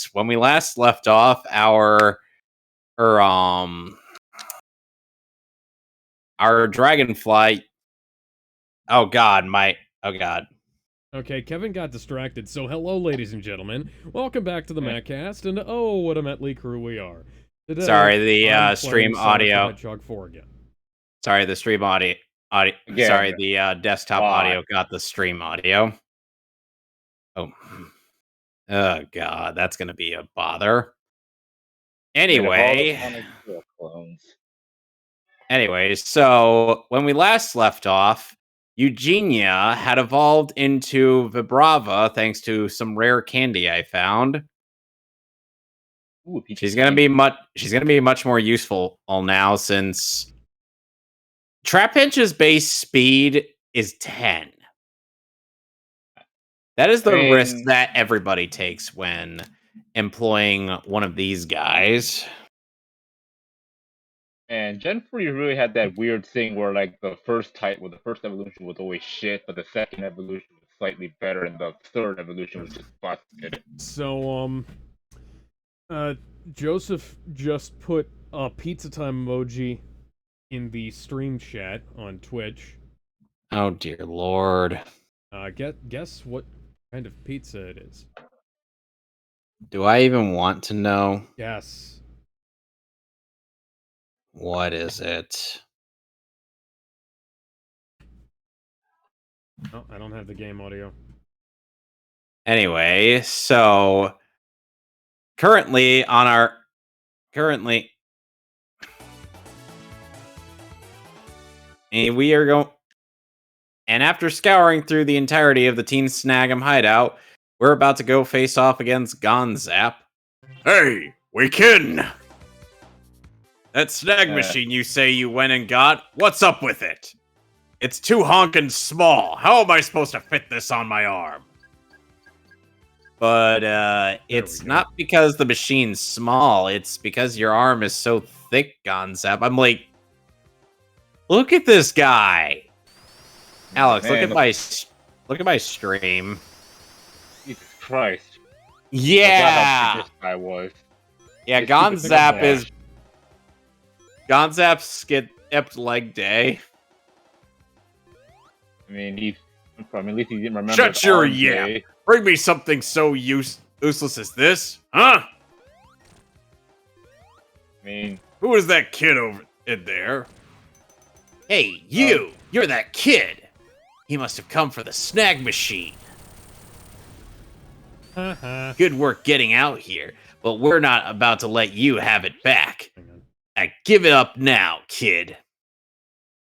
anyways, when we last left off, our dragonfly. Oh god. Okay, Kevin got distracted, so hello, ladies and gentlemen. Welcome back to the Mehcast, and oh, what a motley crew we are. Today, Sorry, the I'm stream playing Sonic the audio. Hedgehog 4 again. Sorry, the stream audio. Again. Sorry, the desktop Why? audio got the stream audio. Oh god, that's gonna be a bother. Anyways, so when we last left off, Eugenia had evolved into Vibrava thanks to some rare candy I found. Ooh, She's gonna be much more useful now since Trapinch's base speed is 10. That is the risk that everybody takes when employing one of these guys. And Gen 3 really had that weird thing where, like, the first evolution was always shit, but the second evolution was slightly better, and the third evolution was just busted. So, Joseph just put a pizza time emoji in the stream chat on Twitch. Oh dear lord. Guess what kind of pizza it is? Do I even want to know? Yes. What is it? Oh, I don't have the game audio. Anyway, so currently we are going, and after scouring through the entirety of the Teen Snag'em hideout, we're about to go face off against Gonzap. Hey, we kidding? That snag machine you say you went and got, what's up with it? It's too honkin' small. How am I supposed to fit this on my arm? But it's not because the machine's small, it's because your arm is so thick, Gonzap. I'm like, look at this guy. Alex, look at my stream. Jesus Christ. Yeah. This guy was. Yeah, Gonzap's skipped leg day. I mean, at least he didn't remember. Shut your yap. Bring me something so useless as this, huh? I mean, who is that kid over in there? Hey, you! You're that kid! He must have come for the snag machine. Good work getting out here, but we're not about to let you have it back. Give it up now, kid.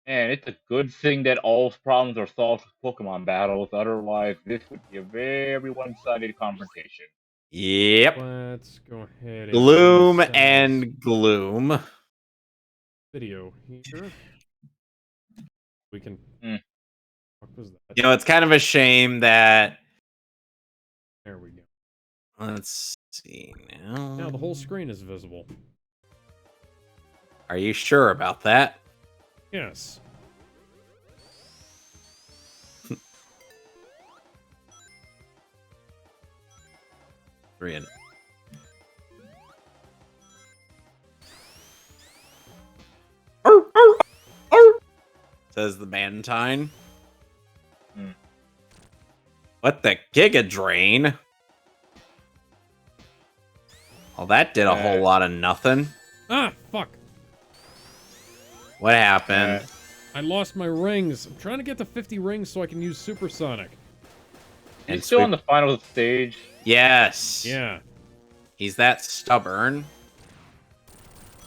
And it's a good thing that all problems are solved with Pokemon battles, otherwise this would be a very one-sided confrontation. Yep. Let's go ahead and Gloom and gloom. Video here. We can... What was that? You know, it's kind of a shame that... There we go. Let's see now. Now the whole screen is visible. Are you sure about that? Yes. Brilliant. Says the Mantine. What the Giga Drain? Well, that did a whole lot of nothing. Ah, fuck. What happened? I lost my rings. I'm trying to get to 50 rings so I can use Supersonic. And he's still on the final stage. Yes. Yeah. He's that stubborn.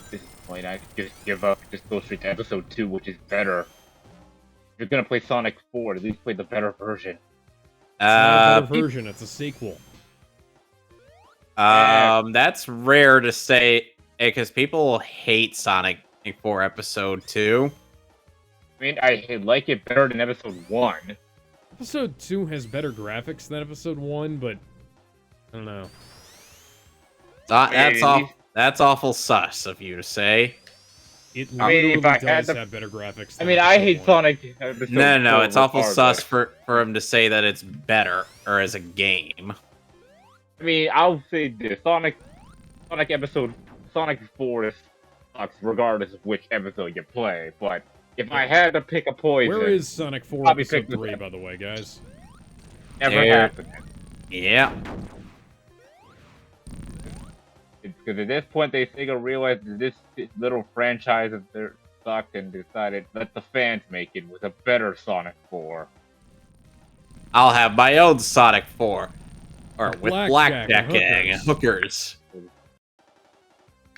At this point, I could just give up and just go straight to episode 2, which is better. If you're gonna play Sonic 4, at least play the better version. It's not a better version, it's a sequel. That's rare to say, because people hate Sonic 4 Episode 2. I mean, I like it better than Episode 1. Episode 2 has better graphics than Episode 1, but I don't know. That's awful sus of you to say. It literally does have better graphics. I mean, I hate Sonic. No, it's awful sus for him to say that it's better or as a game. I mean, I'll say this: Sonic 4 sucks regardless of which episode you play. But if I had to pick a poison, Where is Sonic 4 probably Episode pick this 3, by the way, guys? never There- happened. Yeah. Because at this point, they Sega realized that this little franchise of their sucked and decided let the fans make it with a better Sonic 4. I'll have my own Sonic 4. Or with Blackjack and blackjack and hookers.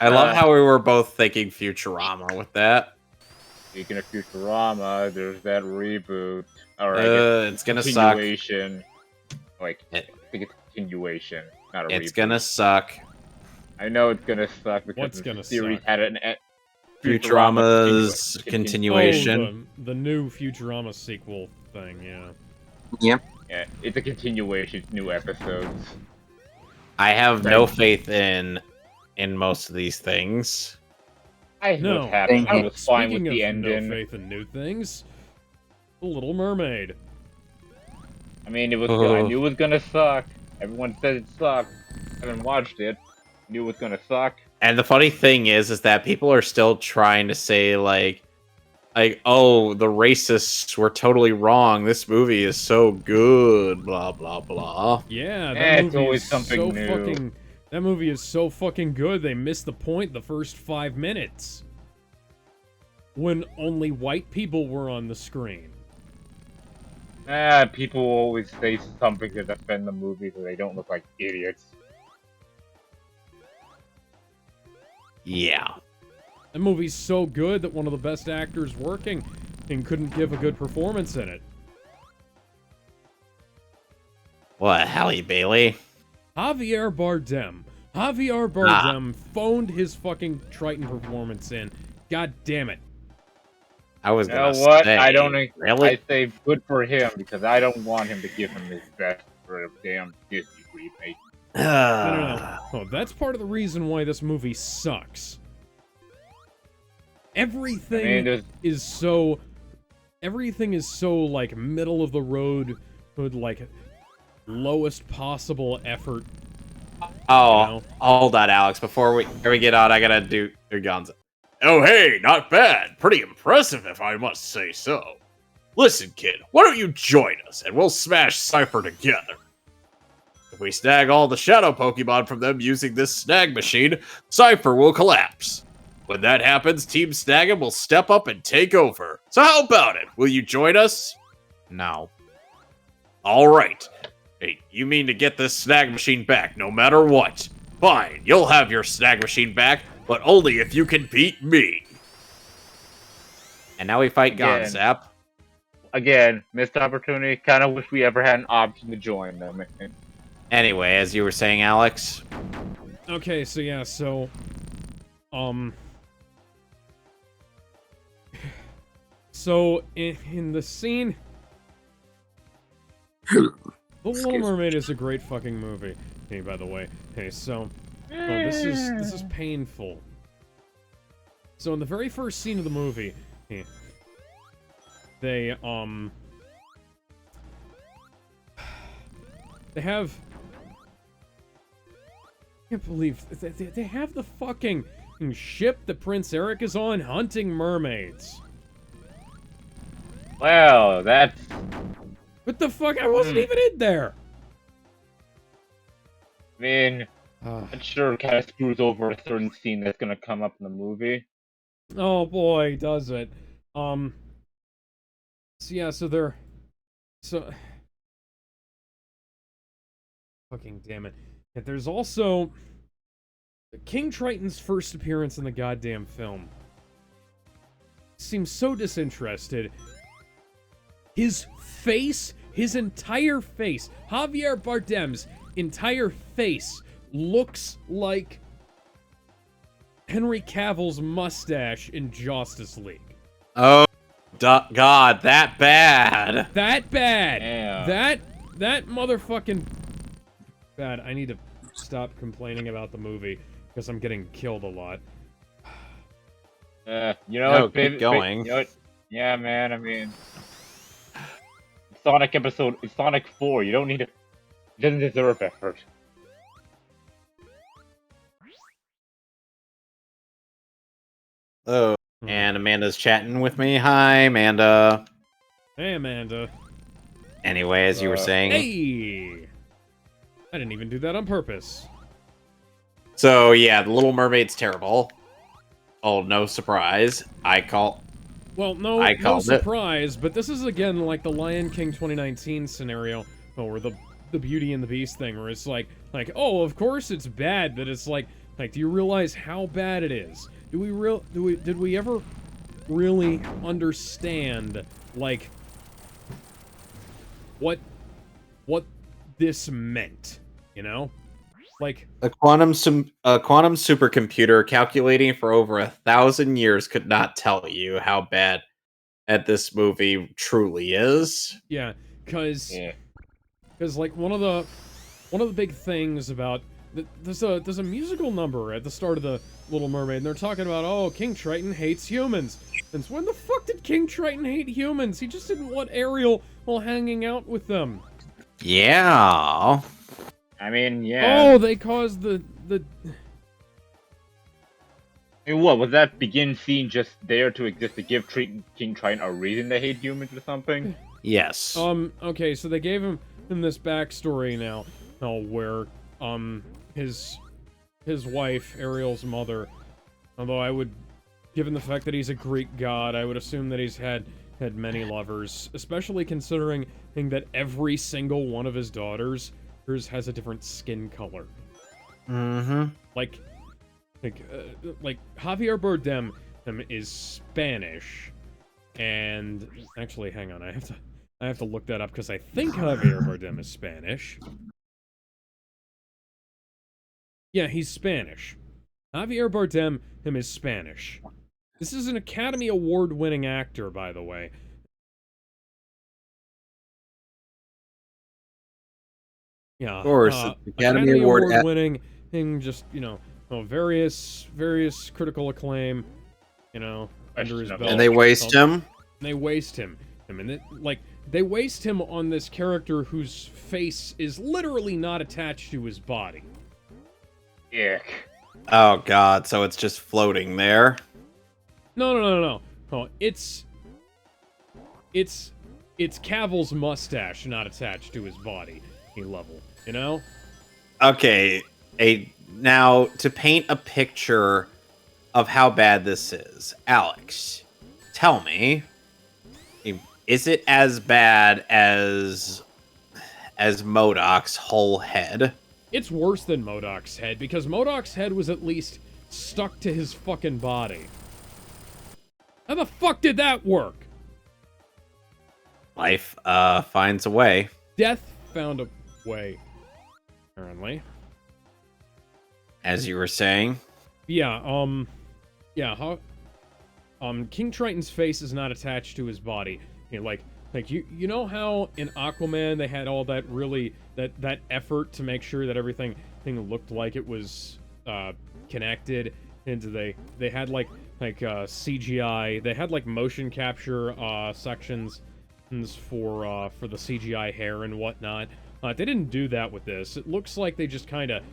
I Uh, love how we were both thinking Futurama with that. Speaking of Futurama, there's that reboot. Or I guess It's gonna suck. continuation. Like, I It- think it's a continuation, not a reboot. It's gonna suck. I know it's gonna suck because What's the gonna series suck? had an Futurama's continuation. Oh, the new Futurama sequel thing, yeah. Yep. Yeah, it's a continuation, new episodes. I have no faith in most of these things. I No. was happy. I Speaking was fine with Speaking the of ending. no faith in new things, The Little Mermaid. I mean, it was. I knew it was gonna suck. Everyone said it sucked. I haven't watched it. Knew it was gonna suck. And the funny thing is that people are still trying to say like, oh, the racists were totally wrong. This movie is so good. Blah blah blah. Yeah, that It's movie always is something so new. fucking. That movie is so fucking good. They missed the point the first 5 minutes, when only white people were on the screen. People always say something to defend the movie so they don't look like idiots. Yeah. That movie's so good that one of the best actors working and couldn't give a good performance in it. What, Halle Bailey? Javier Bardem. Javier Bardem phoned his fucking Triton performance in. God damn it. I was You gonna know what? say, I don't. really. I say good for him because I don't want him to give him his best for a damn Disney remake. No. Oh, that's part of the reason why this movie sucks. Everything I mean, there's is so like middle of the road, with like lowest possible effort. Oh, You know? hold on, Alex. Before we get on, I gotta do Gonza. Oh, hey, not bad. Pretty impressive, if I must say so. Listen, kid, why don't you join us, and we'll smash Cypher together. If we snag all the Shadow Pokemon from them using this snag machine, Cypher will collapse. When that happens, Team Snag'em will step up and take over. So how about it? Will you join us? No. All right. Hey, you mean to get this snag machine back no matter what? Fine, you'll have your snag machine back, but only if you can beat me. And now we fight Again. Gonzap. again missed opportunity. Kind of wish we ever had an option to join them. Anyway, as you were saying, Alex. Okay, so yeah, so in the scene, The Little Mermaid is a great fucking movie. Hey, by the way, hey, so this is painful. So in the very first scene of the movie, they have. I can't believe they have the fucking ship that Prince Eric is on hunting mermaids. Well, that's. What the fuck? I wasn't even in there. I mean, that sure kind of screws over a certain scene that's gonna come up in the movie. Oh boy, does it. So yeah, so fucking damn it. And there's also King Triton's first appearance in the goddamn film. Seems so disinterested. His face, his entire face, Javier Bardem's entire face looks like Henry Cavill's mustache in Justice League. Oh, God, that bad. That bad. Yeah. That motherfucking bad. I need to stop complaining about the movie because I'm getting killed a lot. You know No, what? keep going. You know what? Yeah, man. I mean, Sonic 4. You don't need to. It doesn't deserve effort. Oh, Hmm. and Amanda's chatting with me. Hi, Amanda. Hey, Amanda. Anyway, as you were saying. Hey! I didn't even do that on purpose. So, yeah, The Little Mermaid's terrible. Oh, no surprise. Well, I no called it. surprise, but this is again like the Lion King 2019 scenario, or the Beauty and the Beast thing, where it's like, oh, of course it's bad, but it's like, do you realize how bad it is? Did we ever really understand, like, what this meant, you know? Like, A quantum supercomputer calculating for over 1,000 years could not tell you how bad at this movie truly is. yeah, because Yeah. like one of the big things about there's a musical number at the start of the Little Mermaid, and they're talking about, oh, King Triton hates humans. And when the fuck did King Triton hate humans? He just didn't want Ariel while hanging out with them. Yeah. I mean, yeah. Oh, they caused the I mean, what was that begin scene just there to exist to give King Triton a reason to hate humans or something? Yes. Okay, so they gave him this backstory now, where his wife, Ariel's mother, although I would, given the fact that he's a Greek god, I would assume that he's had many lovers, especially considering that every single one of his daughters has a different skin color. Mm-hmm. Like Javier Bardem is Spanish, and actually, hang on, I have to look that up because I think Javier Bardem is Spanish. Yeah, he's Spanish. Javier Bardem is Spanish. This is an Academy Award-winning actor, by the way. Yeah, Of course, it's Academy Award Award-winning, just, various critical acclaim, under his belt. and they waste him. They waste him. I mean, they waste him on this character whose face is literally not attached to his body. Ick. Oh god, so it's just floating there. No. Oh, it's Cavill's mustache not attached to his body. Level, you know? Okay, now to paint a picture of how bad this is, Alex, tell me, is it as bad as MODOK's whole head? It's worse than MODOK's head, because MODOK's head was at least stuck to his fucking body. How the fuck did that work? Life finds a way. Death found a way, apparently. As you were saying. Yeah, King Triton's face is not attached to his body. You know how in Aquaman they had all that really that effort to make sure that everything looked like it was connected, and they had like CGI. They had like motion capture sections for the CGI hair and whatnot. They didn't do that with this. It looks like they just kind of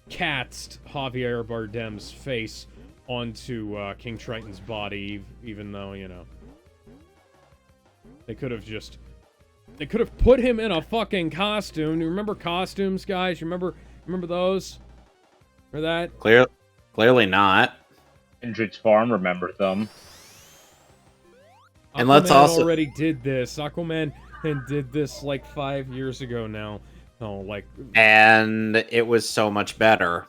catsed Javier Bardem's face onto King Triton's body, even though, they could have put him in a fucking costume. You remember costumes, guys? You remember those? For that? Clearly not. Kindred's Farm remembers them. And let's also already did this. Aquaman did this like 5 years ago now. And it was so much better.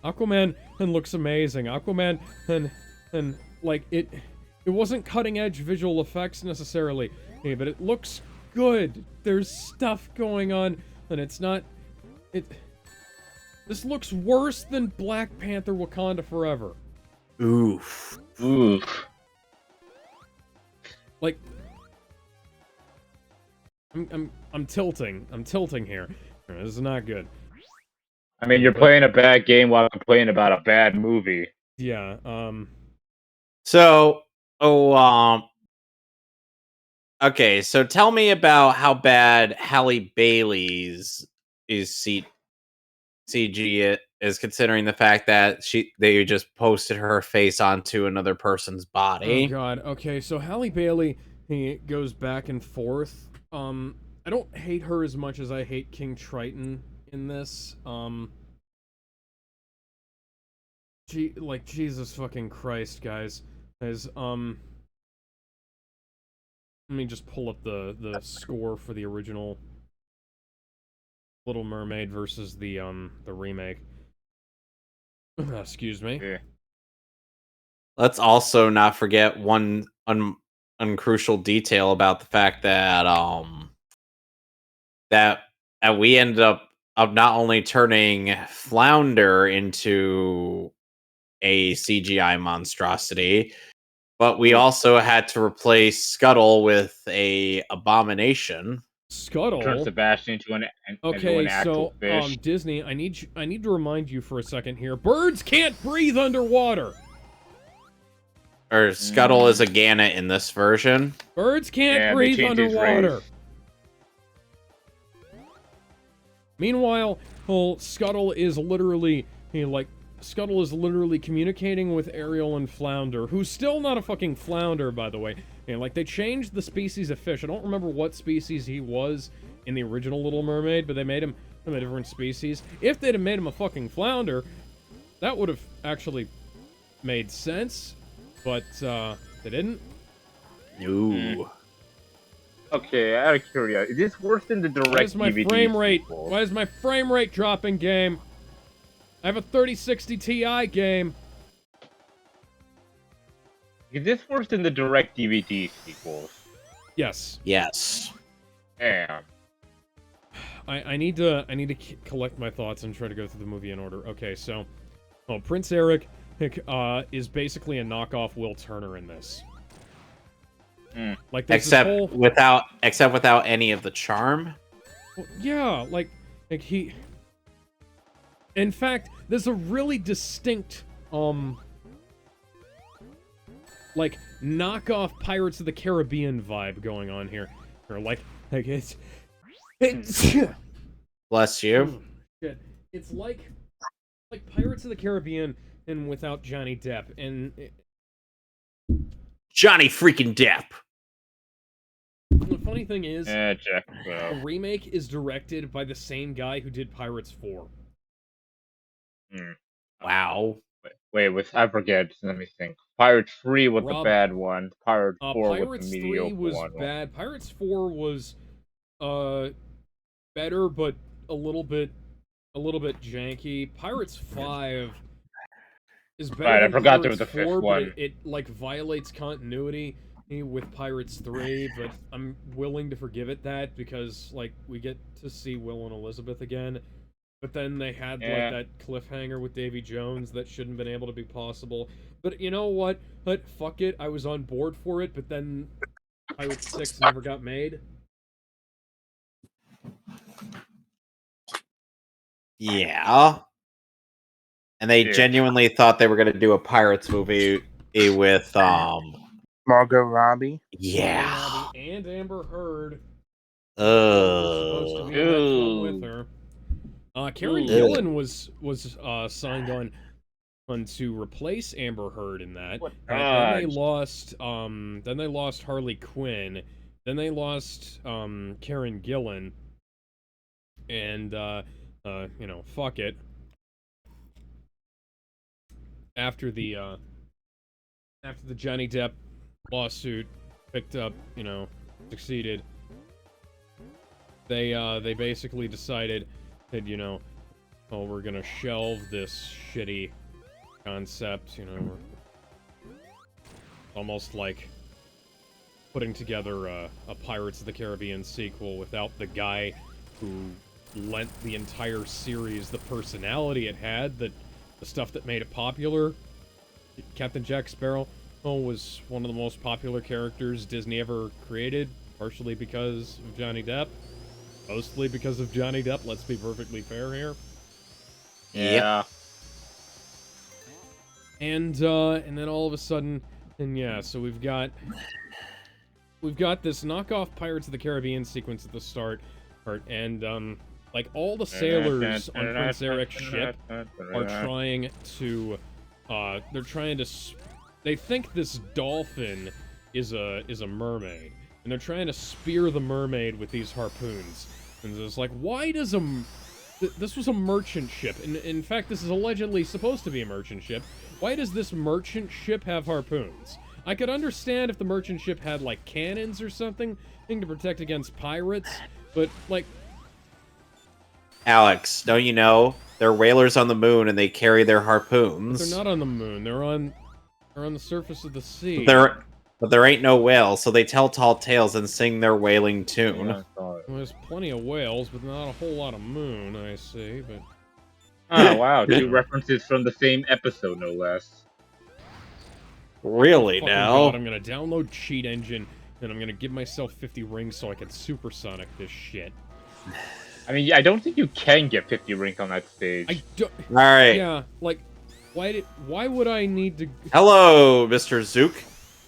Aquaman looks amazing. Aquaman and like it wasn't cutting edge visual effects necessarily, but it looks good. There's stuff going on, and it's not this looks worse than Black Panther: Wakanda Forever. Oof. Like, I'm tilting. I'm tilting here. This is not good. I mean, you're playing a bad game while complaining about a bad movie. Yeah. So, okay. So tell me about how bad Halle Bailey's CG is considering the fact that they just posted her face onto another person's Oh body. god. Okay, so Halle Bailey goes back and forth. I don't hate her as much as I hate King Triton in this. Jesus fucking Christ, guys. Let me just pull up the score for the original Little Mermaid versus the remake. Excuse me. Yeah. Let's also not forget one uncrucial detail about the fact that that we ended up of not only turning Flounder into a CGI monstrosity, but we also had to replace Scuttle with a abomination. Scuttle. Turn Sebastian into an actual fish. Disney, I need to remind you for a second here. Birds can't breathe underwater. Or Scuttle is a Gannet in this version. Birds can't breathe underwater. Meanwhile, Scuttle is literally communicating with Ariel and Flounder, who's still not a fucking flounder, by the way. And they changed the species of fish. I don't remember what species he was in the original Little Mermaid, but they made him a different species. If they'd have made him a fucking flounder, that would have actually made sense, but they didn't. No. Okay, out of curiosity, is this worse than the direct Why is my DVD frame rate? sequel? Why is my frame rate dropping, game? I have a 3060 Ti game. Is this worse than the direct DVD sequels? Yes. Yes. Damn. I need to collect my thoughts and try to go through the movie in order. Okay, so, Prince Eric is basically a knockoff Will Turner in this. Except without any of the charm. Well, yeah, he. In fact, there's a really distinct knockoff Pirates of the Caribbean vibe going on here. Or it's Bless you. Shit. It's like Pirates of the Caribbean and without Johnny Depp. And Johnny freaking Depp. the funny thing is, the remake is directed by the same guy who did Pirates 4. Wow. Wait, I forget. Let me think. Pirates 3 was the bad one. Pirates 4 was the mediocre one. Pirates 3 was bad. Pirates 4 was better, but a little bit janky. Pirates 5 is better. Right, I than forgot Pirates there was a 4, fifth one. But it violates continuity with Pirates 3, but I'm willing to forgive it that because we get to see Will and Elizabeth again. But then they had that cliffhanger with Davy Jones that shouldn't have been able to be possible. But you know what? But fuck it, I was on board for it, but then Pirates 6 never got made. Yeah. And they genuinely thought they were going to do a Pirates movie with Margot Robbie. Yeah. Margot Robbie and Amber Heard. Supposed to be in that film with her. Karen Gillan was signed on to replace Amber Heard in that. Then they lost Harley Quinn. Then they lost Karen Gillan. And fuck it. After the Johnny Depp lawsuit picked up, succeeded. They basically decided that, we're gonna shelve this shitty concept, we're almost like putting together a Pirates of the Caribbean sequel without the guy who lent the entire series the personality it had, the stuff that made it popular. Captain Jack Sparrow was one of the most popular characters Disney ever created, partially because of Johnny Depp. Mostly because of Johnny Depp, let's be perfectly fair here. Yeah. And then all of a sudden, so we've got this knockoff Pirates of the Caribbean sequence at the start, and Like, all the sailors on Prince Eric's ship are trying to, they think this dolphin is a mermaid, and they're trying to spear the mermaid with these harpoons. And it's like, why does this was a merchant ship, and in fact, this is allegedly supposed to be a merchant ship. Why does this merchant ship have harpoons? I could understand if the merchant ship had, like, cannons or something to protect against pirates, but, like... Alex, don't you know? They're whalers on the moon, and they carry their harpoons. They're not on the moon. They're on the surface of the sea. But there ain't no whales, so they tell tall tales and sing their wailing tune. Yeah, Well, there's plenty of whales, but not a whole lot of moon, I see, but... oh, wow. 2 references from the same episode, no less. Really, Fucking now? God, I'm gonna download Cheat Engine, and I'm gonna give myself 50 rings so I can supersonic this shit. I mean, I don't think you can get 50 rank on that stage. I don't... Alright. Yeah, like, why would I need to... Hello, Mr. Zook.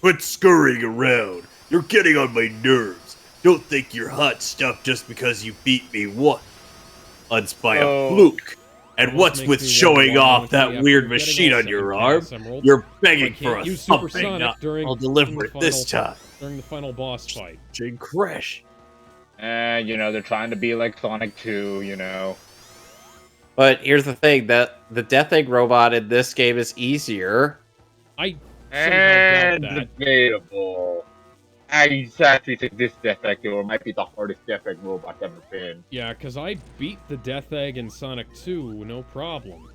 Quit scurrying around. You're getting on my nerves. Don't think you're hot stuff just because you beat me once by a fluke. And Almost what's makes with me showing wonder why off I'm that getting weird all machine on second your class arm? emerald. You're I begging can't for a use thumping. supersonic during I'll deliver it the this time. during the final boss fight. Jane Crash. And, you know, they're trying to be like Sonic 2, you know. But here's the thing, that the Death Egg robot in this game is easier. I somehow doubt that. Debatable. I actually think this Death Egg might be the hardest Death Egg robot ever been. Yeah, because I beat the Death Egg in Sonic 2, no problem.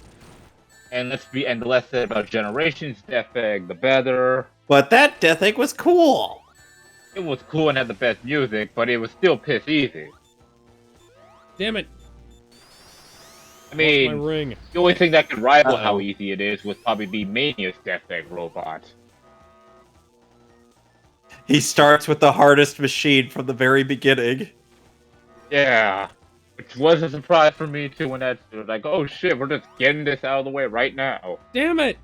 And the less said about Generations Death Egg, the better. But that Death Egg was cool. It was cool and had the best music, but it was still piss easy. Damn it! I mean, Lost my ring. the only thing that could rival Uh-oh. how easy it is would probably be Mania's Death Egg robot. He starts with the hardest machine from the very beginning. Yeah. Which was a surprise for me too when that's like, oh shit, we're just getting this out of the way right now. Damn it!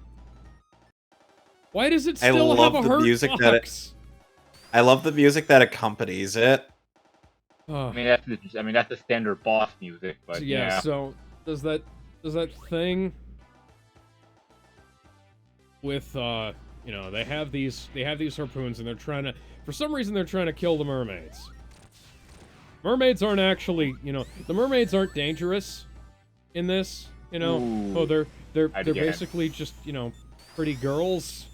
Why does it I still love have a the hurt music that box? I love the music that accompanies it. Oh. I mean that's the standard boss music, but So, yeah. so does that thing with you know, they have these harpoons and they're trying to, for some reason they're trying to kill the mermaids. Mermaids aren't actually, you know, the mermaids aren't dangerous in this, you know. Ooh. Oh, they're Again. basically just, you know, pretty girls.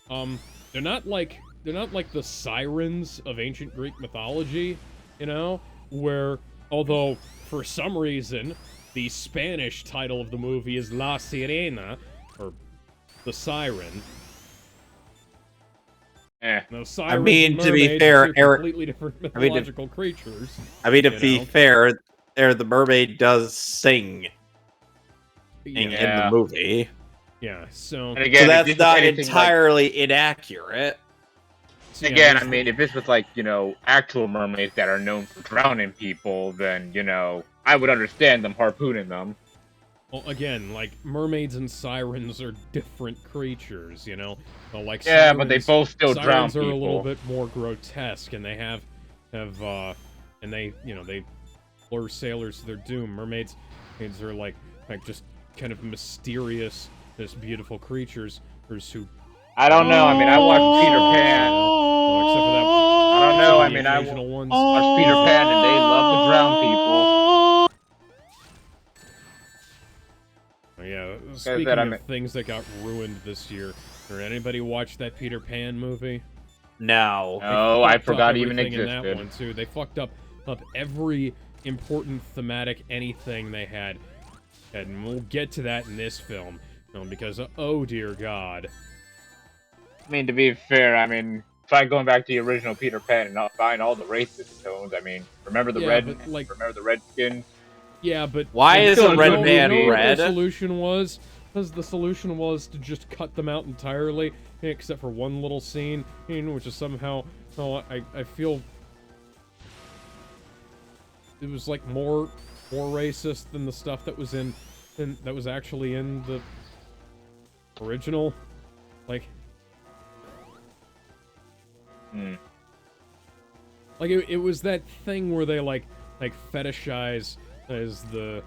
They're not like the sirens of ancient Greek mythology, you know, where, although for some reason the Spanish title of the movie is La Sirena, or the Siren. No, sirens mean, and to be mermaids fair, are two Eric- completely different I mean, to- mythological creatures. I mean, to You be know? fair, the mermaid does sing in Yeah. the movie. Yeah, so... And again, So if that's this was not anything entirely inaccurate. yeah, Again, I there's- mean, if this was like, you know, actual mermaids that are known for drowning people, then, you know, I would understand them harpooning them. Well, again, like, mermaids and sirens are different creatures, you know? Well, like, Yeah, but they both still drown sirens are a little people. bit more grotesque, and they have, and they, you know, they lure sailors to their doom. Mermaids are like just kind of mysterious, just beautiful creatures who... I don't know, I mean, I watched Peter Pan. Well, except for that... I don't know, I the mean, I occasional ones. watched Peter Pan and they love to drown people. Oh, yeah, speaking that, I of mean- things that got ruined this year, did anybody watch that Peter Pan movie? No. Oh, They I fucked up forgot it even everything in that existed. one too. They fucked up every important thematic anything they had, and we'll get to that in this film, because oh dear God. I mean, to be fair, I mean, try going back to the original Peter Pan and not find all the racist tones. I mean, remember the Yeah, red, but, like- remember the Redskins? Yeah, but Why is you a know- red you know man what red? The solution was, because the solution was to just cut them out entirely, except for one little scene, which is somehow, I feel it was like more racist than the stuff that was that was actually in the original, like. Like, it was that thing where they, like fetishize as the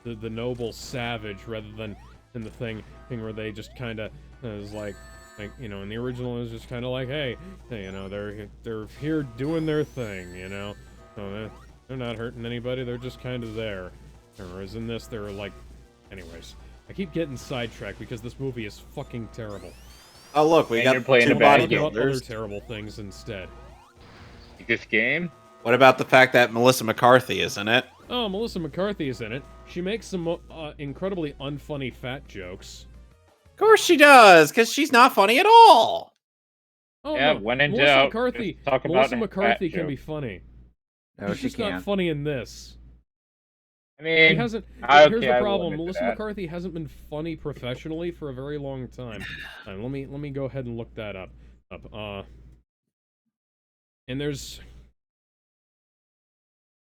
noble savage rather than in the thing where they just kind of is like you know, in the original is just kind of like, hey, you know, they're here doing their thing, you know, so they're not hurting anybody, they're just kind of there. Whereas in this, they're like, anyways, I keep getting sidetracked because this movie is fucking terrible. Oh look, we And got you're playing two a bad Talk game. about other bodybuilders. terrible things instead. This game? What about the fact that Melissa McCarthy is in it? Oh, Melissa McCarthy is in it. She makes some incredibly unfunny fat jokes. Of course she does, because she's not funny at all. Oh, Yeah, no. when in Melissa doubt, McCarthy, just talk about Melissa a McCarthy fat can be joke. funny. No, She's she just not can't. funny in this. I She mean, hasn't. okay, Here's the I will problem: admit to Melissa that. McCarthy hasn't been funny professionally for a very long time. Let me go ahead and look that up. And there's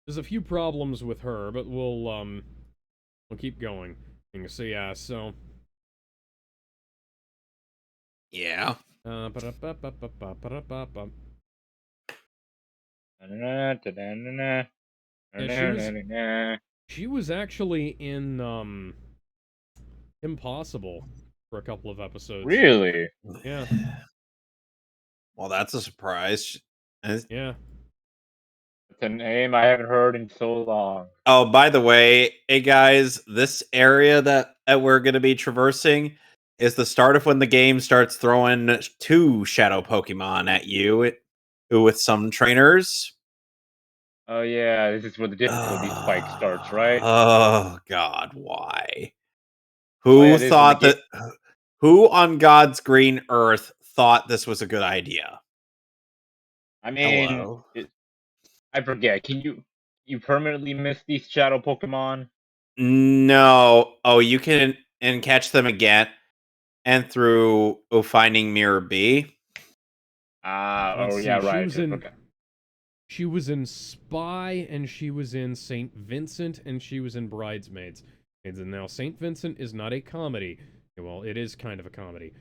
a few problems with her, but we'll keep going. So yeah, so Yeah. ba-da-ba-ba-ba-ba-ba-ba-ba. Na-na-na-na-na-na. Na-na-na-na-na. She was actually in Impossible for a couple of episodes. Really? Yeah. Well, that's a surprise. Yeah. It's a name I haven't heard in so long. Oh, by the way, hey guys, this area that we're going to be traversing is the start of when the game starts throwing 2 shadow Pokemon at you with some trainers. Oh yeah, this is where the difficulty spike starts, right? Oh God, why? Oh, Who yeah, this is when thought the that? Who on God's green earth thought this was a good idea? I mean, Hello. I forget. Can you permanently miss these shadow Pokemon? No. Oh, you can and catch them again, and through finding Mirror B. Let's Oh see. yeah, She right. was I in. forgot. She was in Spy, and she was in Saint Vincent, and she was in Bridesmaids. And now Saint Vincent is not a comedy. Well, it is kind of a comedy,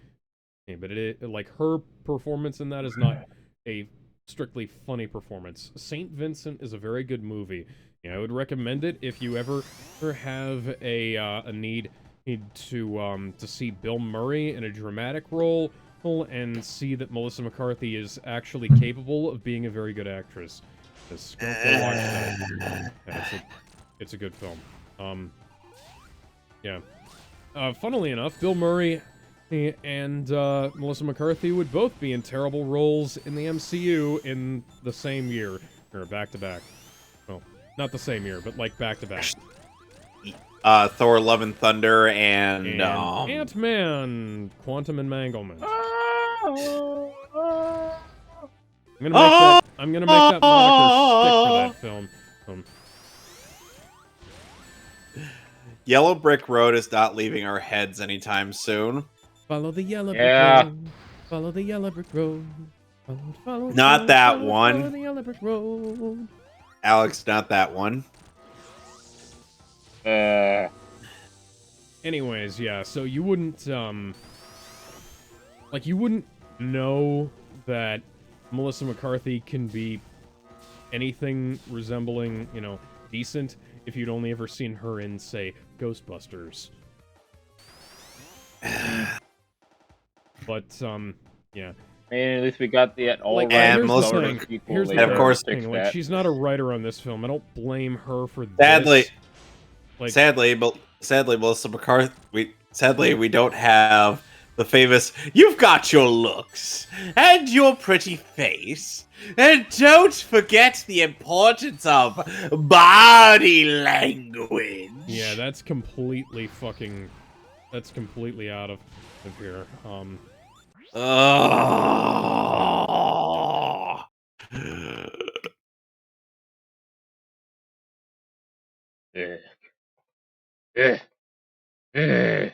but like her performance in that is not a strictly funny performance. Saint Vincent is a very good movie. Yeah, I would recommend it if you ever have a need to see Bill Murray in a dramatic role and see that Melissa McCarthy is actually capable of being a very good actress. Just go watch that. Yeah, it's a good film. Yeah. Funnily enough, Bill Murray and Melissa McCarthy would both be in terrible roles in the MCU in the same year, or back to back. Well, not the same year, but like back to back. Thor: Love and Thunder and Ant-Man, Quantum Entanglement. I'm gonna make that moniker stick for that film. Yellow Brick Road is not leaving our heads anytime soon. Follow the yellow brick Yeah. road. Follow the yellow brick road. Follow, Not that follow one. the yellow brick road. Alex, not that one. Anyways, yeah, so you wouldn't, like, you wouldn't know that Melissa McCarthy can be anything resembling, you know, decent if you'd only ever seen her in, say, Ghostbusters. But, yeah. I mean, at least we got the all Like, right and here's most the of thing. sequel Here's the later And of course- to fix thing. Like, that. she's not a writer on this film. I don't blame her for Sadly, this. Like, sadly, Melissa McCarthy. We don't have the famous. You've got your looks and your pretty face, and don't forget the importance of body language. yeah, that's completely fucking. That's completely out of here. Oh. Ugh. Ugh. Ugh.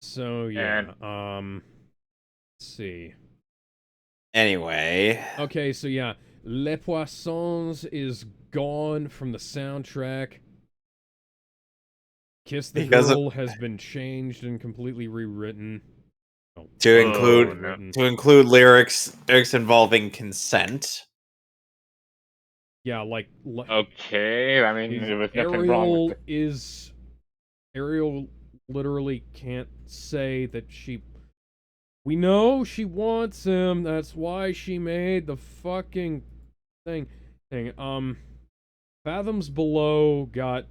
So yeah. Let's see. Anyway, Okay, so yeah, Les Poissons is gone from the soundtrack. Kiss the Because of- Girl has been changed and completely rewritten. To Oh, include no. to include lyrics involving consent. Yeah, like Okay, I mean, there was nothing wrong with it. Ariel literally can't say that we know she wants him. That's why she made the fucking thing. Fathoms Below got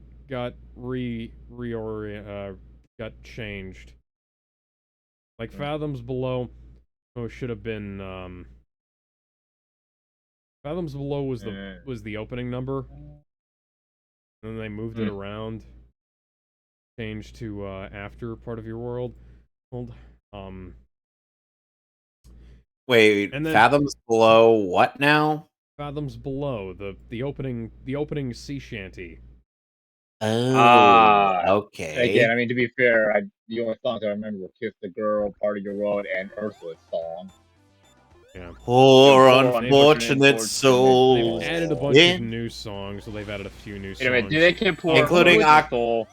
changed. Like Fathoms Below, should have been Fathoms Below was the opening number. And then they moved it around, changed to after part of your world. Wait, And then Fathoms Below what now? Fathoms Below, the opening sea shanty. Oh, Again, okay. I mean, to be fair, the only songs I remember were Kiss the Girl, Part of Your World, and Ursula's song. Yeah. Poor Poor unfortunate They've souls. added a bunch of new songs, so they've added a few new Wait songs. a minute, did they get Poor Including Unfortunate Soul?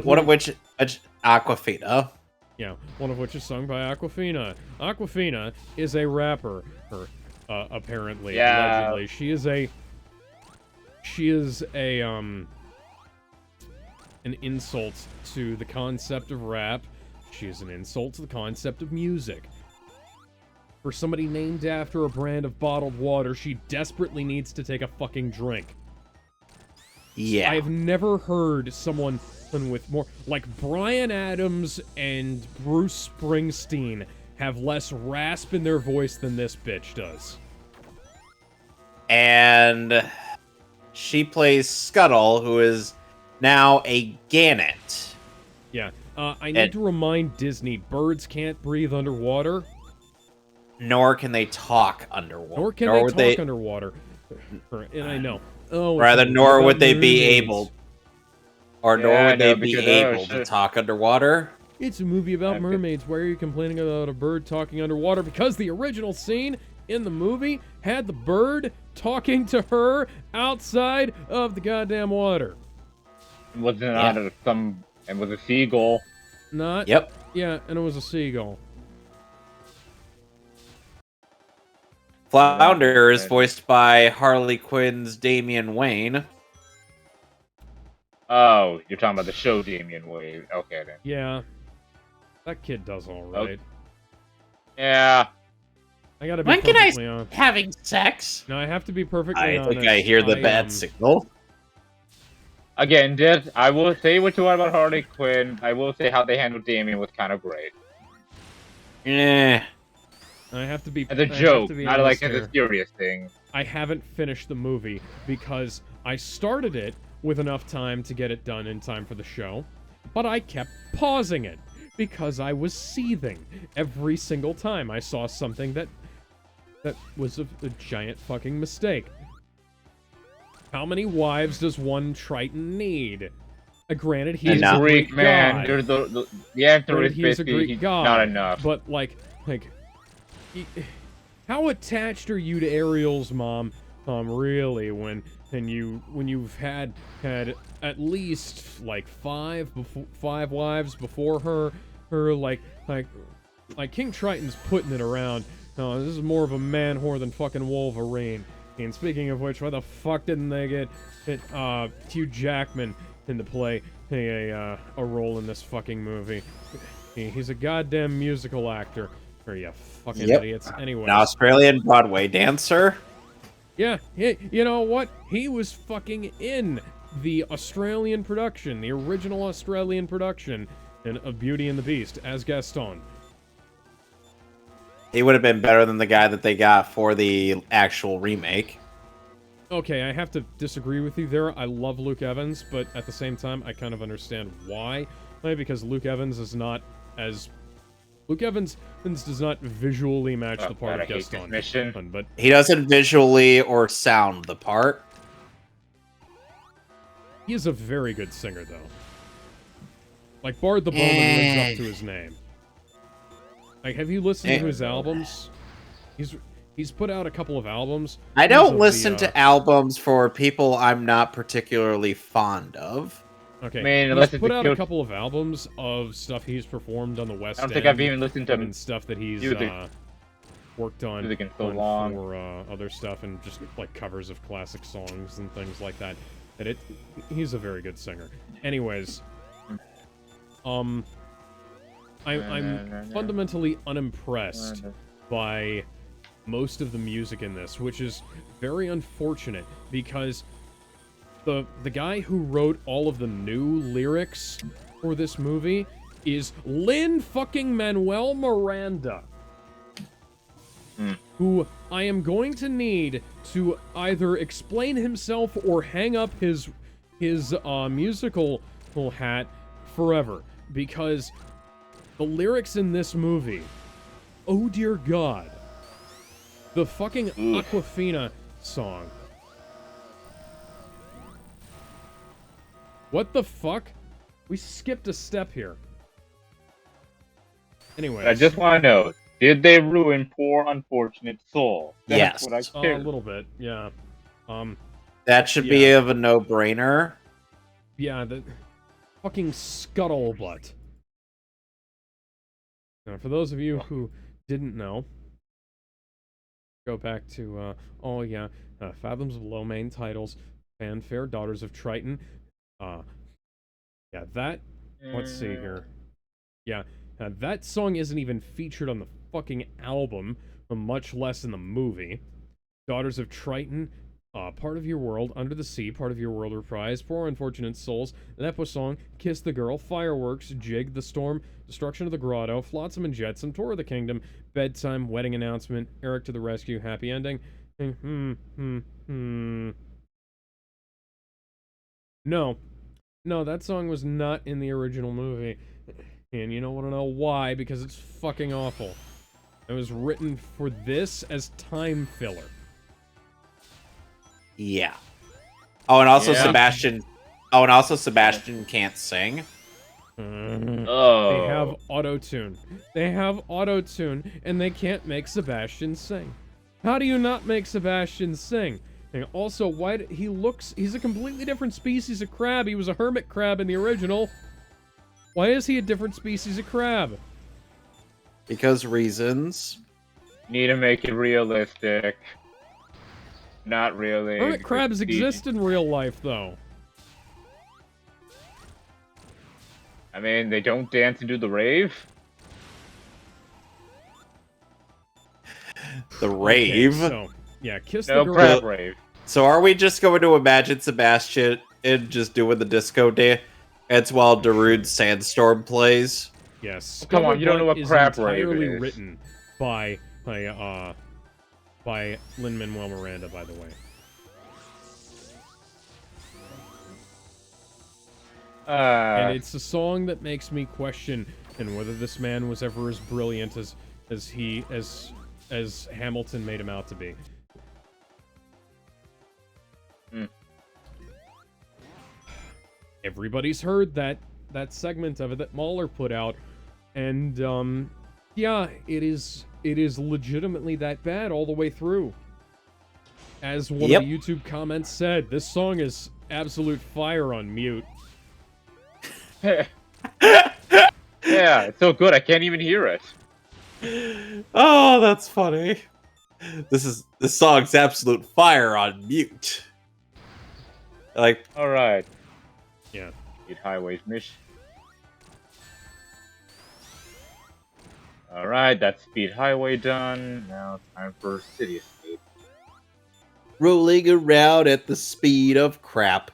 one of which Aquafina. Yeah, one of which is sung by Aquafina. Aquafina is a rapper, apparently, Yeah. allegedly. She is an insult to the concept of rap. She is an insult to the concept of music. For somebody named after a brand of bottled water, she desperately needs to take a fucking drink. Yeah. I've never heard someone with more... Like, Bryan Adams and Bruce Springsteen have less rasp in their voice than this bitch does. And she plays Scuttle, who is now a gannet. Yeah. I need to remind Disney, birds can't breathe underwater. Nor can they talk underwater. Nor can they talk underwater. And I know. Oh, Rather, nor would they be able... Or Yeah, nor would they no, be because, able shit. to talk underwater. It's a movie about mermaids. Why are you complaining about a bird talking underwater? Because the original scene in the movie had the bird talking to her outside of the goddamn water. Was it out of some... And was a seagull. Not... Yep. Yeah, and it was a seagull. Flounder is voiced by Harley Quinn's Damian Wayne. Oh, you're talking about the show Damian Wayne. Okay, then. Yeah. That kid does alright. Yeah. I gotta be When can perfectly honest. having sex? No, I have to be perfectly I honest. think I hear the bad signal. Again, I will say what you want about Harley Quinn. I will say how they handled Damian was kind of great. Eh. I have to be... As a joke, not like as a serious thing. I haven't finished the movie because I started it with enough time to get it done in time for the show, but I kept pausing it because I was seething every single time I saw something that was a giant fucking mistake. How many wives does one Triton need? Granted, he's a Greek man. god. The answer Granted, is he's a basically Greek god, not enough. But how attached are you to Ariel's mom, really, when you've had at least like five wives before her, like King Triton's putting it around. This is more of a man whore than fucking Wolverine. And speaking of which, why the fuck didn't they get Hugh Jackman into play a role in this fucking movie? He's a goddamn musical actor. Or you fucking idiots. Anyway. An Australian Broadway dancer? Yeah, you know what? He was fucking in the Australian production, the original Australian production of Beauty and the Beast as Gaston. He would have been better than the guy that they got for the actual remake. Okay, I have to disagree with you there. I love Luke Evans, but at the same time, I kind of understand why. Because Luke Evans is not as... Luke Evans does not visually match the part of Gaston. But he doesn't visually or sound the part. He is a very good singer, though. Like, Bard the Bowman lives up to his name. Like, have you listened to his albums? He's put out a couple of albums. I don't listen to albums for people I'm not particularly fond of. Okay, Man, unless he's it's put a out kill- a couple of albums of stuff he's performed on the West I don't End. think I've even listened to and stuff that he's music. worked on, Music in so long. for other stuff and just like covers of classic songs and things like that. And he's a very good singer. Anyways, I'm fundamentally unimpressed by most of the music in this, which is very unfortunate because the guy who wrote all of the new lyrics for this movie is Lin-fucking-Manuel Miranda. Who I am going to need to either explain himself or hang up his musical hat forever, because the lyrics in this movie, oh dear God, the fucking Aquafina song. What the fuck? We skipped a step here. Anyways. I just want to know, did they ruin Poor Unfortunate Soul? That's Yes. what I A care. little bit, yeah. That should be of a no-brainer. Yeah, the fucking scuttlebutt. Now, for those of you who didn't know, go back to, Fathoms of Low main titles, Fanfare, Daughters of Triton. Let's see here. Yeah, that song isn't even featured on the fucking album, much less in the movie. Daughters of Triton, Part of Your World, Under the Sea, Part of Your World Reprise, Poor Unfortunate Souls, Lepo Song, Kiss the Girl, Fireworks, Jig, The Storm, Destruction of the Grotto, Flotsam and Jetsam, Tour of the Kingdom, Bedtime, Wedding Announcement, Eric to the Rescue, Happy Ending. No, that song was not in the original movie. And you don't want to know why, because it's fucking awful. It was written for this as time filler. Yeah. Oh, and also Yeah. Sebastian can't sing. Oh. They have auto-tune. They have auto-tune, and they can't make Sebastian sing. How do you not make Sebastian sing? And also, he's a completely different species of crab. He was a hermit crab in the original. Why is he a different species of crab? Because reasons. Need to make it realistic. Not really. Hermit crabs exist in real life, though. I mean, they don't dance and do the rave? The rave. Okay, so, yeah, Kiss No the Girl. crab rave. So are we just going to imagine Sebastian and just doing the disco dance while Darude's Sandstorm plays? Yes. Come on, you don't know what is crab rave entirely is. written by Lin-Manuel Miranda, by the way. And it's a song that makes me question whether this man was ever as brilliant as Hamilton made him out to be. Everybody's heard that segment of it that Mahler put out, and yeah, it is legitimately that bad all the way through. As one of the YouTube comments said, this song is absolute fire on mute. Yeah, it's so good I can't even hear it. Oh, that's funny. This song's absolute fire on mute. Like, Alright. Yeah. Speed Highways mission. Alright, that's Speed Highway done. Now time for City Escape. rolling around at the speed of crap.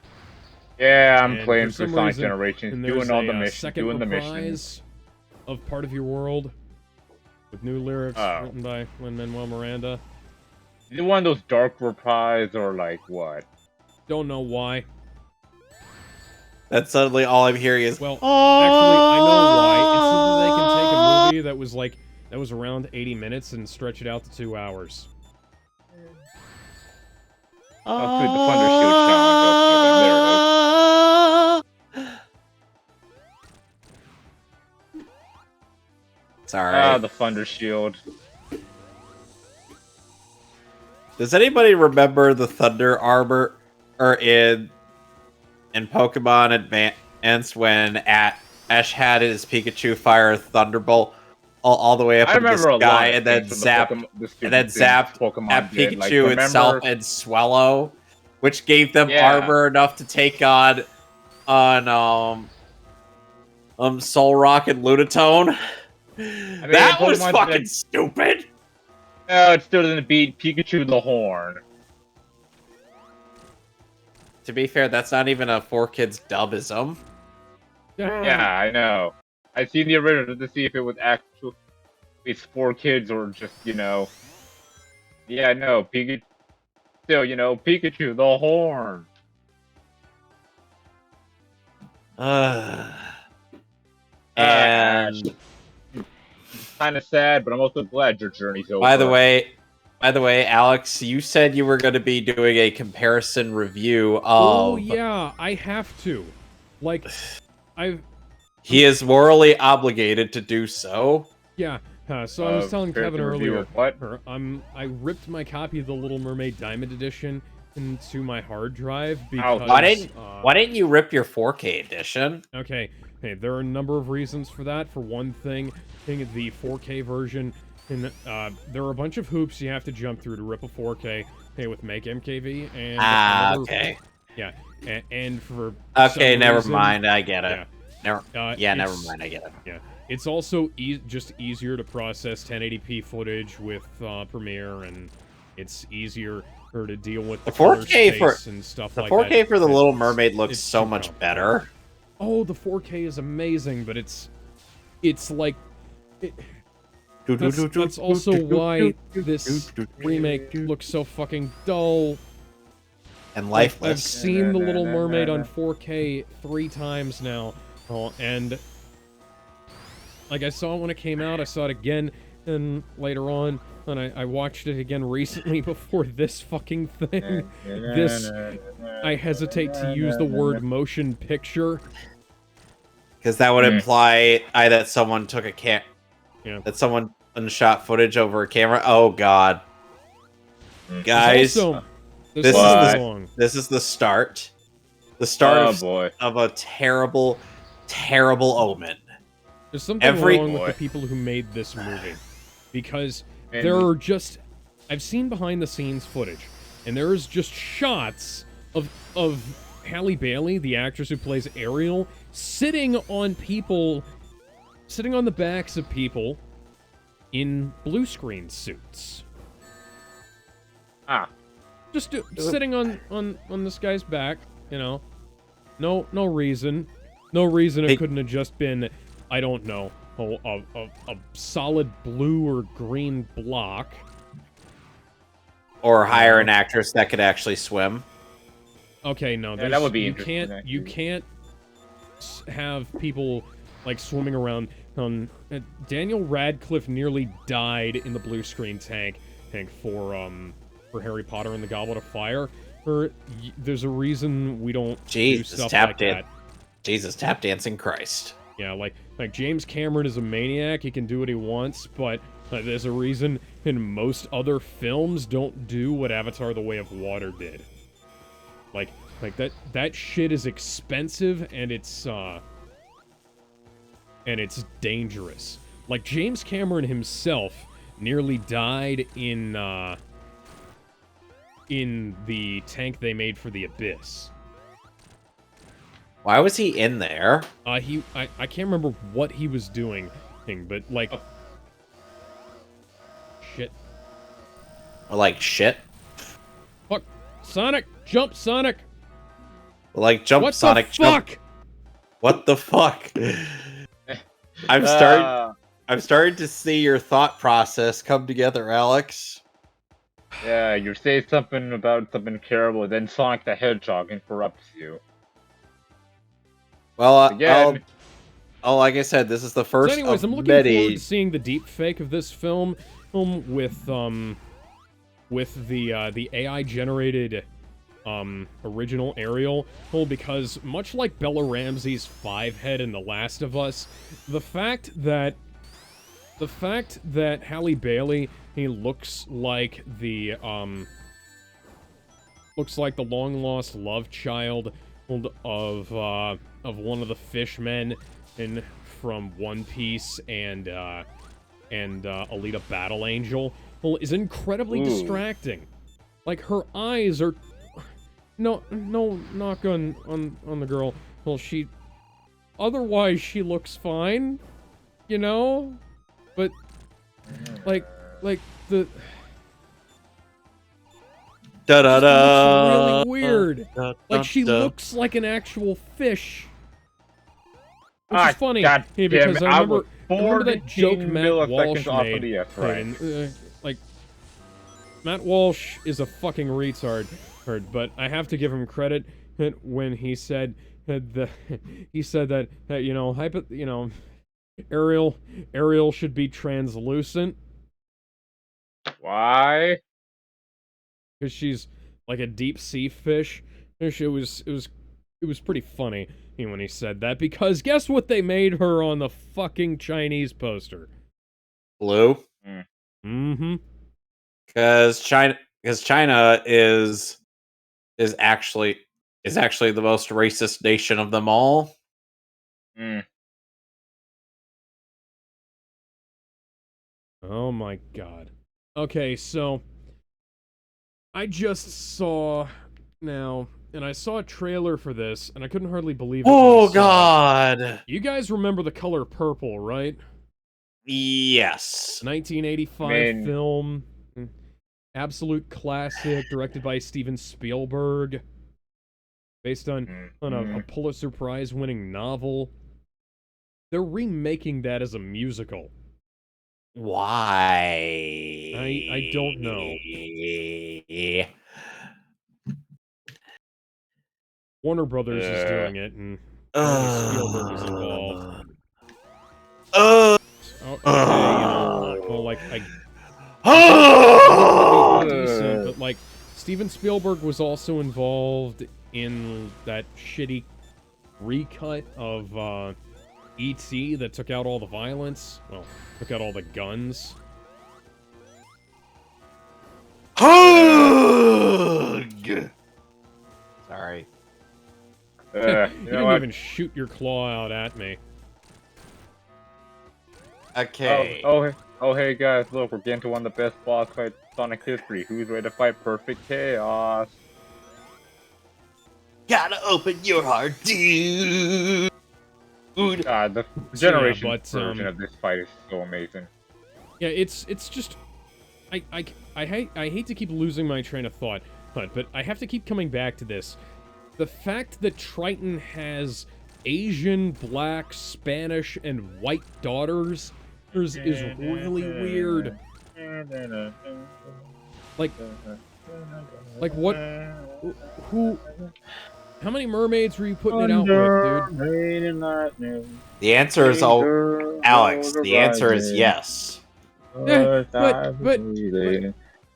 Yeah, I'm And playing for for some Sonic reason- Generations, And doing there's all the a missions, second doing the missions. reprise of Part of Your World with new lyrics written by Lin-Manuel Miranda. Is it one of those dark reprise or like what? Don't know why. That's suddenly all I'm hearing is, Well, actually, I know why. It's so that they can take a movie that was around 80 minutes and stretch it out to 2 hours. Oh, good, the Thunder Shield challenge. There it is. Sorry. Ah, the Thunder Shield. Does anybody remember the Thunder Armor or in Pokemon ends when Ash had his Pikachu fire Thunderbolt all the way up I into the remember a lot sky, of and then things from zapped, the and then stupid things zapped Pokemon at did. Like, Pikachu itself remember? and Swellow, which gave them Yeah. armor enough to take on Soul Rock and Lunatone. mean, That was Pokemon fucking did- stupid. No, it still doesn't beat Pikachu the Horn. To be fair, that's not even a 4Kids dubism. Yeah, I know. I seen the original to see if it was actual. It's 4 kids or just, you know. Yeah, no, Pikachu. Still, you know, Pikachu the Horn. And Kind of sad, but I'm also glad your journey's over. by the way, Alex, you said you were going to be doing a comparison review of. Oh yeah, I have to. Like, He is morally obligated to do so. yeah. So I was telling Kevin review earlier. of what? I ripped my copy of the Little Mermaid Diamond Edition into my hard drive because. Why didn't you rip your 4K edition? Okay, hey, there are a number of reasons for that. For one thing, the 4K version, and there are a bunch of hoops you have to jump through to rip a 4K. Hey, with Make MKV and Okay. Yeah, and for Okay, some never reason- mind. I get it. Yeah, Never it's- mind. I get it. Yeah, it's also just easier to process 1080p footage with Premiere, and it's easier to deal with The color 4K for space and stuff the like 4K that. for the Little It's- Mermaid looks it's so too much complicated. better. Oh, the 4K is amazing, but it's like that's also why this remake looks so fucking dull. And Like, I've lifeless. seen The Little Mermaid on 4K 3 times now, and like I saw it when it came out, I saw it again, and later on, and I watched it again recently before this fucking thing. I hesitate to use the word motion picture. Because that would imply that someone took Yeah. that someone shot footage over a camera. Oh god. Guys, Also, this is What? wrong. this is the start. The start Oh of, boy. of a terrible, terrible omen. There's something wrong with the people who made this movie. Because And- there are just... I've seen behind-the-scenes footage, and there's just shots of Halle Bailey, the actress who plays Ariel, sitting on the backs of people in blue screen suits. Just sitting on this guy's back, you know. No reason. No reason it couldn't have just been, I don't know, a solid blue or green block. Or hire an actress that could actually swim. Okay, no, Yeah, that would be you interesting, can't you can't have people like swimming around. Daniel Radcliffe nearly died in the blue screen tank for Harry Potter and the Goblet of Fire. There's a reason we don't do Jesus, stuff tap like dan- that. Jesus, tap dancing Christ. Yeah, like James Cameron is a maniac. He can do what he wants, but there's a reason in most other films don't do what Avatar: The Way of Water did. Like that shit is expensive and it's dangerous. Like James Cameron himself nearly died in the tank they made for the Abyss. Why was he in there? I can't remember what he was doing, but like shit. Like shit? Fuck. Sonic! Jump, Sonic! Like jump, What Sonic, the fuck? jump. What the fuck? I'm starting to see your thought process come together, Alex. Yeah, you say something about something terrible, then Sonic the Hedgehog interrupts you. Well, Again. like I said, this is the first So anyways, of I'm looking forward many. to seeing the deep fake of this film with the AI generated original Ariel, because much like Bella Ramsey's 5-head in The Last of Us, the fact that Halle Bailey looks like the long lost love child of one of the fishmen from One Piece and Alita Battle Angel, well, is incredibly distracting. Like, her eyes are... No, knock on the girl. Well, otherwise, she looks fine, you know? But, like the... Da da She looks da. really weird. Like, she looks like an actual fish. Which is funny, God because damn it, I remember that 14 joke Matt Walsh milliseconds off of made. the F, right. Like, Matt Walsh is a fucking retard, but I have to give him credit when he said that Ariel should be translucent Why? because she's like a deep sea fish. It was pretty funny when he said that, because guess what they made her on the fucking Chinese poster? Blue. Mm-hmm. Because China is actually the most racist nation of them all. Oh my god. Okay, so I just saw now, and I saw a trailer for this, and I couldn't hardly believe it. Oh god. You guys remember the color purple, right? Yes. 1985 film. Absolute classic, directed by Steven Spielberg. Based on a Pulitzer Prize winning novel. They're remaking that as a musical. Why? I don't know. Warner Brothers is doing it, and Spielberg is involved. Well, like, decent, but like, Steven Spielberg was also involved in that shitty recut of E.T. that took out all the violence. Well, took out all the guns. Hug! Sorry. You didn't even shoot your claw out at me. Okay. Oh, hey guys, look, we're getting to one of the best boss fights in Sonic history. Who's ready to fight Perfect Chaos? Gotta open your heart, dude. God, the generation version of this fight is so amazing. Yeah, it's just... I hate to keep losing my train of thought, but I have to keep coming back to this. The fact that Triton has Asian, Black, Spanish, and white daughters is really weird. Like what? Who? How many mermaids were you putting it out with, dude? The answer is Alex. The answer is yes. But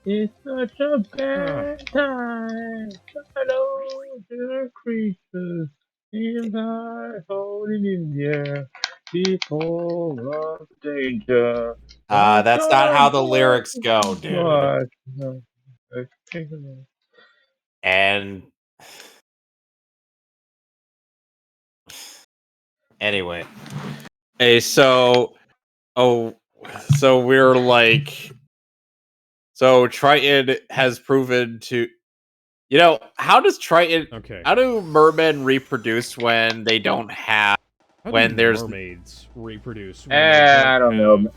it's such a bad time. Hello, dear creatures. Feel like holding in the air. People of danger. That's not how the lyrics go, dude. And anyway, hey, so we're like, so Triton has proven to, how does Triton? Okay. How do mermen reproduce when they don't have? How do mermaids reproduce? I don't know.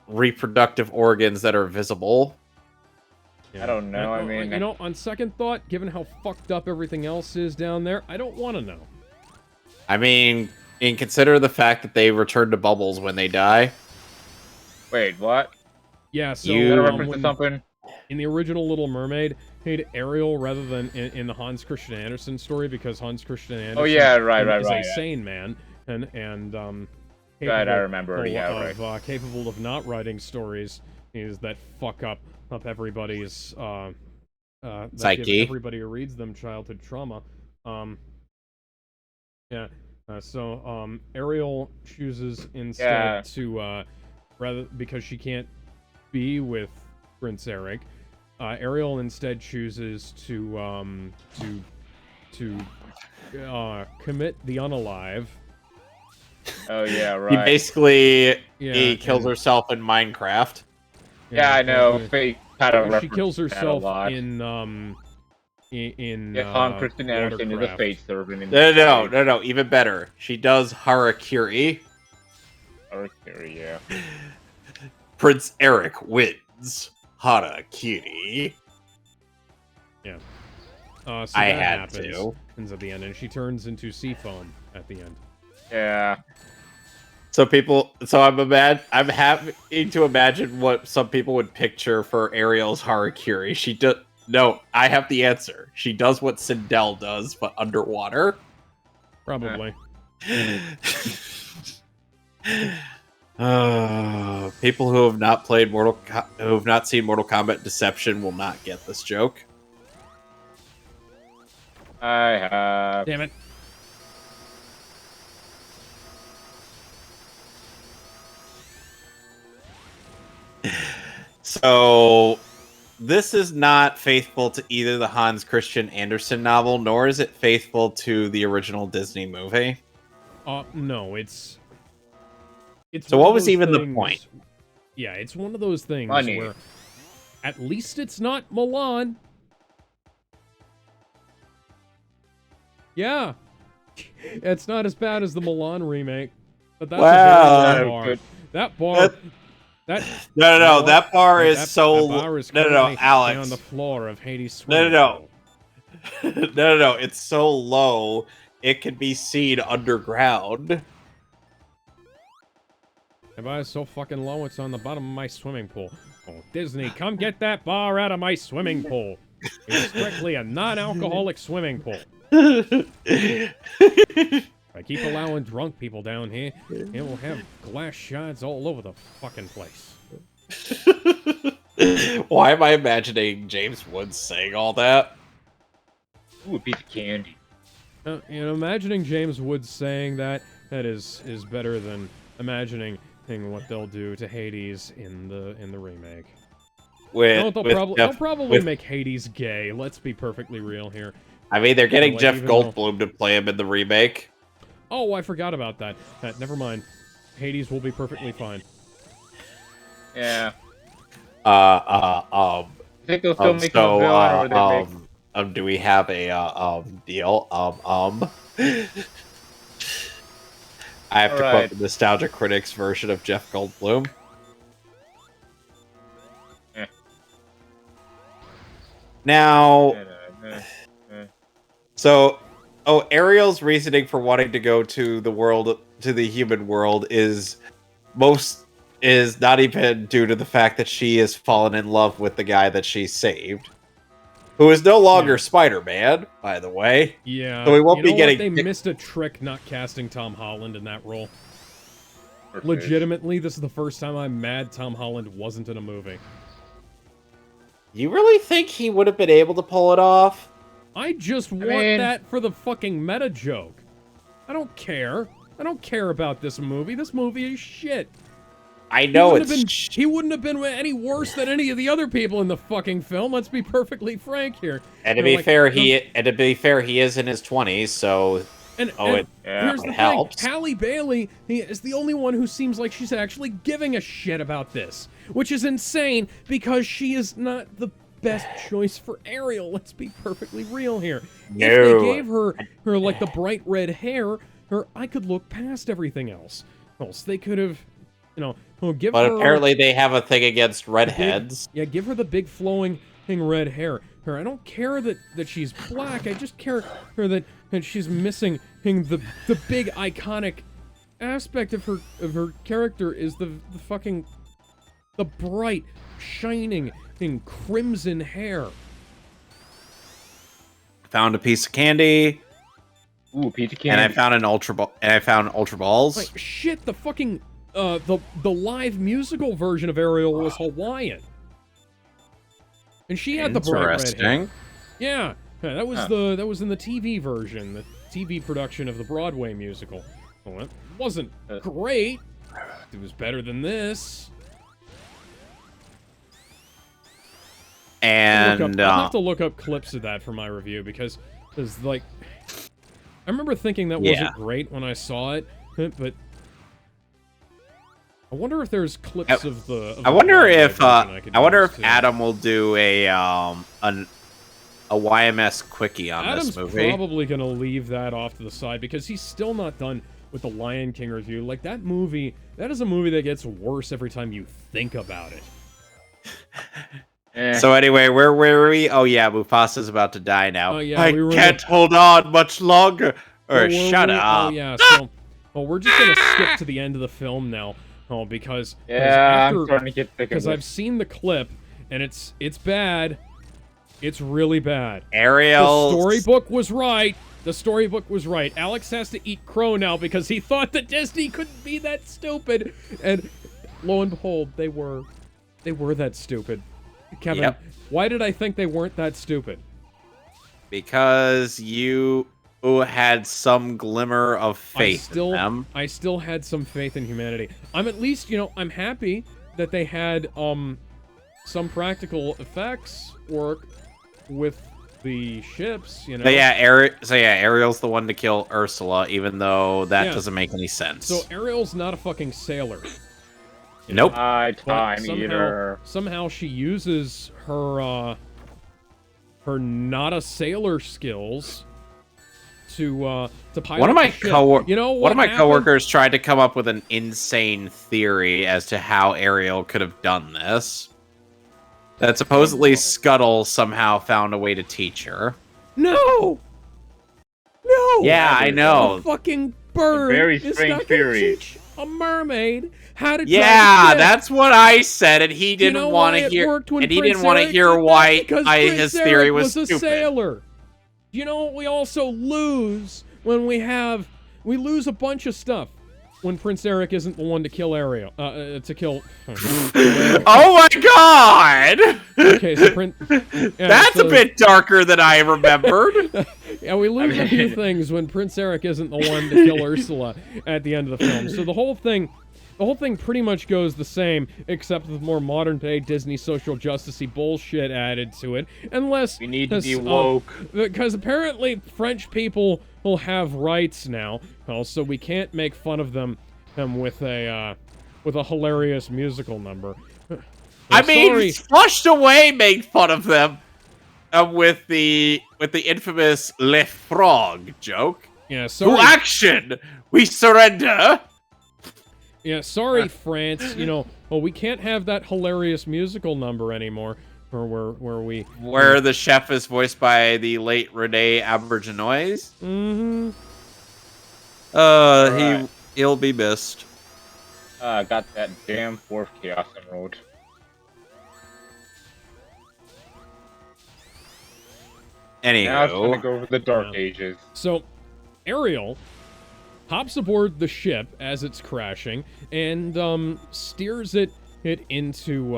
Reproductive organs that are visible. Yeah. I don't know. I mean, on second thought, given how fucked up everything else is down there, I don't want to know. I mean, and consider the fact that they return to bubbles when they die. Wait, what? Yeah, so reference to something in the original Little Mermaid, made Ariel rather than in the Hans Christian Andersen story, because Hans Christian Andersen is a sane man and I remember. Capable of not writing stories that fuck up everybody's psyche. Everybody who reads them childhood trauma. So Ariel chooses instead to rather, because she can't be with Prince Eric, Ariel instead chooses to to commit the unalive. Oh yeah, He right. Yeah, he kills and- herself in Minecraft. Yeah, I know. well, Fate kind of she kills herself in Yeah, Han Christian Anderson is a Watercraft. fate servant. In No. Even better. She does harakiri. Harakiri, yeah. Prince Eric wins harakiri. Yeah. So I that had happens at the end, and she turns into sea foam at the end. Yeah. So I'm happy to imagine what some people would picture for Ariel's harakiri. No, I have the answer. She does what Sindel does, but underwater. Probably. People who have not played who have not seen Mortal Kombat Deception will not get this joke. I have. Damn it. So, this is not faithful to either the Hans Christian Andersen novel, nor is it faithful to the original Disney movie. No, it's So one what of was those even the things- point? Yeah, it's one of those things Money. where at least it's not Milan. Yeah. It's not as bad as the Milan remake, but that's Wow. a very low bar. That bar No. That bar is that bar is no, currently Alex. on the floor of Hades' No, swimming no. pool. No. It's so low, it can be seen underground. The bar is so fucking low, it's on the bottom of my swimming pool. Oh, Disney, come get that bar out of my swimming pool. It's strictly a non-alcoholic swimming pool. If I keep allowing drunk people down here, it will have glass shards all over the fucking place. Why am I imagining James Woods saying all that? Ooh, a piece of candy. Imagining James Woods saying that is better than imagining what they'll do to Hades in the remake. They'll probably make Hades gay. Let's be perfectly real here. I mean, they're getting Like, Jeff even though- Goldblum to play him in the remake. Oh, I forgot about that. Never mind. Hades will be perfectly fine. Yeah. I think they'll still make him a villain, or they make... do we have a deal? I have to quote Alright. the Nostalgia Critics version of Jeff Goldblum. Eh. Now, Eh. so, Ariel's reasoning for wanting to go to the human world is not even due to the fact that she has fallen in love with the guy that she saved, who is no longer Spider-Man, by the way. Yeah. So we won't be getting They missed a trick not casting Tom Holland in that role. Legitimately, this is the first time I'm mad Tom Holland wasn't in a movie. You really think he would have been able to pull it off? I just want mean- that for the fucking meta joke. I don't care. I don't care about this movie. This movie is shit. I know He wouldn't have been any worse than any of the other people in the fucking film. Let's be perfectly frank here. and to be fair, he is in his 20s, so And yeah, here's it the helps. thing. Halle Bailey is the only one who seems like she's actually giving a shit about this, which is insane because she is not the best choice for Ariel. Let's be perfecally real here. No. If they gave her like the bright red hair, I could look past everything else. They could have, give But her. apparently they have a thing against redheads. Give her the big flowing red hair. I don't care that she's black. I just care that she's missing the big iconic aspect of her character is the bright shining crimson hair. Found a piece of candy, Ooh, a piece of candy. and I found ultra balls. Like shit, the fucking the live musical version of Ariel was Hawaiian. And she had the bright red hair. Interesting. Yeah, that was that was in the TV version, the TV production of the Broadway musical. Well, it wasn't great. It was better than this. And I'll have to look up clips of that for my review because Because, like, I remember thinking that wasn't great when I saw it, but I wonder if there's clips of the. I wonder if too. Adam will do a YMS quickie on Adam's this movie. probably gonna leave that off to the side because he's still not done with the Lion King review. Like, that movie, that is a movie that gets worse every time you think about it. So anyway, where were we? Oh yeah, Mufasa's about to die now. Oh, yeah, I can't hold on much longer. Or shut up. Oh yeah, so we're just gonna skip to the end of the film now. Oh, because I'm starting to get sick of because this. I've seen the clip and it's bad. It's really bad. Ariel. The storybook was right. The storybook was right. Alex has to eat crow now because he thought that Disney couldn't be that stupid, and lo and behold, they were that stupid. Kevin, why did I think they weren't that stupid? Because you had some glimmer of faith in them. I still had some faith in humanity. I'm at least, I'm happy that they had some practical effects work with the ships, So yeah, Ariel's the one to kill Ursula, even though that doesn't make any sense. So Ariel's not a fucking sailor. Nope. Time eater. Somehow she uses her not a sailor skills to pilot one of my the ship. One of my coworkers tried to come up with an insane theory as to how Ariel could have done this. That supposedly Scuttle somehow found a way to teach her. No. Yeah, I know. A fucking bird. Very is strange not gonna theory. teach a mermaid how to drive a Yeah, ship. that's what I said, and he didn't want to hear. And he didn't want to hear why his theory was a stupid. sailor. You know what we also lose when we lose a bunch of stuff when Prince Eric isn't the one to kill Ariel. To kill. Oh my god! Okay, so that's a bit darker than I remembered. Yeah, we lose a few things when Prince Eric isn't the one to kill Ursula at the end of the film. So the whole thing pretty much goes the same, except with more modern-day Disney social justice-y bullshit added to it. Unless we need to be woke. Because apparently French people will have rights now, so we can't make fun of them with a hilarious musical number. I mean, Flushed Away made fun of them with the infamous Le Frog joke. Yeah, sorry. To action! We surrender! Yeah, sorry, France. We can't have that hilarious musical number anymore. Where the chef is voiced by the late Renee Auberjonois. Mm-hmm. He'll be missed. Got that damn fourth Chaos Emerald. Anywho. Now it's gonna go over the Dark Ages. So, Ariel hops aboard the ship as it's crashing and steers it into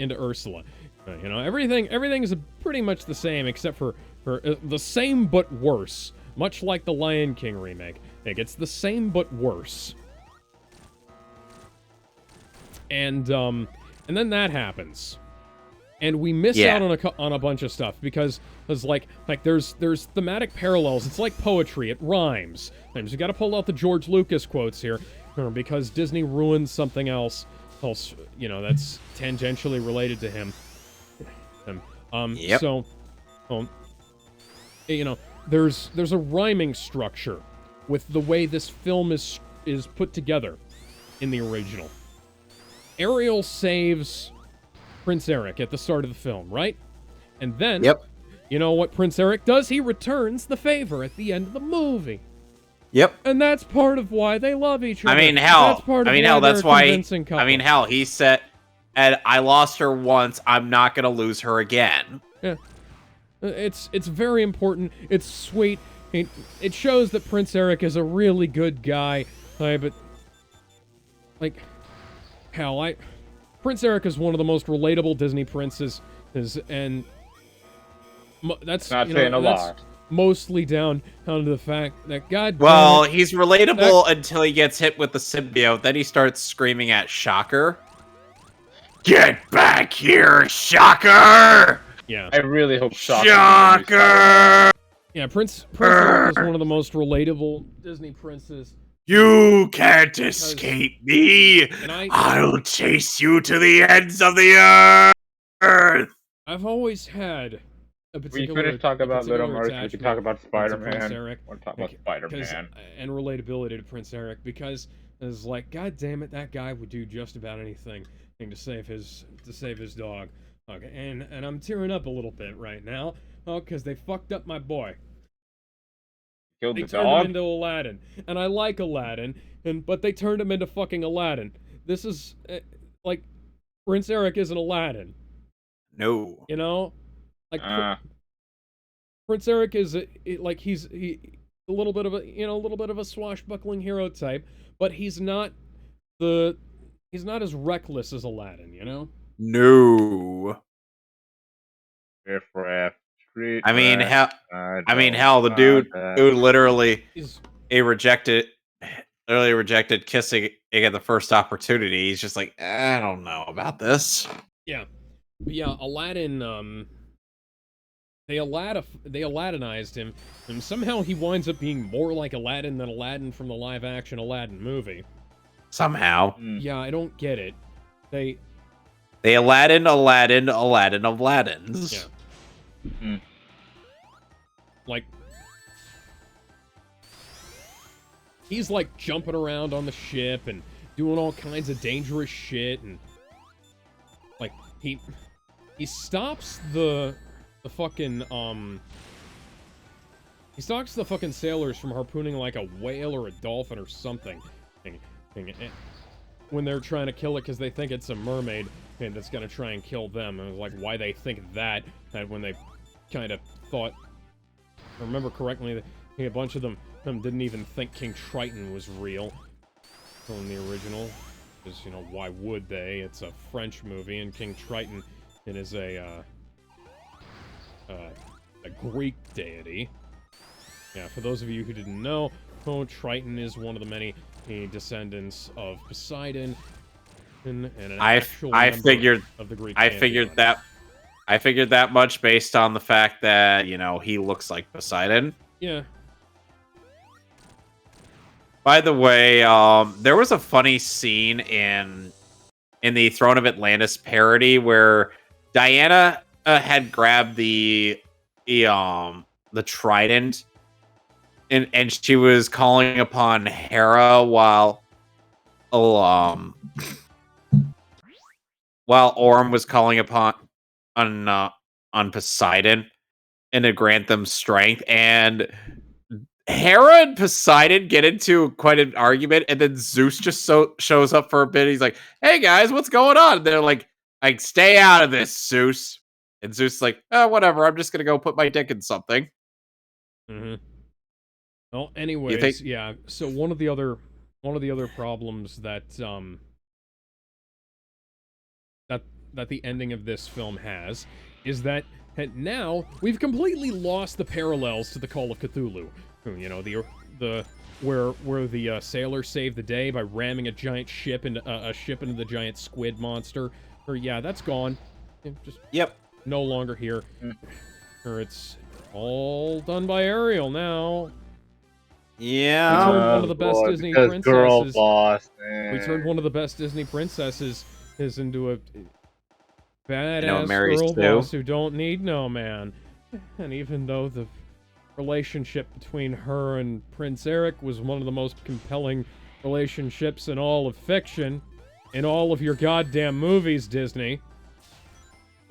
Ursula. Everything is pretty much the same except for the same but worse. Much like the Lion King remake, it's the same but worse. And then that happens, and we miss out on a bunch of stuff because there's there's thematic parallels. It's like poetry; it rhymes. Sometimes you got to pull out the George Lucas quotes here, because Disney ruined something else that's tangentially related to him. So, there's a rhyming structure with the way this film is put together in the original. Ariel saves Prince Eric at the start of the film, right? And then, you know what Prince Eric does? He returns the favor at the end of the movie. Yep. And that's part of why they love each other. That's why he said, and I lost her once, I'm not gonna lose her again. Yeah. It's very important. It's sweet. It shows that Prince Eric is a really good guy. But Prince Eric is one of the most relatable Disney princes, and that's not saying a lot. Mostly down to the fact that he's relatable until he gets hit with the symbiote. Then he starts screaming at Shocker. Get back here, Shocker! Yeah. I really hope Shocker! Yeah, Prince Eric is one of the most relatable Disney princes. You can't escape me. And I'll chase you to the ends of the earth. I've always had a particular. We finished talking about Little particular Mercy. We can talk about to Spider-Man. Prince Eric. We're talking about Spider-Man. And relatability to Prince Eric, because it's like, God damn it, that guy would do just about anything to save his dog. Okay, and I'm tearing up a little bit right now, because they fucked up my boy. Killed They the turned dog? him into Aladdin, and I like Aladdin, but they turned him into fucking Aladdin. This is like, Prince Eric isn't Aladdin. No. You know, like Prince Eric is he's a little bit of a swashbuckling hero type, but he's not as reckless as Aladdin. You know? No. Street I mean, rat, hell, the dude who literally rejected kissing at the first opportunity. He's just like, I don't know about this. Yeah, Aladdin. They Aladdinized him, and somehow he winds up being more like Aladdin than Aladdin from the live-action Aladdin movie. Somehow. Yeah, I don't get it. They Aladdin of Aladdins. Yeah. Like, he's like jumping around on the ship and doing all kinds of dangerous shit, and like he stops the fucking he stops the fucking sailors from harpooning like a whale or a dolphin or something when they're trying to kill it because they think it's a mermaid and it's gonna try and kill them. And it was like, why they think that when they kind of thought, if I remember correctly, a bunch of them didn't even think King Triton was real in the original, because, you know, why would they? It's a French movie, and King Triton, it is a Greek deity. Yeah, for those of you who didn't know, Triton is one of the many descendants of Poseidon, and an actual member of the Greek pantheon. I figured that much based on the fact that, you know, he looks like Poseidon. Yeah. By the way, there was a funny scene in the Throne of Atlantis parody where Diana had grabbed the trident, and she was calling upon Hera while Orm was calling upon Poseidon and to grant them strength. And Hera and Poseidon get into quite an argument, and then Zeus just shows up for a bit. He's like, "Hey guys, what's going on?" And they're like, "Stay out of this, Zeus." And Zeus is like, "Oh, whatever. I'm just gonna go put my dick in something." Mm-hmm. Well, anyways, yeah. So one of the other problems that that the ending of this film has is that now we've completely lost the parallels to the Call of Cthulhu. You know, where the sailors saved the day by ramming a giant ship into the giant squid monster. Or yeah, that's gone. Just no longer here. Or it's all done by Ariel now. Yeah. We turned one of the best Disney princesses. Girl boss, man. We turned one of the best Disney princesses into a badass girl boss who don't need no man. And even though the relationship between her and Prince Eric was one of the most compelling relationships in all of fiction, in all of your goddamn movies, Disney.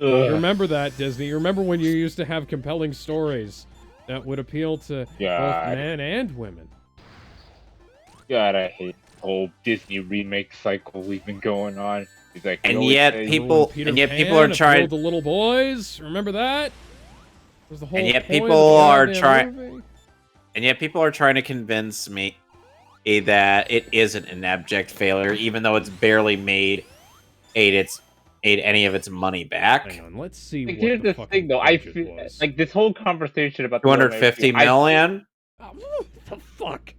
You remember that, Disney. You remember when you used to have compelling stories that would appeal to both men and women. God, I hate the whole Disney remake cycle we've been going on. He's like, and yet people are trying. The little boys, remember that? Was the whole and yet point people of the are goddamn trying. movie? And yet people are trying to convince me that it isn't an abject failure, even though it's barely made any of its money back. Hang on, let's see. Like, what here's the the thing, though. I feel was. like this whole conversation about 250 million. What the fuck?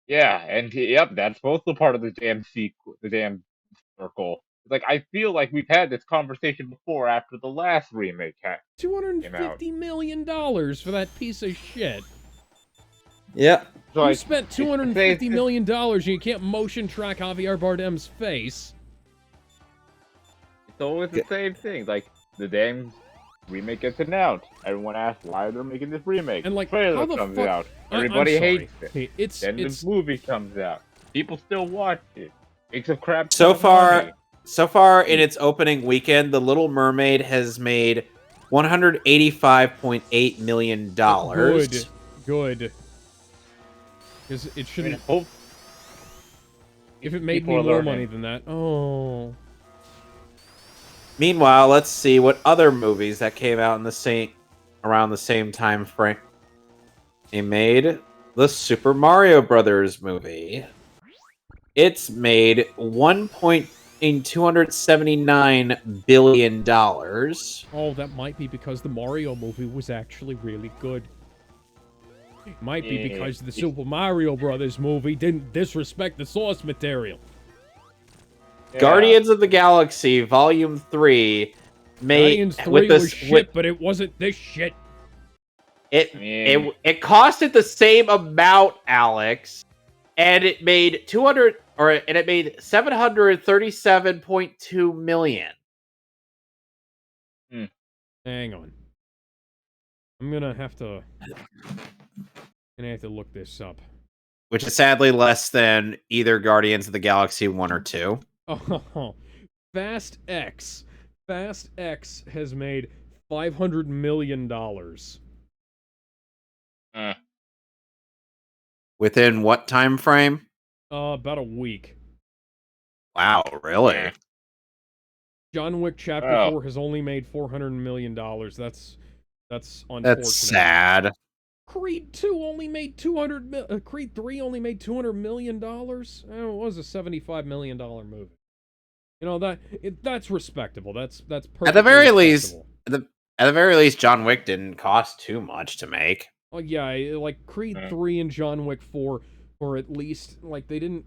Yeah, and yep, that's also part of the damn sequel, the damn circle. Like, I feel like we've had this conversation before after the last remake came out. $250 million for that piece of shit. Yeah. So, You like, spent it's the $250 same- million and you can't motion track Javier Bardem's face. It's always the same thing. Like, the damn remake gets announced. Everyone asks why they're making this remake. And, like, Trailer how the comes fuck- out. I'm Everybody sorry. hates it. Hey, it's Then the movie comes out. People still watch it. Makes a crap So ton of far, money. in its opening weekend, The Little Mermaid has made $185.8 million. Good. Because it I shouldn't. mean, hope If it made people me are more learning. money than that, oh. Meanwhile, let's see what other movies that came out in around the same time frame. They made the Super Mario Brothers movie. It's made $1.279 billion. Oh, that might be because the Mario movie was actually really good. It might be Yeah. because the Super Mario Brothers movie didn't disrespect the source material. Yeah. Guardians of the Galaxy Volume 3 made Guardians 3 with this was shit, but it wasn't this shit. it costed the same amount, Alex, and it made 737.2 million. Hang on. I'm gonna have to look this up. Which is sadly less than either Guardians of the Galaxy 1 or 2. Oh, Fast X. Fast X has made $500 million. Within what time frame? About a week. Wow, really? Yeah. John Wick Chapter Oh. 4 has only made $400 million. That's unfortunate. That's sad. Creed 2 only made Creed 3 only made $200 million. It was a $75 million movie. You know that's respectable. That's perfectly At the very least, respectable. at the very least, John Wick didn't cost too much to make. Oh yeah, like Creed 3 and John Wick 4, or at least like they didn't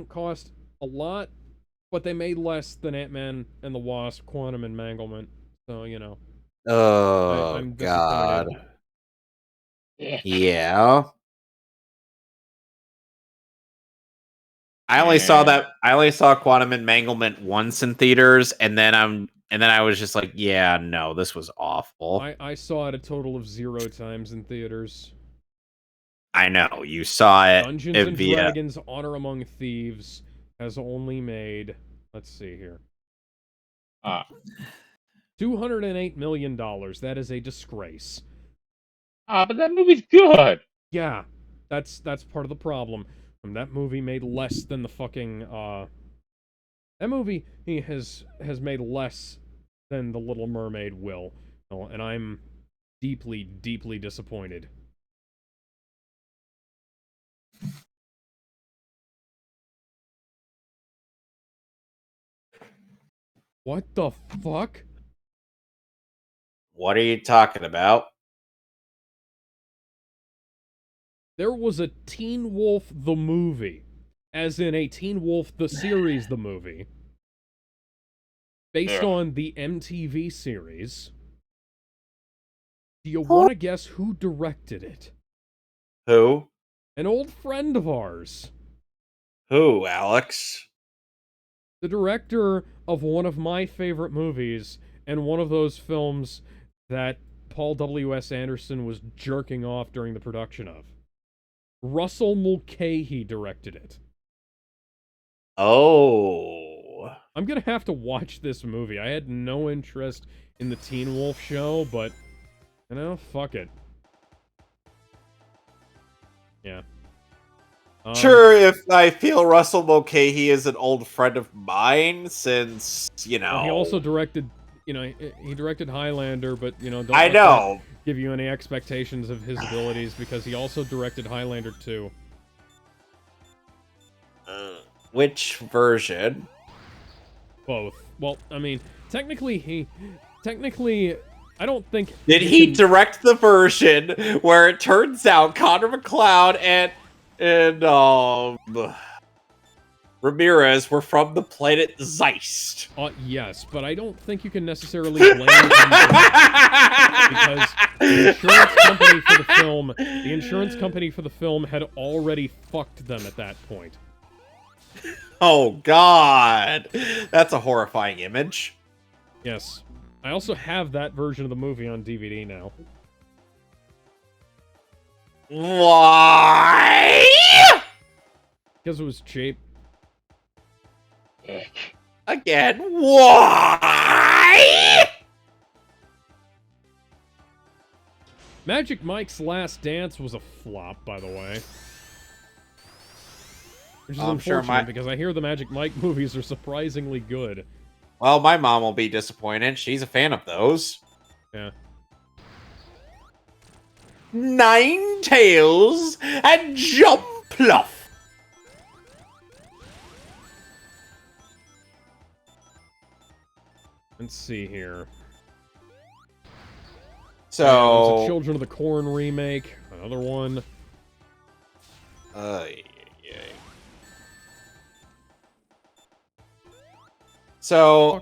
cost a lot, but they made less than Ant-Man and the Wasp: Quantum Entanglement. So you know. Oh I'm God. disappointed. Yeah. I only saw Quantum Entanglement once in theaters, and then I was just like, yeah, no, this was awful. I saw it a total of 0 times in theaters. I know you saw it. Dungeons and Dragons: Honor Among Thieves has only made, let's see here, $208 million. That is a disgrace. But that movie's good. Yeah, that's part of the problem. That movie made less than the fucking that movie has made less than The Little Mermaid will, and I'm deeply disappointed. What the fuck? What are you talking about? There was a Teen Wolf the movie, as in a Teen Wolf the series the movie, based on the MTV series. Do you want to guess who directed it? Who? An old friend of ours. Who, Alex? The director of one of my favorite movies, and one of those films that Paul W.S. Anderson was jerking off during the production of. Russell Mulcahy directed it. Oh. I'm gonna have to watch this movie. I had no interest in the Teen Wolf show, but, you know, fuck it. Yeah. Sure, if I feel Russell Mulcahy is an old friend of mine, since, you know... Well, he also directed, you know, he directed Highlander, but, you know, don't I let know. that give you any expectations of his abilities, because he also directed Highlander 2. Which version? Both. Well, I mean, technically, I don't think... Did you he can- direct the version where it turns out Connor McLeod and Ramirez were from the planet Zeist. Yes, but I don't think you can necessarily blame them because the insurance company for the film had already fucked them at that point. Oh, God. That's a horrifying image. Yes. I also have that version of the movie on DVD now. Why? Because it was cheap. Again, why? Magic Mike's Last Dance was a flop, by the way. Which is I'm sure unfortunate because I hear the Magic Mike movies are surprisingly good. Well, my mom will be disappointed. She's a fan of those. Yeah. Nine Tails and Jump Pluff. Let's see here. So, there's a Children of the Corn remake. Another one. yeah. So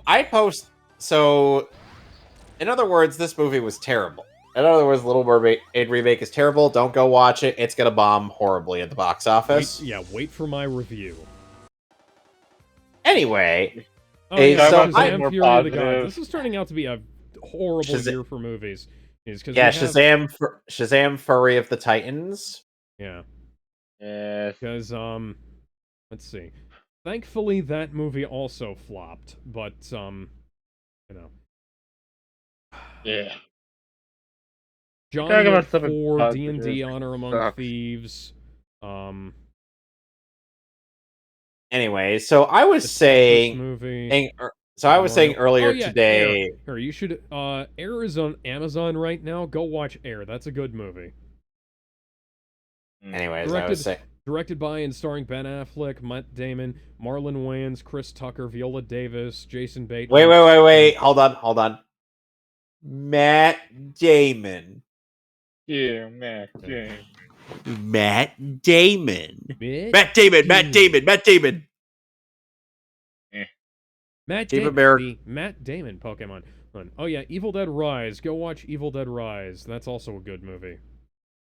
in other words, this movie was terrible. In other words, Little Mermaid remake is terrible. Don't go watch it. It's gonna bomb horribly at the box office. Wait for my review. This is turning out to be a horrible year for movies. Shazam Furry of the Titans. Yeah. Yes. Because, let's see. Thankfully, that movie also flopped, but, you know. Yeah. John Talking Wick about something 4, positive. D&D Honor Among Sucks. Thieves, Anyway, so I was saying, movie. Earlier today. Air. You should. Air is on Amazon right now. Go watch Air. That's a good movie. Anyways, I was saying. Directed by and starring Ben Affleck, Matt Damon, Marlon Wayans, Chris Tucker, Viola Davis, Jason Bateman. Wait. Hold on. Matt Damon. Yeah, Matt Damon. Matt Damon. Matt Damon. Matt Damon Pokemon. Oh yeah, Evil Dead Rise. Go watch Evil Dead Rise. That's also a good movie.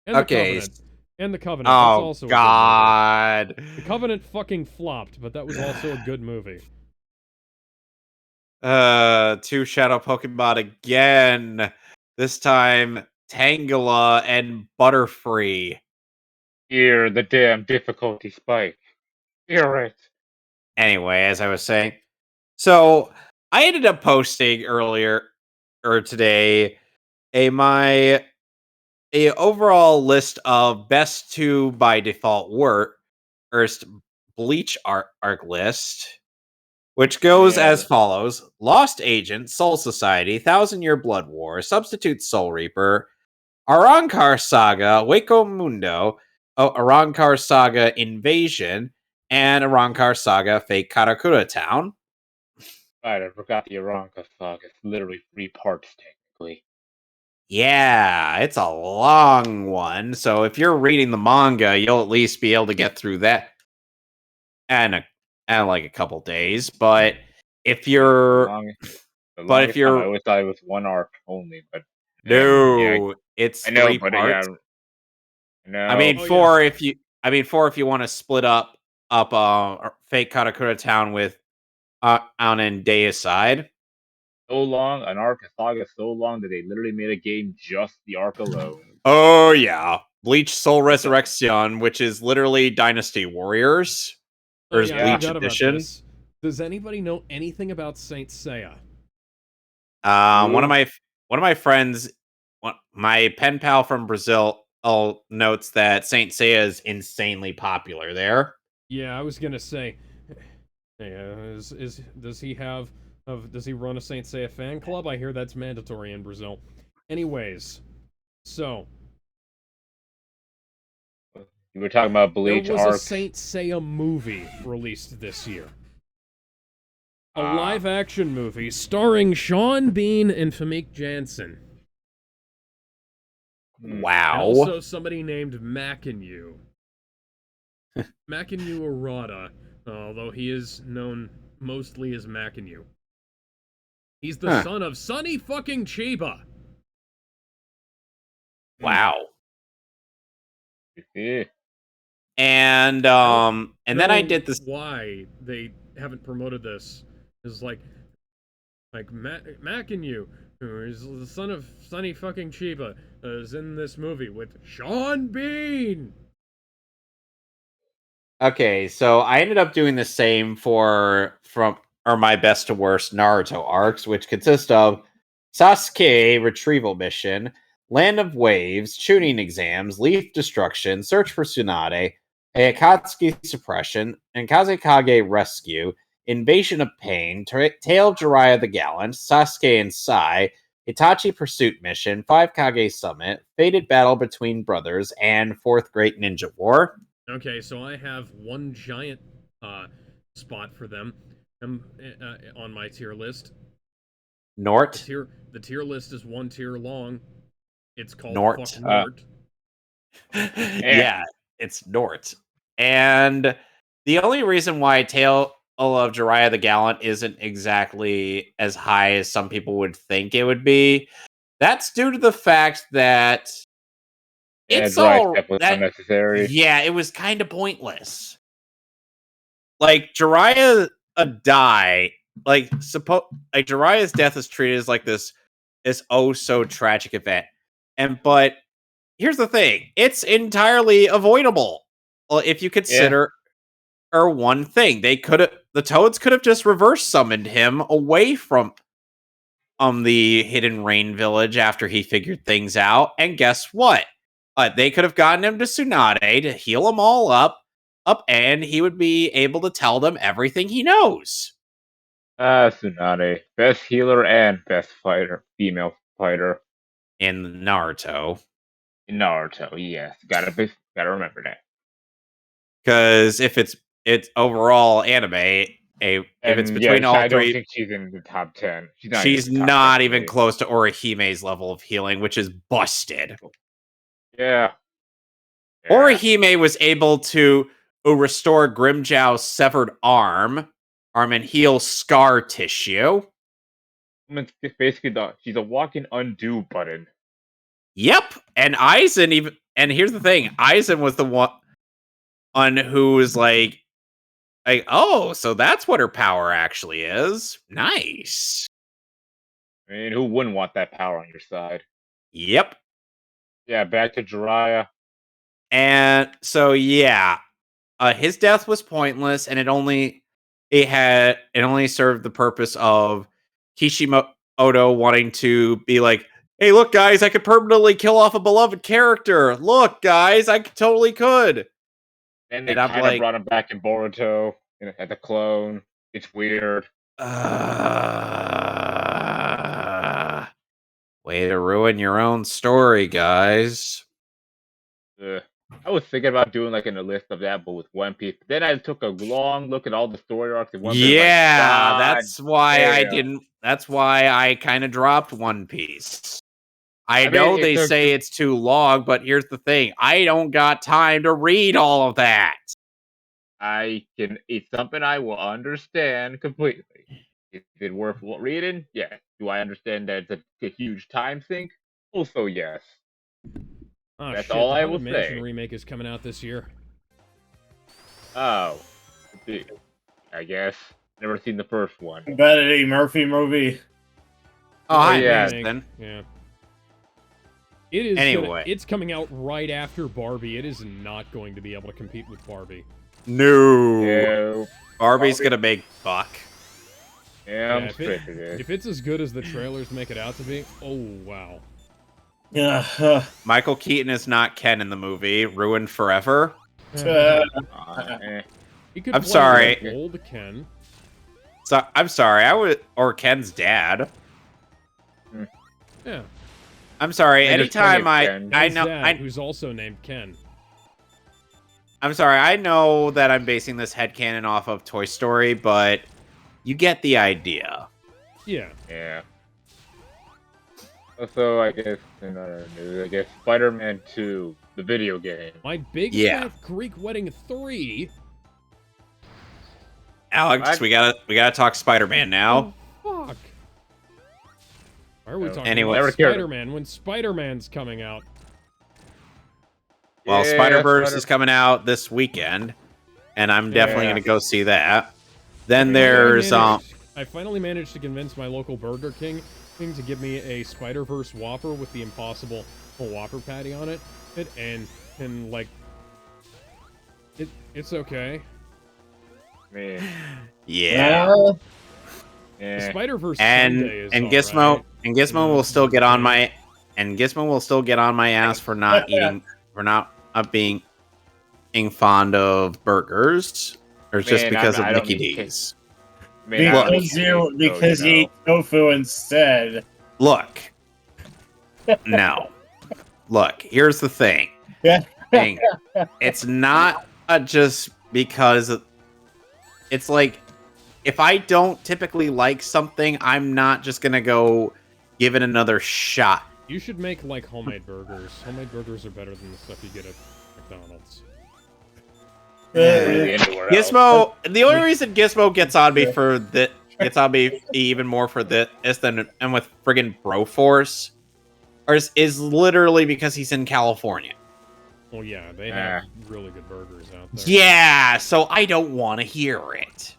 And The Covenant. And The Covenant. That's also God. A good movie. The Covenant fucking flopped, but that was also a good movie. Two Shadow Pokemon again. This time, Tangela and Butterfree. Hear the damn difficulty spike. Hear it. Anyway, as I was saying, so I ended up posting today a overall list of best to by default worst Bleach arc list, which goes as follows: Lost Agent, Soul Society, Thousand Year Blood War, Substitute Soul Reaper, Arrancar Saga, Waco Mundo, Arrancar Saga Invasion, and Arrancar Saga Fake Karakura Town. Right, I forgot the Aranka Saga. It's literally 3 parts, technically. Yeah, it's a long one. So if you're reading the manga, you'll at least be able to get through that and like a couple days. But if you're I always thought it was 1 arc only, but it's 3 3 parts. No. I mean, 4 if you want to split up Fake Karakura Town with on and Day aside. So long, an arc, a saga so long that they literally made a game just the arc alone. Oh yeah, Bleach Soul Resurrection, which is literally Dynasty Warriors. There's Bleach Edition. Does anybody know anything about Saint Seiya? One of my friends, my pen pal from Brazil, notes that Saint Seiya is insanely popular there. Yeah, I was gonna say, does he run a Saint Seiya fan club? I hear that's mandatory in Brazil. Anyways, so you were talking about Bleach there was arc. A Saint Seiya movie released this year. A live-action movie starring Sean Bean and Famke Janssen. Wow. And also somebody named Makinyu. Makinyu Arata, although he is known mostly as Mackenyu. He's the Huh. son of Sonny fucking Chiba. Wow. Yeah. And then I Know did this. why they haven't promoted this is like Mackenyu, who is the son of Sonny fucking Chiba, is in this movie with Sean Bean. Okay, so I ended up doing the same for my best to worst Naruto arcs, which consist of Sasuke retrieval mission, Land of Waves, Chunin exams, Leaf destruction, Search for Tsunade, Akatsuki suppression, and Kazekage rescue, Invasion of Pain, Tale of Jiraiya the Gallant, Sasuke and Sai, Itachi pursuit mission, Five Kage summit, Fated battle between brothers, and Fourth Great Ninja War. Okay, so I have one giant spot for them on my tier list. Nort. The tier list is one tier long. It's called Nort. Fuck Nort. Yeah, it's Nort. And the only reason why Tale of Jiraiya the Gallant isn't exactly as high as some people would think it would be, that's due to the fact that it's all was that. unnecessary. Yeah, it was kind of pointless. Like Jiraiya Jiraiya's death is treated as like this oh so tragic event, but here's the thing: it's entirely avoidable. Well, if you consider one thing, the Toads could have just reverse summoned him away from the Hidden Rain Village after he figured things out, and guess what? They could have gotten him to Tsunade to heal them all up, and he would be able to tell them everything he knows. Tsunade, best healer and best fighter, female fighter In Naruto. in Naruto. Yes, gotta remember that. Because if it's overall anime, if it's between all I don't three, think she's in the top 10. she's not even close to Orihime's level of healing, which is busted. Yeah. Orihime was able to restore Grimjow's severed arm and heal scar tissue. It's basically she's a walking undo button. Yep, and Aizen and here's the thing: Aizen was the one who was like, oh, so that's what her power actually is. Nice. I mean, who wouldn't want that power on your side? Yep. Yeah, back to Jiraiya. And so yeah, his death was pointless, and it only served the purpose of Kishimoto wanting to be like, hey, look, guys, I could permanently kill off a beloved character. Look, guys, I totally could. And they kind of brought him back in Boruto at the clone. It's weird. Way to ruin your own story, guys. I was thinking about doing like in a list of that, but with One Piece. Then I took a long look at all the story arcs in One Piece. Yeah, that's why I didn't. That's why I kind of dropped One Piece. I know they say it's too long, but here's the thing: I don't got time to read all of that. It's something I will understand completely. Is it worth reading? Yeah. Do I understand that it's a huge time sink? Also, yes. Oh, that's shit, all I the will Haunted say. Mansion remake is coming out this year. Oh, I guess never seen the first one. About Eddie Murphy movie. Oh, yeah. Then. Yeah. It is. Anyway, it's coming out right after Barbie. It is not going to be able to compete with Barbie. No. Barbie's gonna make buck. Yeah, if it's as good as the trailers make it out to be, oh wow. Yeah. Michael Keaton is not Ken in the movie. Ruined forever. I'm sorry. Old Ken. So I'm sorry. Or Ken's dad. Yeah. I'm sorry. Anytime I know dad, who's also named Ken. I'm sorry. I know that I'm basing this headcanon off of Toy Story, but you get the idea. Yeah. Yeah. Also, I guess in other news, I guess Spider-Man 2, the video game. My Big Fat Greek Wedding 3 Alex, What? we gotta talk Spider-Man now. Oh, fuck. Why are we talking Anyway. about Never cared. Spider-Man when Spider-Man's coming out? Well, Yeah, Spider-Verse Spider- is coming out this weekend, and I'm definitely Yeah. gonna go see that. Then I there's finally managed to convince my local Burger King to give me a Spider-Verse Whopper with the Impossible Whopper patty on it, and like it's okay. Man, yeah. The yeah. Spider-Verse And Sundae is Gizmo alright. Gizmo Yeah, will still get on okay. my ass for not being fond of burgers, or just Man, because of I don't Mickey eat cake. D's. Man, I don't eat Because cake, you eat tofu instead. Look, no, look. Here's the thing. Thing. It's not just because it's like, if I don't typically like something, I'm not just gonna go give it another shot. You should make like homemade burgers. Homemade burgers are better than the stuff you get at McDonald's. really anywhere else. Gizmo. The only reason Gizmo gets on me for that, gets on me even more for this than and with friggin' Broforce, is literally because he's in California. Well, yeah, they have really good burgers out there. Yeah, so I don't want to hear it.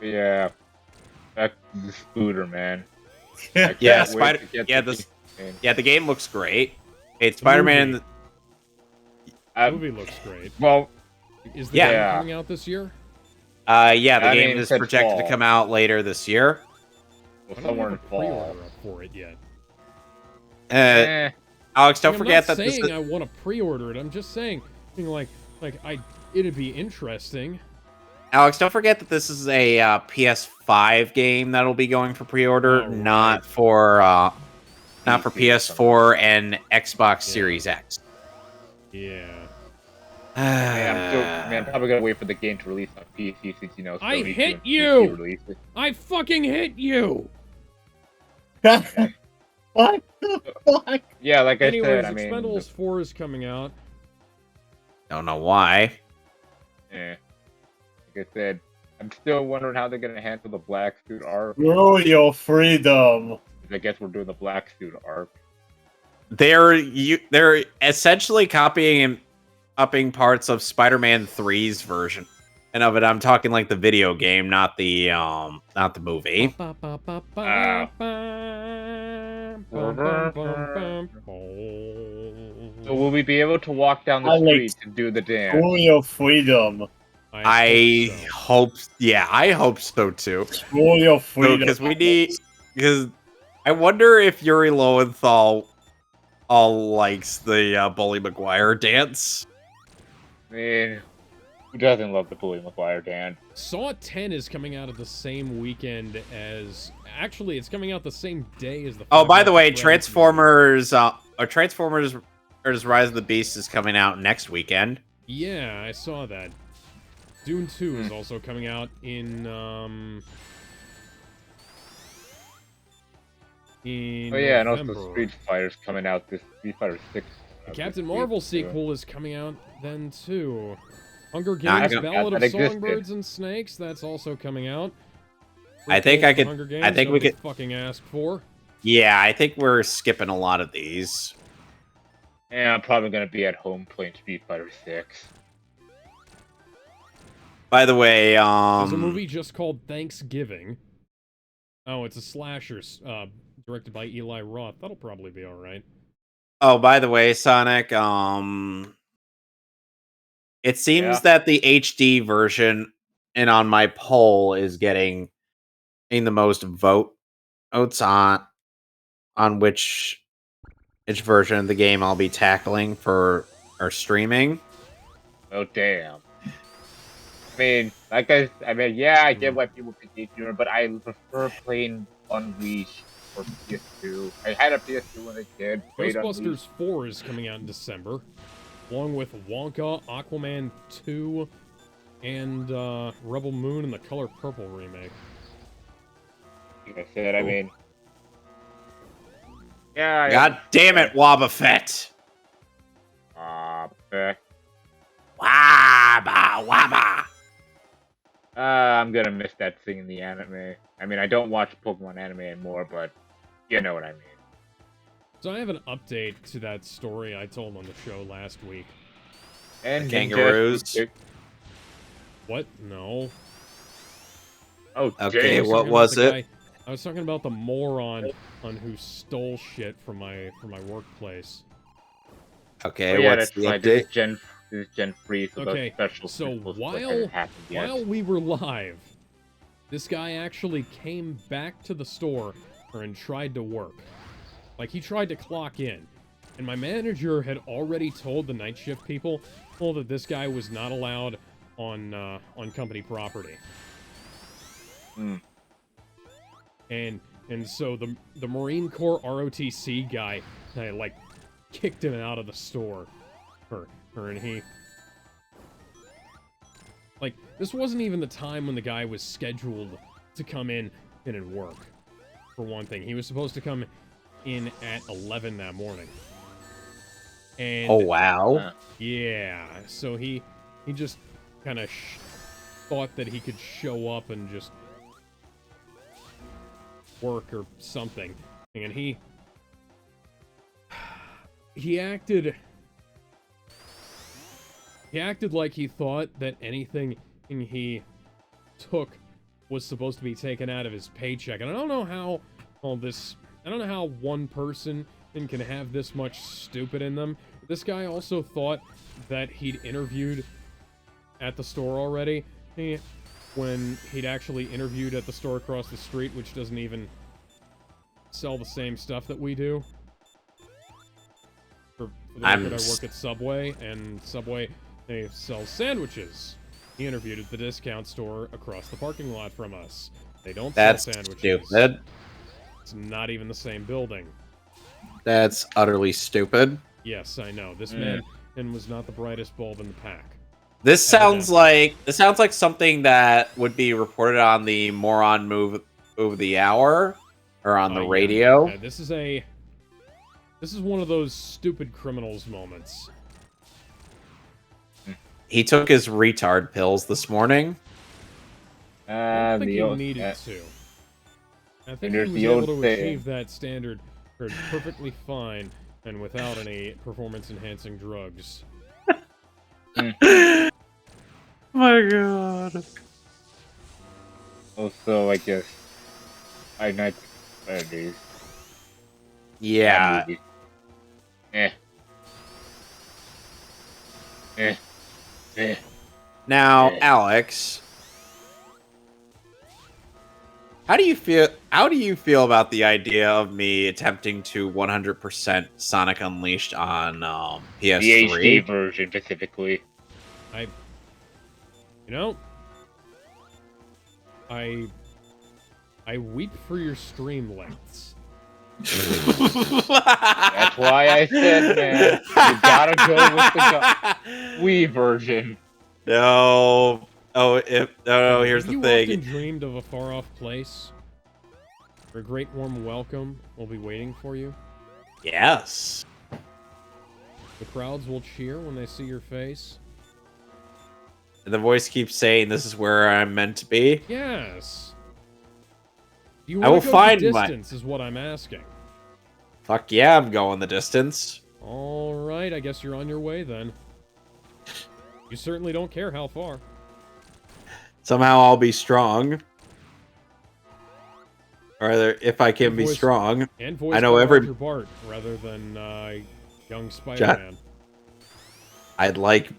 Yeah. That's the scooter, man. Yeah, the game looks great. It's Spider-Man. movie. The movie looks great. Well, Is the Yeah. game coming out this year? Yeah, the I game mean, is it's projected to fall. come out later this year. I don't somewhere have in a fall. pre-order up for it yet. Alex, don't I'm forget not that this saying is, I want to pre-order it. I'm just saying, it'd be interesting. Alex, don't forget that this is a PS5 game that'll be going for pre-order, Oh, right. not for PS4 and Xbox Series X. Yeah. I'm probably gonna wait for the game to release on PC since I Sony's hit doing you! PC releases. I fucking hit you! What the fuck? Yeah, like Anyways, I said, I mean, Expendables 4 is coming out. Don't know why. like I said, I'm still wondering how they're gonna handle the black suit arc. Rule your freedom. I guess we're doing the black suit arc. They're essentially copying and upping parts of Spider-Man 3's version. And of it, I'm talking like the video game, not the movie. So will we be able to walk down the Alex, street and do the dance? Rule your freedom. I hope so too. Rule your freedom. Because I wonder if Yuri Lowenthal likes the Bully Maguire dance. I mean, who doesn't love the Bully Maguire dance? Saw 10 is coming out at the same weekend as... Actually, it's coming out the same day as the... Oh, by the way, Transformers. Transformers Rise of the Beast is coming out next weekend. Yeah, I saw that. Dune 2 is also coming out in Oh yeah, and also November. Street Fighter's coming out this Street Fighter 6. The Captain Marvel sequel is coming out then too. Hunger Nah, Games: I don't- Ballad of that existed. Songbirds and Snakes, that's also coming out. I think I could- Hunger Games, I think we nobody could- fucking ask for. Yeah, I think we're skipping a lot of these. And I'm probably gonna be at home playing Street Fighter 6. By the way, There's a movie just called Thanksgiving. Oh, it's a slasher, directed by Eli Roth. That'll probably be all right. Oh, by the way, Sonic, it seems that the HD version and on my poll is getting the most votes on which version of the game I'll be tackling for our streaming. Oh damn. I mean, yeah, I get why people pick Junior, but I prefer playing Unleashed or PS2. I had a PS2 when I kid. Played Ghostbusters Unleashed. 4 is coming out in December, along with Wonka, Aquaman 2, and Rebel Moon and the Color Purple remake. Like I said, I mean, yeah. God damn it, Wobbuffet! eh. Wabba, wabba. I'm gonna miss that thing in the anime. I mean, I don't watch Pokemon anime anymore, but you know what I mean. So I have an update to that story I told on the show last week. And The Ninja kangaroos. Fruit Cake- What? No. Oh, Okay, James. what Talking about was the it? guy- I was talking about the moron on who stole shit from my workplace. Okay, Oh yeah, what's that's the right. update? This is Gen 3, so Okay, the special so crystal split while hasn't happened yet. while we were live, this guy actually came back to the store and tried to work. Like, he tried to clock in. And my manager had already told the night shift people that this guy was not allowed on company property. Hmm. And so the Marine Corps ROTC guy, like, kicked him out of the store. And he... Like, this wasn't even the time when the guy was scheduled to come in and work, for one thing. He was supposed to come in at 11 that morning. And Oh wow. yeah, so he just kind of thought that he could show up and just work or something. And he acted like he thought that anything he took was supposed to be taken out of his paycheck. And I don't know how one person can have this much stupid in them. This guy also thought that he'd interviewed at the store already, when he'd actually interviewed at the store across the street, which doesn't even sell the same stuff that we do. For the record, I work at Subway, and Subway, they sell sandwiches. He interviewed at the discount store across the parking lot from us. They don't That's sell sandwiches. stupid. It's not even the same building. That's utterly stupid. Yes, I know. This man was not the brightest bulb in the pack. This sounds like something that would be reported on the Moron Move of the Hour or on the radio. Yeah, this is one of those stupid criminals moments. He took his retard pills this morning. I don't think he needed to. I think he was able to achieve that standard perfectly fine and without any performance-enhancing drugs. My god. Also, I guess Five Nights at Freddy's. Yeah. Now, Alex, how do you feel about the idea of me attempting to 100% Sonic Unleashed on PS3? The HD version specifically. I weep for your stream lengths. That's why I said, man, you gotta go with the Wii version. No. No, here's the thing. Have you often dreamed of a far-off place where a great warm welcome will be waiting for you? Yes. The crowds will cheer when they see your face? And the voice keeps saying, "This is where I'm meant to be." Yes. Do you I will want to go find the my- distance, is what I'm asking. Fuck yeah, I'm going the distance. Alright, I guess you're on your way then. You certainly don't care how far. Somehow I'll be strong. Or if I can be Voice- strong. And voiced I know by every- Roger Bart rather than young Spider-Man. I'd like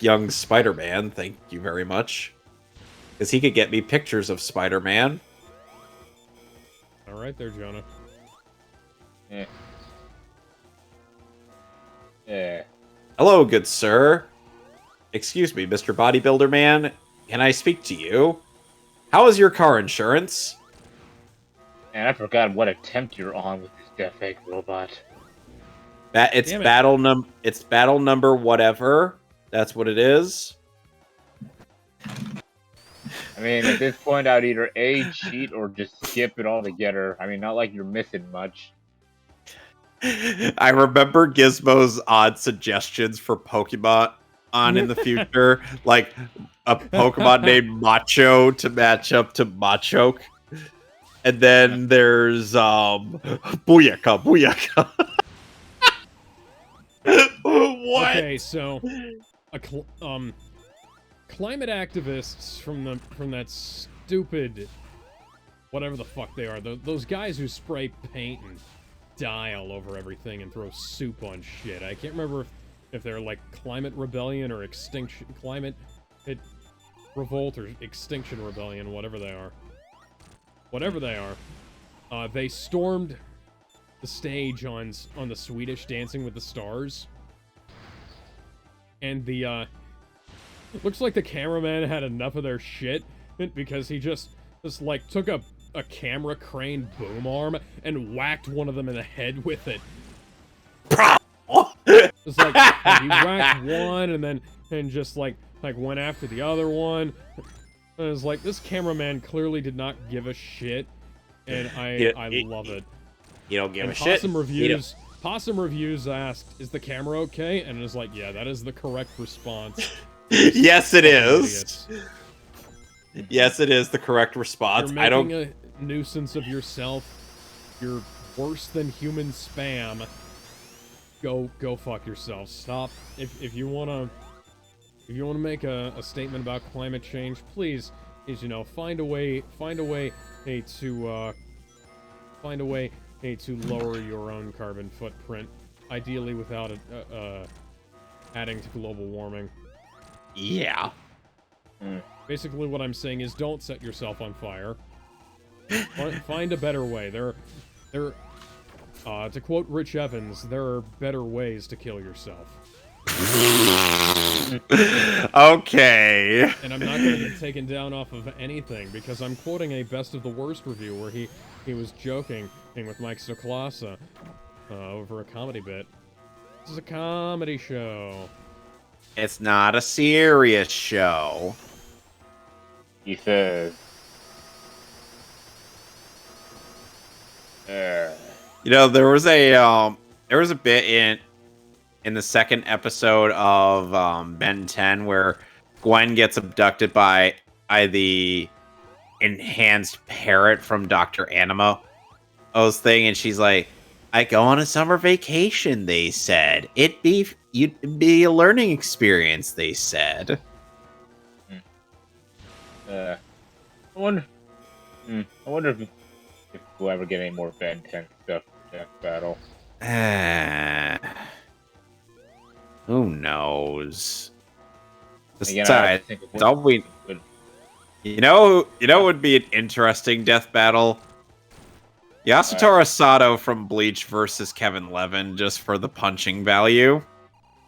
young Spider-Man, thank you very much. Because he could get me pictures of Spider-Man. Alright there, Jonah. Yeah. Hello, good sir. Excuse me, Mr. Bodybuilder Man. Can I speak to you? How is your car insurance? And I forgot what attempt you're on with this Death Egg robot. It's Damn it. battle number whatever. That's what it is. I mean, at this point, I'd either A, cheat, or just skip it altogether. I mean, not like you're missing much. I remember Gizmo's odd suggestions for Pokemon on in the future, like a Pokemon named Macho to match up to Machoke. And then there's Booyaka, Booyaka. What? Okay, so climate activists from that stupid whatever the fuck they are, those guys who spray paint and dye all over everything and throw soup on shit. I can't remember if they're like Climate Rebellion or Climate Revolt or Extinction Rebellion, whatever they are. Whatever they are. They stormed the stage on the Swedish Dancing with the Stars. And looks like the cameraman had enough of their shit because he just like took a camera crane boom arm and whacked one of them in the head with it. It's like he whacked one and just like went after the other one. And it's like this cameraman clearly did not give a shit, and I love it. You don't give and a shit. Possum Reviews asked, "Is the camera okay?" And it was like, "Yeah, that is the correct response." Yes, it is. Yes, it is the correct response. You're making a nuisance of yourself. You're worse than human spam. Go fuck yourself. Stop. If you wanna make a statement about climate change, please, find a way to lower your own carbon footprint, ideally without adding to global warming. Yeah. Basically, what I'm saying is, don't set yourself on fire. Find a better way. To quote Rich Evans, there are better ways to kill yourself. Okay. And I'm not going to get taken down off of anything because I'm quoting a Best of the Worst review where he was joking with Mike Stoklasa over a comedy bit. This is a comedy show. It's not a serious show. He says. There was a bit in the second episode of Ben 10 where Gwen gets abducted by the enhanced parrot from Dr. Animo's thing, and she's like, "I go on a summer vacation," they said. You'd be a learning experience, they said. I wonder if we'll ever get any more Ben 10 stuff in Death Battle. Who knows? Again, Besides, it's all we... You know would be an interesting death battle? Yasutoru Sato from Bleach versus Kevin Levin, just for the punching value.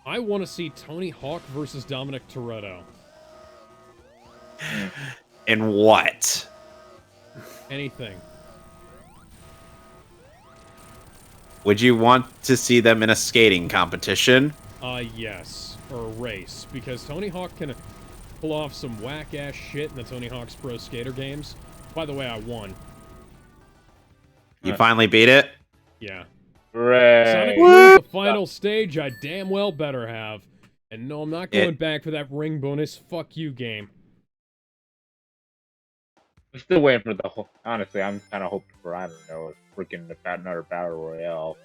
I want to see Tony Hawk versus Dominic Toretto. In what? Anything. Would you want to see them in a skating competition? Yes. Or a race. Because Tony Hawk can pull off some whack-ass shit in the Tony Hawk's Pro Skater games. By the way, I won. You finally beat it? Yeah. Hooray. Sonic Boom, the final stage, I damn well better have. And no, I'm not going back for that ring bonus. Fuck you, game. I'm still waiting for the whole... Honestly, I'm kind of hoping for, I don't know, another Battle Royale.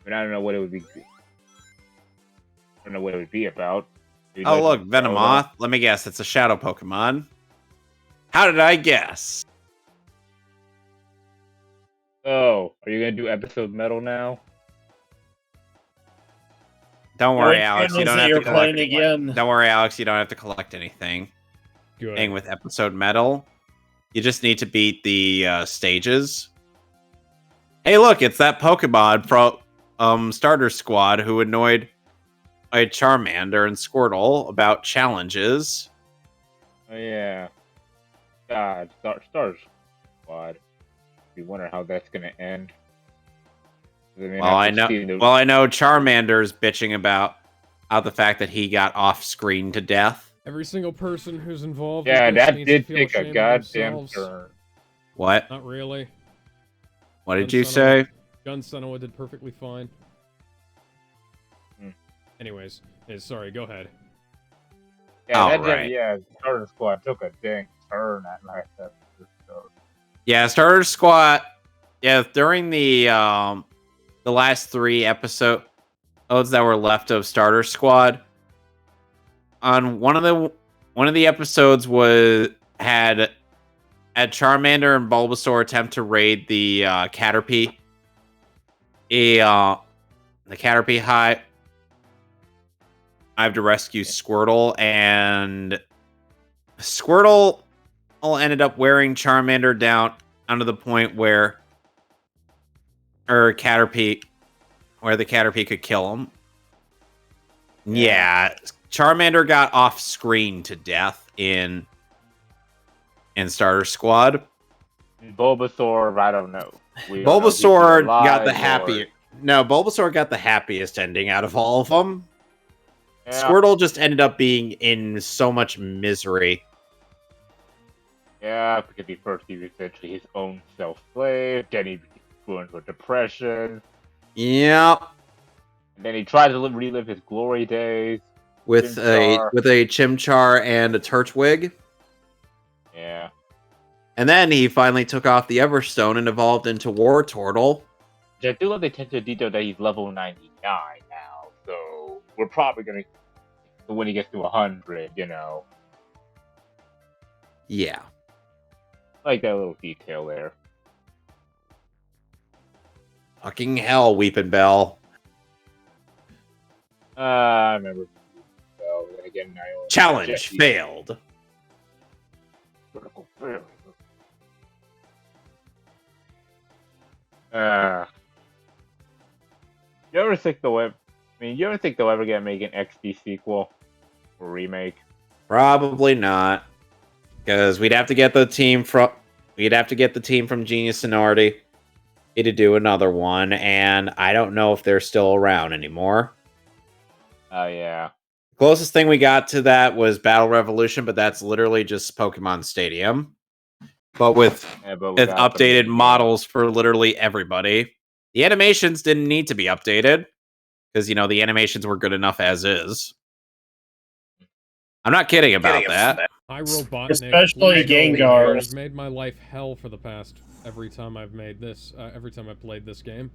I mean, I don't know what it would be... I don't know what it would be about. Oh, look, Venomoth. Let me guess, it's a shadow Pokemon. How did I guess? Oh, are you gonna do episode metal now? Don't worry, Alex. You don't have to collect again. Don't worry, Alex. You don't have to collect anything. Good. Thing with episode metal, you just need to beat the stages. Hey, look, it's that Pokemon from Starter Squad who annoyed a Charmander and Squirtle about challenges. Oh yeah. God, Star Squad. You wonder how that's gonna end. I mean, I know Charmander's bitching about the fact that he got off screen to death. Every single person who's involved. Yeah, with this that needs did to feel take a ashamed of goddamn themselves. turn. What? Not really. What did you say? Gun Senua did perfectly fine. Anyways, sorry, go ahead. Yeah, Alright. Starter Squad took a dang turn at last episode. Yeah, Starter Squad. Yeah, during the last 3 episodes that were left of Starter Squad, on one of the episodes had Charmander and Bulbasaur attempt to raid the Caterpie. The Caterpie Hive. I have to rescue Squirtle, and Squirtle ended up wearing Charmander down to the point where Caterpie, where the Caterpie could kill him. Yeah, Charmander got off screen to death in Starter Squad. Bulbasaur, I don't know. Bulbasaur got the happiest. No, Bulbasaur got the happiest ending out of all of them. Yeah. Squirtle just ended up being in so much misery. Yeah, because he was essentially his own self-slave, then he grew into a depression, Yep. and then he tried to relive his glory days. With Chimchar. a Chimchar and a Turtwig. Yeah. And then he finally took off the Everstone and evolved into War Turtle. I do love the attention to detail that he's level 99 now, so we're probably gonna, when he gets to 100, Yeah. I like that little detail there. Fucking hell, Weepin' Bell. I remember. So, then again, I only Challenge Jesse. failed. Critical failure. You ever think they'll ever make an XD sequel or remake? Probably not. Because we'd have to get the team from Genius Sonority to do another one, and I don't know if they're still around anymore. Oh yeah. Closest thing we got to that was Battle Revolution, but that's literally just Pokemon Stadium. But with updated models for literally everybody. The animations didn't need to be updated, because, the animations were good enough as is. I'm not kidding about that. Hi, Robotnik. Especially Please go Gengar. away. You've made my life hell for the past every time I've played this game.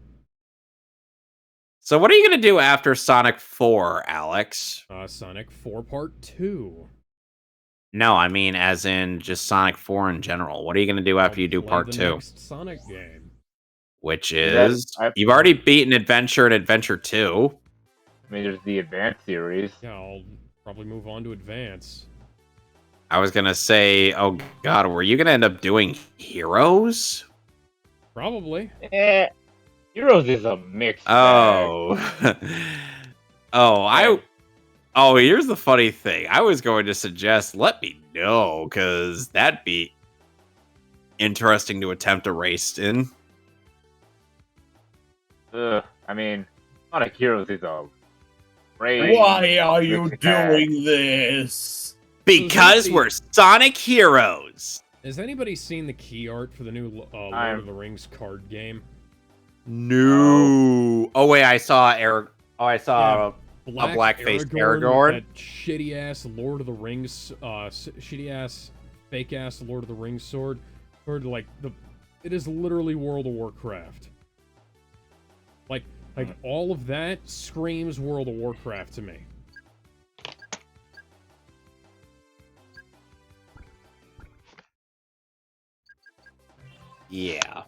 So what are you going to do after Sonic 4, Alex? Sonic 4 Part 2. No, I mean as in just Sonic 4 in general. What are you going to do after you do Play Part the 2? next Sonic game. Which is... You've already beaten Adventure and Adventure 2. I mean, there's the Advance series. Yeah, I'll probably move on to Advance. I was going to say, oh god, were you going to end up doing Heroes? Probably. Heroes is a mixed bag. Here's the funny thing. I was going to suggest, let me know, because that'd be interesting to attempt a race in. I mean, Sonic Heroes is a race. Why are you doing this? Because we're Sonic Heroes. Has anybody seen the key art for the new Lord of the Rings card game? No. Oh wait, I saw Eric. Oh, I saw a black-faced Aragorn. That shitty-ass Lord of the Rings, shitty-ass, fake-ass Lord of the Rings sword. It is literally World of Warcraft. Like all of that screams World of Warcraft to me. Yeah.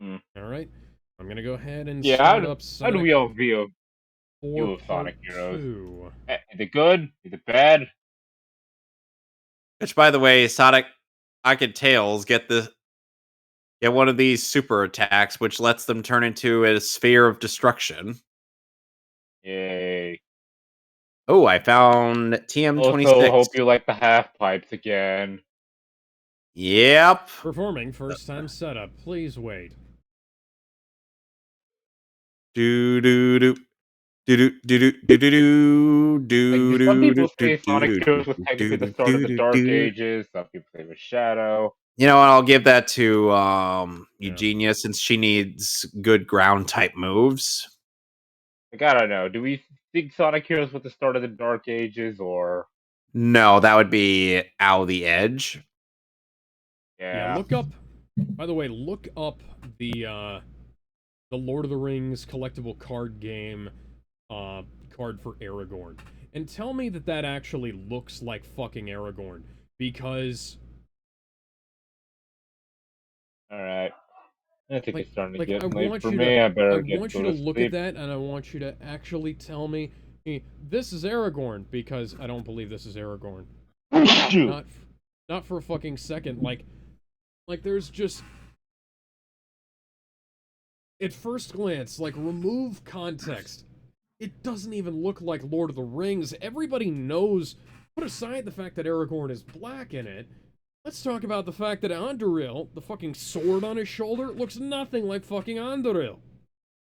All right, I'm gonna go ahead and start up how do we all view Sonic Heroes? Is it good? Is it bad? Which, by the way, Sonic and Tails get one of these super attacks, which lets them turn into a sphere of destruction. Yay! Oh, I found TM26. Also, hope you like the half pipes again. Yep. Performing first time setup. Please wait. Do do do. Some people say Sonic Heroes was technically the start of the Dark Ages. Some people say it was Shadow. You know what? I'll give that to Eugenia, since she needs good ground type moves. Like, I don't know. Do we think Sonic Heroes with the start of the Dark Ages, or No, that would be Ow the Edge. Yeah, look up. By the way, look up the Lord of the Rings collectible card game card for Aragorn, and tell me that that actually looks like fucking Aragorn, because All right. I think it's starting to like get I late want for you me. to I I better want go you to to look at sleep. that, and I want you to actually tell me, hey, this is Aragorn, because I don't believe this is Aragorn. Not not for a fucking second. Like there's just, at first glance, like, remove context, it doesn't even look like Lord of the Rings. Everybody knows. Put aside the fact that Aragorn is black in it. Let's talk about the fact that Anduril, the fucking sword on his shoulder, looks nothing like fucking Anduril.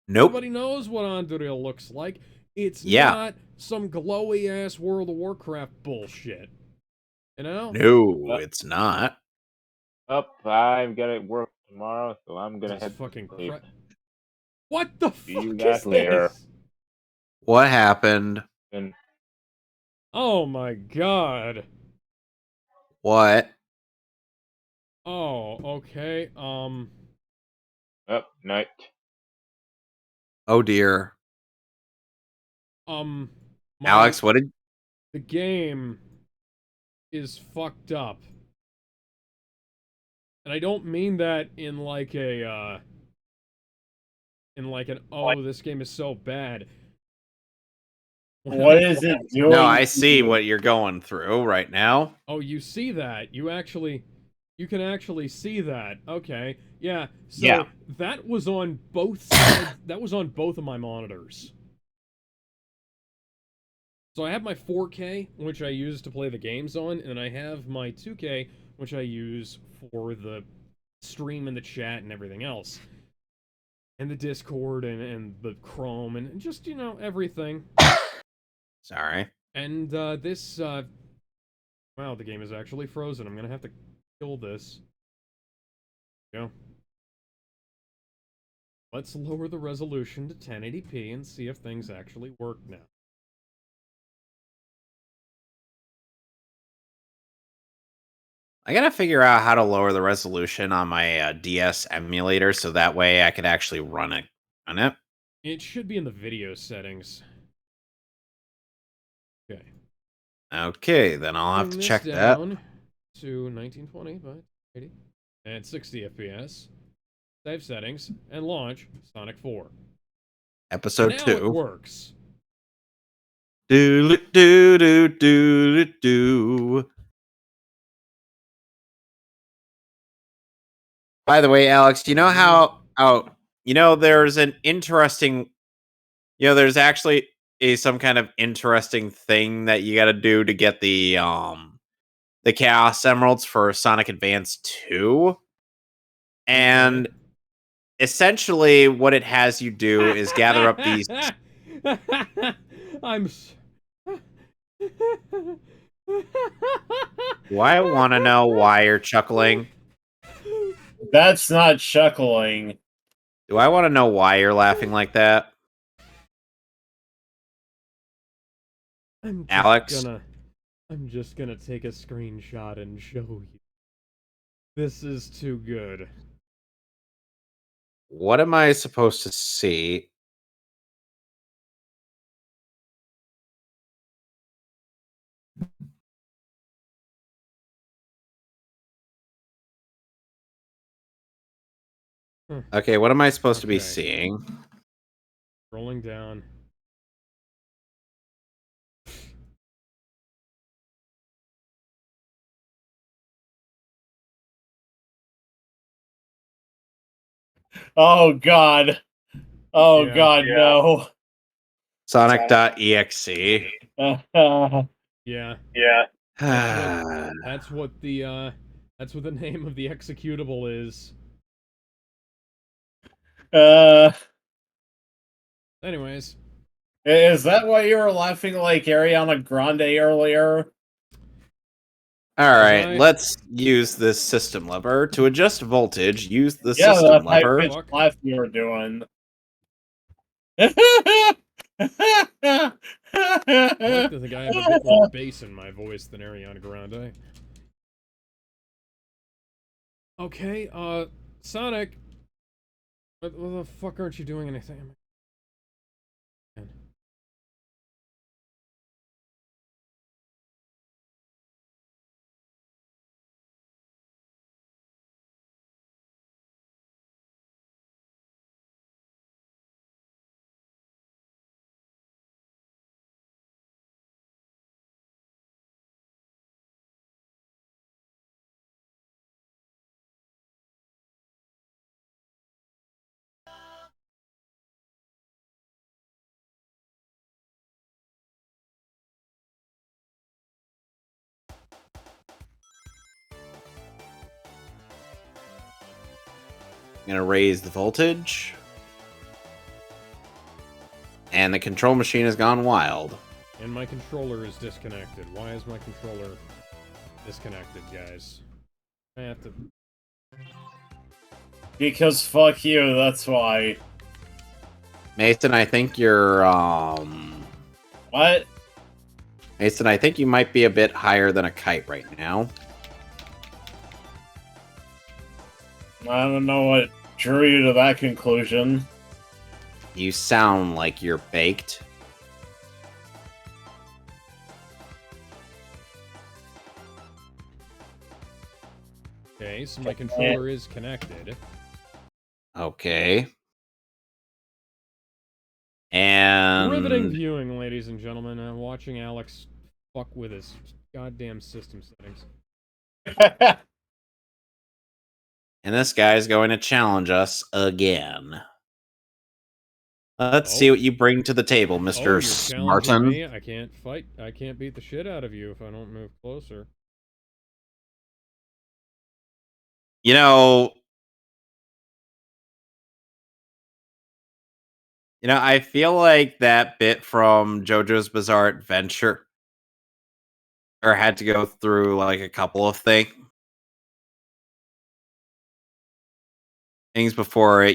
Nope. Everybody knows what Anduril looks like. It's Yeah. not some glowy ass World of Warcraft bullshit. You know? No, it's not. I'm gonna work tomorrow, so I'm gonna This head fucking to sleep. What the See you fuck guys is later. this? What happened? And Oh my god. What? Oh, okay. up night. Oh dear. My, Alex, what did... the game is fucked up. And I don't mean that in like a, in like an, oh, this game is so bad. What is it doing? No, I see what you're going through right now. Oh, you see that? You can actually see that. Okay. Yeah. So Yeah. that was on both sides. That was on both of my monitors. So I have my 4K, which I use to play the games on, and I have my 2K, which I use for the stream and the chat and everything else. And the Discord and the Chrome and just, you know, everything. Sorry. And this, wow, the game is actually frozen. I'm gonna have to kill this. Go. Let's lower the resolution to 1080p and see if things actually work now. I gotta figure out how to lower the resolution on my DS emulator so that way I could actually run it. It should be in the video settings. Okay. Okay, then I'll have to Bring check this that. down to 1920 by 80 and 60 FPS. Save settings and launch Sonic 4. Episode Now 2. it works. Do do do do do. By the way, Alex, you know how there's an interesting, there's actually some kind of interesting thing that you got to do to get the Chaos Emeralds for Sonic Advance 2. And essentially what it has you do is gather up these I'm Do I want to know why you're chuckling? That's not chuckling. Do I want to know why you're laughing like that? Alex? I'm just gonna take a screenshot and show you. This is too good. What am I supposed to see? Okay, what am I supposed to be seeing? Rolling down. Oh god. Oh Yeah. god, no. Sonic.exe. Yeah. Yeah. That's what the name of the executable is. Anyways. Is that why you were laughing like Ariana Grande earlier? Alright, let's use this system lever. To adjust voltage, use the system lever. Laugh you were doing. I like to think I have a bit more bass in my voice than Ariana Grande. Okay, Sonic. What the fuck aren't you doing anything? I'm gonna raise the voltage. And the control machine has gone wild. And my controller is disconnected. Why is my controller disconnected, guys? I have to... Because fuck you, that's why. Mason, I think you're, What? Mason, I think you might be a bit higher than a kite right now. I don't know what drew you to that conclusion. You sound like you're baked. Okay, so my controller is connected. Okay. And... Riveting viewing, ladies and gentlemen. Watching Alex fuck with his goddamn system settings. And this guy's going to challenge us again. Let's Oh. see what you bring to the table, Oh, Mr. you're challenging Smarten. me. I can't fight. I can't beat the shit out of you if I don't move closer. You know, I feel like that bit from JoJo's Bizarre Adventure had to go through like a couple of things before it,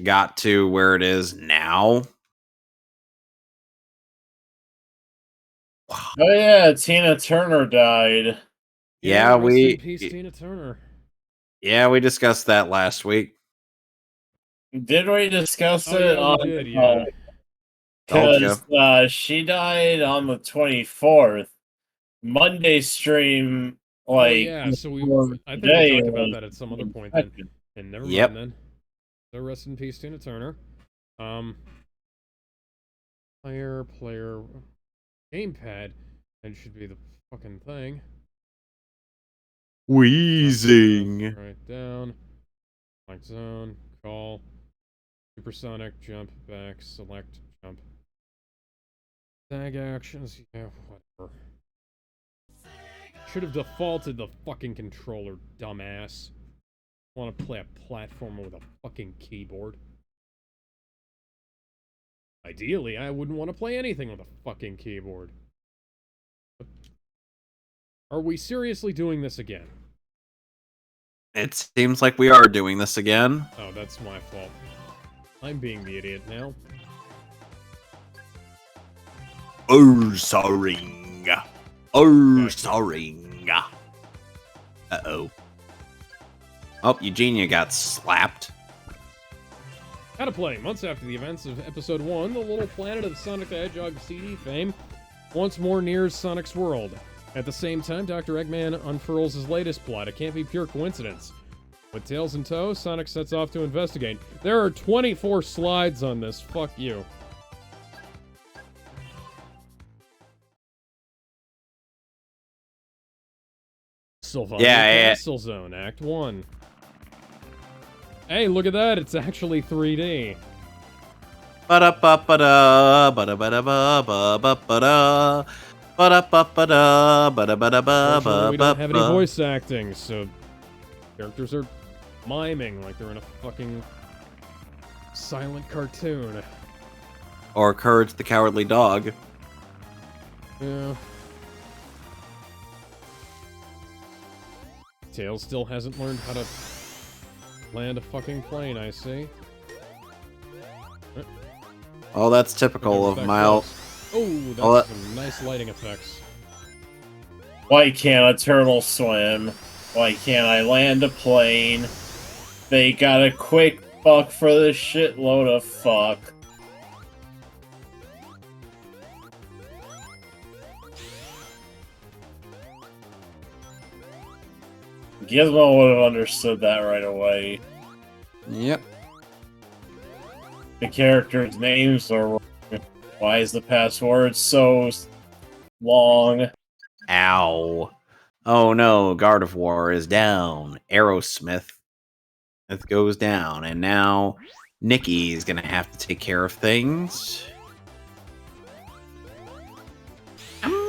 got to where it is now. Oh yeah, Tina Turner died. Yeah, rest in peace, Tina Turner. Yeah, we discussed that last week. Did we discuss Oh, it? yeah, we did, yeah. Told ya. Because she died on the 24th. Monday stream, like... Oh, yeah, so I think we today talked about was that at some other point then. And never Yep. mind then. So rest in peace, Tina Turner. Player, gamepad. That should be the fucking thing. Wheezing. Right down. Like zone, call. Supersonic, jump, back, select, jump. Tag actions, yeah, whatever. Should have defaulted the fucking controller, dumbass. Want to play a platformer with a fucking keyboard. Ideally, I wouldn't want to play anything with a fucking keyboard. Are we seriously doing this again? It seems like we are doing this again. Oh, that's my fault. I'm being the idiot now. Oh, sorry. Oh, sorry. Uh-oh. Oh, Eugenia got slapped. How to play. Months after the events of Episode 1, the little planet of Sonic the Hedgehog CD fame once more nears Sonic's world. At the same time, Dr. Eggman unfurls his latest plot. It can't be pure coincidence. With Tails in tow, Sonic sets off to investigate. There are 24 slides on this. Fuck you. Sylvania Castle Zone, Act 1. Hey, look at that. It's actually 3D. Ba-da-ba-ba-da, ba-da-ba-da-ba-ba-ba-da, ba-da-ba-ba-da, ba-da-ba-da-ba-ba-ba. Unfortunately, we don't have any voice acting, so characters are miming like they're in a fucking silent cartoon. Or Courage the Cowardly Dog. Yeah. Tails still hasn't learned how to land a fucking plane, I see. Oh, that's typical of Effect Miles. close. Oh, that's Oh, some nice lighting effects. Why can't a turtle swim? Why can't I land a plane? They got a quick buck for this shitload of fuck. Gizmo would have understood that right away. Yep. The characters' names are wrong. Why is the password so long? Ow. Oh no, Guard of War is down. Aerosmith it goes down, and now Nikki's gonna have to take care of things.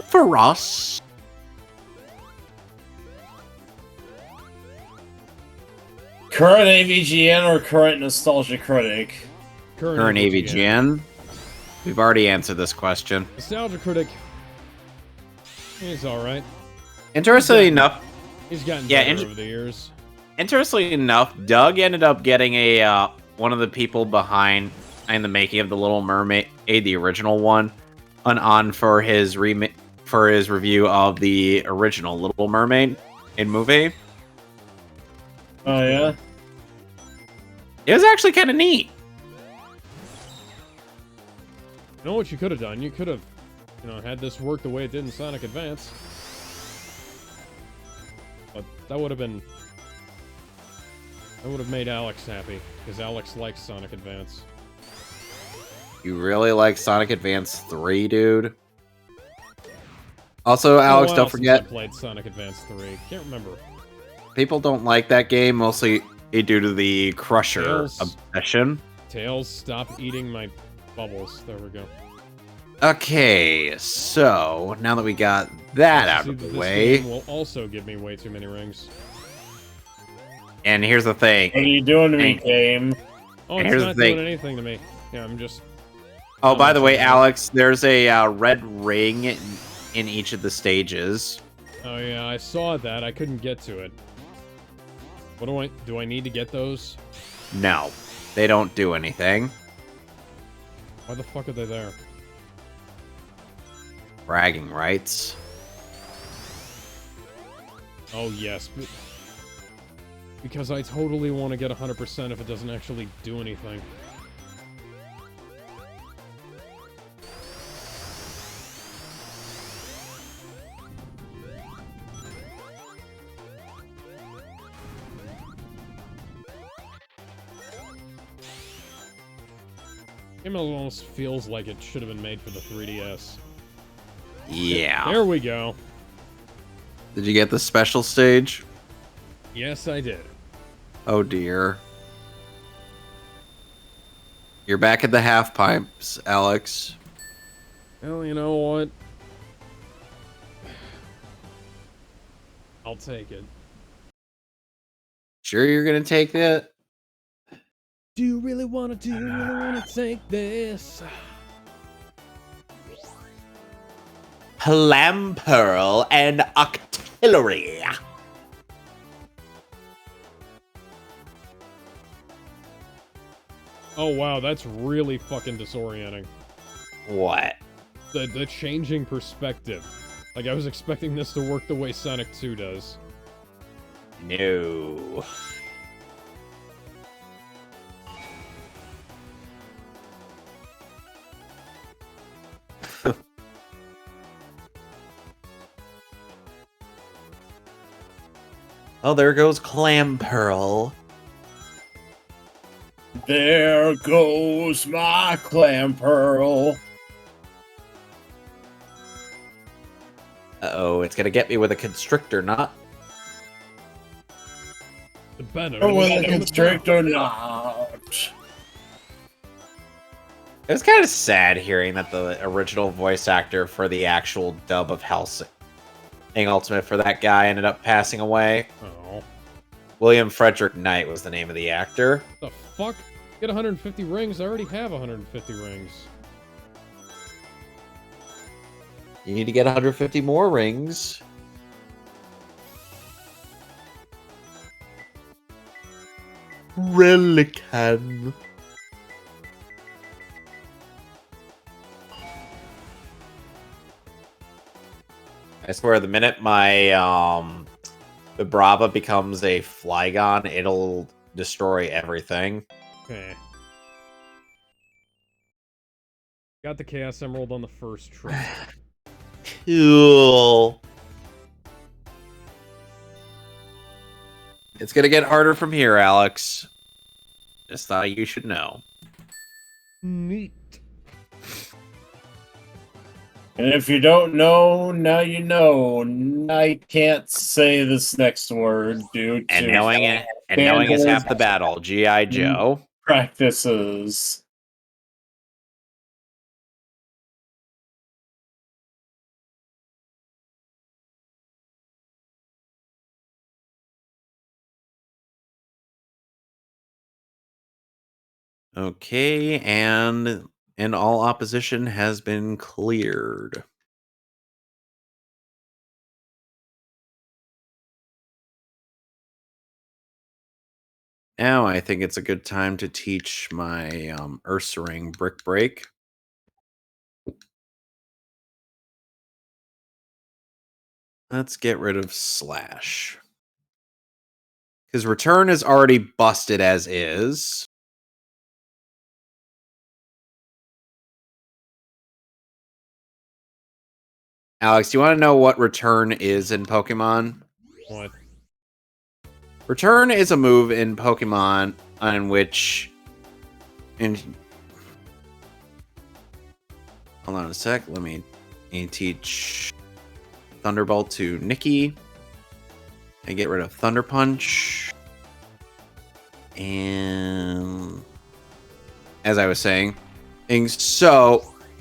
For us. Current AVGN or current Nostalgia Critic? Current AVGN. We've already answered this question. Nostalgia Critic. He's alright. Interestingly enough, He's gotten Yeah, better over the years. Interestingly enough, Doug ended up getting a one of the people behind the making of the Little Mermaid, the original one, on for his review of the original Little Mermaid in movie. Oh, yeah? It was actually kind of neat. You know what you could have done? You could have, had this work the way it did in Sonic Advance. But that would have been... That would have made Alex happy, because Alex likes Sonic Advance. You really like Sonic Advance 3, dude? Also, Alex, don't forget... I played Sonic Advance 3. Can't remember. People don't like that game, mostly due to the Crusher Tails. obsession. Tails, stop eating my bubbles. There we go. Okay, so now that we got that out of the This way, game will also give me way too many rings. and here's the thing. What are you doing to me, game? Oh, And it's here's not the thing. doing anything to me. Yeah, I'm just... Oh, by the way, something. Alex, there's a red ring in each of the stages. Oh yeah, I saw that. I couldn't get to it. What do I need to get those? No, they don't do anything. Why the fuck are they there? Bragging rights. Oh yes, because I totally want to get 100% if it doesn't actually do anything. It almost feels like it should have been made for the 3DS. Yeah. There we go. Did you get the special stage? Yes, I did. Oh dear. You're back at the half pipes, Alex. Well, you know what? I'll take it. Sure you're gonna take that? Do you really want to take this? Clam Pearl and Artillery. Oh wow, that's really fucking disorienting. What? The changing perspective. Like, I was expecting this to work the way Sonic 2 does. No. Oh, there goes Clam Pearl. There goes my clam pearl. Uh-oh, it's gonna get me with a constrictor knot. The better. Or with a constrictor not. It was kind of sad hearing that the original voice actor for the actual dub of Hellsing Ultimate for that guy ended up passing away. Oh. William Frederick Knight was the name of the actor. The fuck? Get 150 rings? I already have 150 rings. You need to get 150 more rings. Relican. I swear, the minute my the Brava becomes a Flygon, it'll destroy everything. Okay. Got the Chaos Emerald on the first try. Cool. It's gonna get harder from here, Alex. Just thought you should know. Neat. And if you don't know, now you know. I can't say this next word due And to knowing is half the battle. G.I. Joe. practices. Okay, and all opposition has been cleared. Now I think it's a good time to teach my Ursaring Brick Break. Let's get rid of Slash. Because Return is already busted as is. Alex, do you want to know what Return is in Pokemon? What? Return is a move in Pokemon on which... Hold on a sec. Let me teach Thunderbolt to Nikki. And get rid of Thunder Punch. And... as I was saying...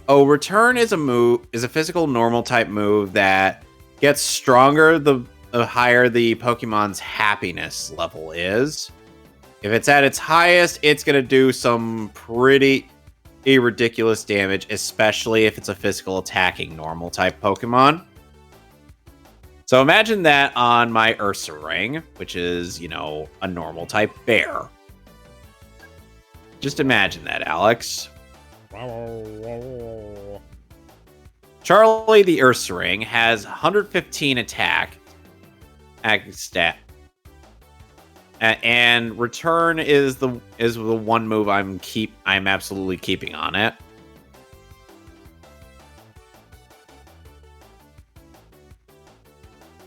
Return is a physical normal type move that gets stronger the higher the Pokemon's happiness level is. If it's at its highest, it's going to do some pretty ridiculous damage, especially if it's a physical attacking normal type Pokemon. So imagine that on my Ursaring, which is, a normal type bear. Just imagine that, Alex. Charlie the Ursaring has 115 attack stat. And Return is the one move I'm absolutely keeping on it.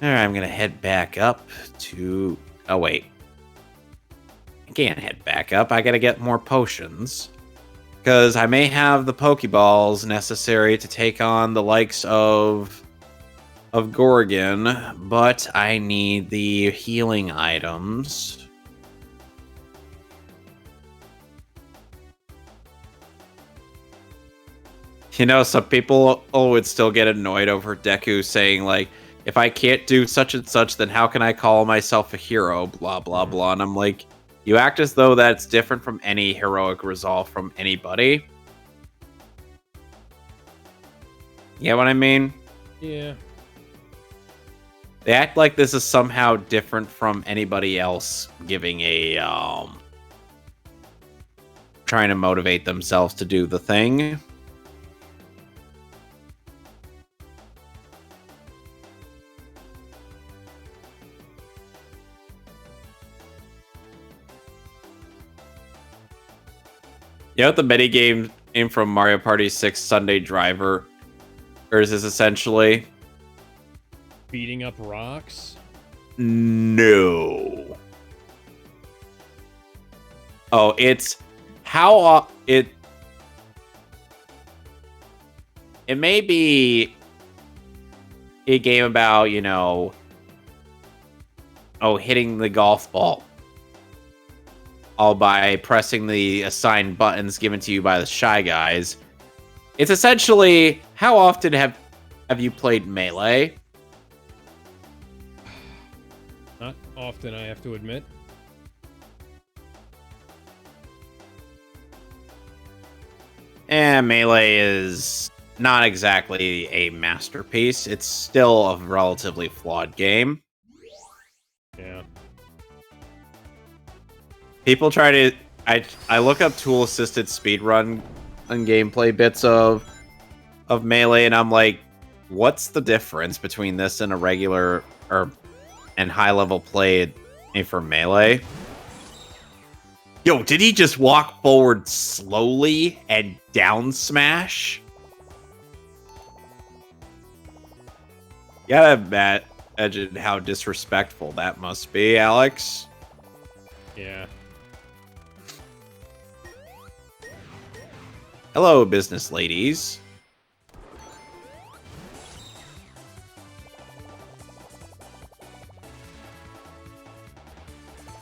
Alright, I'm gonna head back up to... oh wait. I can't head back up, I gotta get more potions. Because I may have the Pokeballs necessary to take on the likes of Gorgon, but I need the healing items. Some people would still get annoyed over Deku saying, like, if I can't do such and such, then how can I call myself a hero? Blah, blah, blah. And I'm like, you act as though that's different from any heroic resolve from anybody. You know what I mean? Yeah. They act like this is somehow different from anybody else giving a, trying to motivate themselves to do the thing. You know what the minigame came from Mario Party 6 Sunday Driver? Or is this essentially? Beating up rocks? No. Oh, it's how it may be a game about, hitting the golf ball. All by pressing the assigned buttons given to you by the Shy Guys. It's essentially, how often have you played Melee? Not often, I have to admit. Melee is not exactly a masterpiece. It's still a relatively flawed game. Yeah. People try to... I look up tool-assisted speedrun and gameplay bits of Melee, and I'm like, what's the difference between this and a regular and high level play for melee? Yo, did he just walk forward slowly and down smash? Gotta imagine how disrespectful that must be, Alex. Yeah. Hello, business ladies.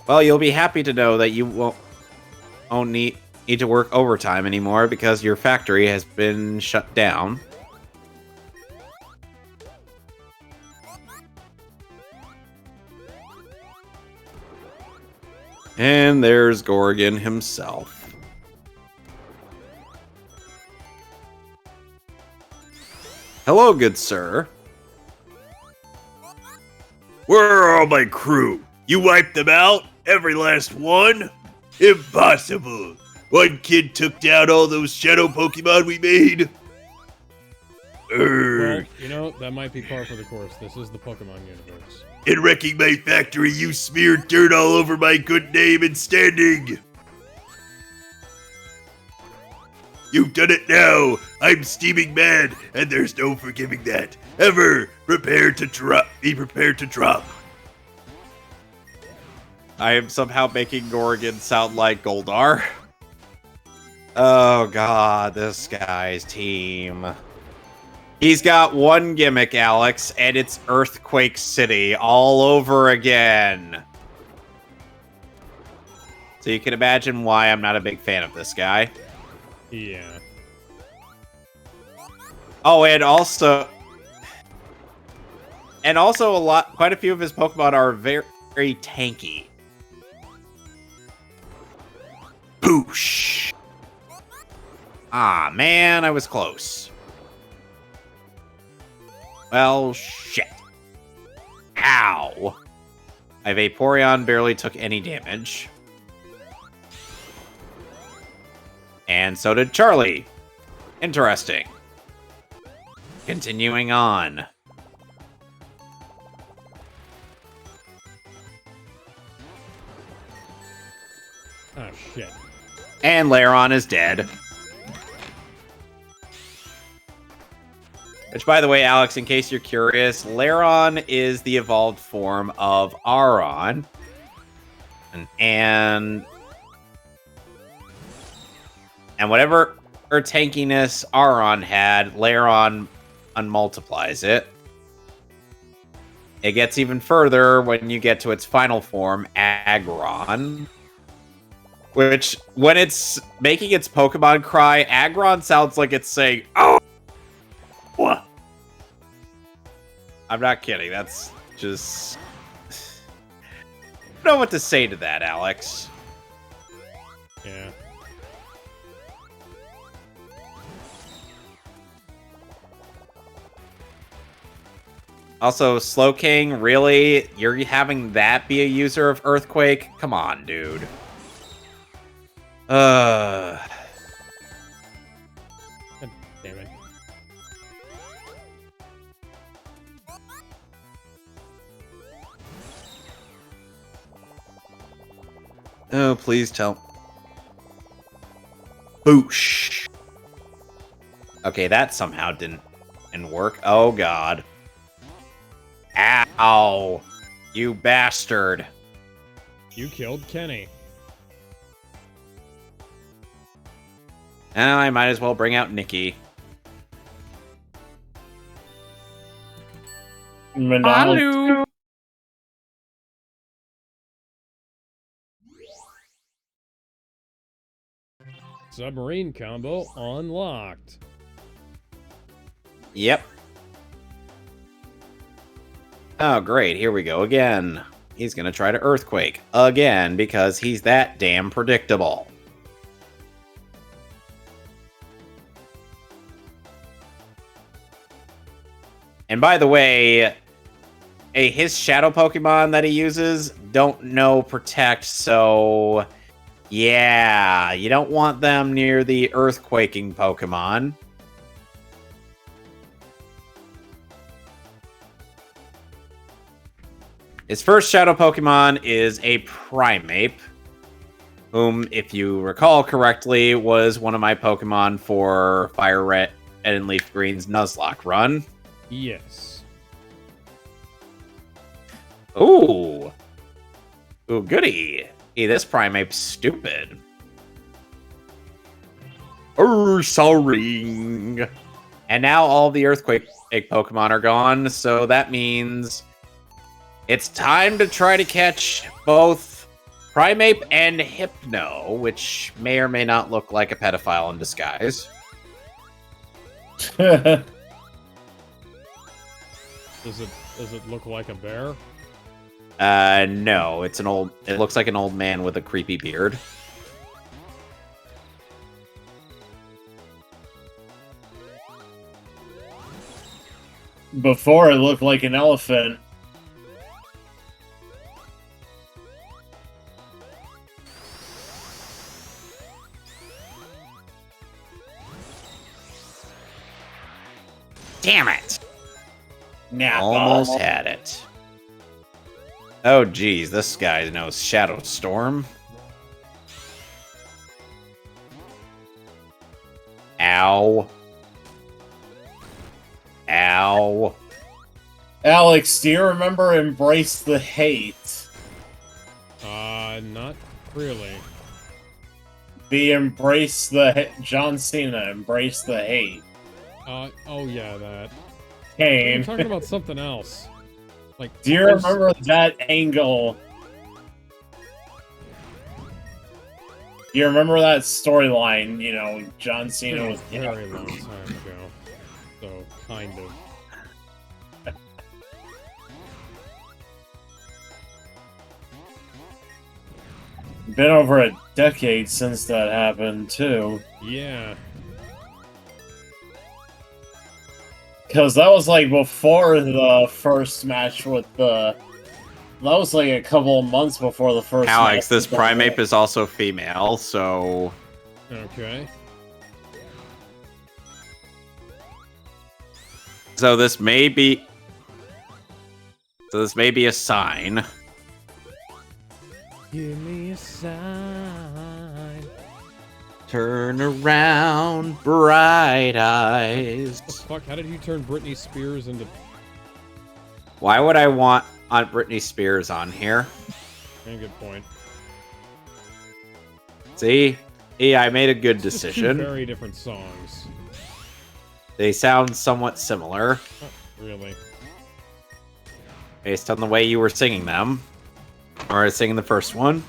Well, you'll be happy to know that you won't need to work overtime anymore because your factory has been shut down. And there's Gorgon himself. Hello, good sir. Where are all my crew? You wiped them out? Every last one? Impossible! One kid took down all those shadow Pokemon we made? Well, you know, that might be par for the course. This is the Pokemon universe. In wrecking my factory, you smeared dirt all over my good name and standing! You've done it now! I'm steaming mad, and there's no forgiving that. Ever! Prepare to drop. Be prepared to drop. I am somehow making Gorgon sound like Goldar. Oh god, this guy's team. He's got one gimmick, Alex, and it's Earthquake City all over again. So you can imagine why I'm not a big fan of this guy. Yeah. Oh, and also quite a few of his Pokemon are very, very tanky. Boosh! Ah, man, I was close. Well, shit. Ow! My Vaporeon barely took any damage. And so did Charlie. Interesting. Continuing on. Oh, shit. And Lairon is dead. Which, by the way, Alex, in case you're curious, Lairon is the evolved form of Aron. And whatever tankiness Aron had, Lairon unmultiplies it. It gets even further when you get to its final form, Aggron. Which, when it's making its Pokemon cry, Aggron sounds like it's saying, "Oh!" What? I'm not kidding. That's just... I don't know what to say to that, Alex. Yeah. Also, Slowking, really? You're having that be a user of Earthquake? Come on, dude. God damn it. Oh, please tell. Boosh. Okay, that somehow didn't work. Oh, God. Ow. You bastard. You killed Kenny. Now I might as well bring out Nikki. Hello. Submarine combo unlocked. Yep. Oh, great. Here we go again. He's going to try to Earthquake again because he's that damn predictable. And by the way, his shadow Pokemon that he uses don't know Protect, so yeah, you don't want them near the Earthquaking Pokemon. His first shadow Pokemon is a Primeape, whom, if you recall correctly, was one of my Pokemon for Fire Red and Leaf Green's Nuzlocke run. Yes. Ooh. Ooh, goody. Hey, this Primeape's stupid. Sorry. And now all the Earthquake Pokemon are gone, so that means it's time to try to catch both Primeape and Hypno, which may or may not look like a pedophile in disguise. Does it look like a bear? No, it looks like an old man with a creepy beard. Before it looked like an elephant. Damn it! Nah. Almost had it. Oh, geez, this guy knows Shadow Storm. Ow. Ow. Alex, do you remember Embrace the Hate? Not really. John Cena, Embrace the Hate. Oh yeah, that. I'm Kane. talking about something else. Like, Do you remember that angle? You remember that storyline, you know, John Cena was... very long time ago. So, kind of. Been over a decade since that happened, too. Yeah. Because that was, like, before the first match with the... That was, like, a couple of months before the first Alex, match this with the- Primeape is also female, so... Okay. So this may be... So this may be a sign. Give me a sign. Turn around, bright eyes. What the fuck? How did you turn Britney Spears into... Why would I want Aunt Britney Spears on here? Yeah, good point. See? Yeah, I made a good It's just two decision. very different songs. They sound somewhat similar, Not really. based on the way you were singing them. Or singing the first one.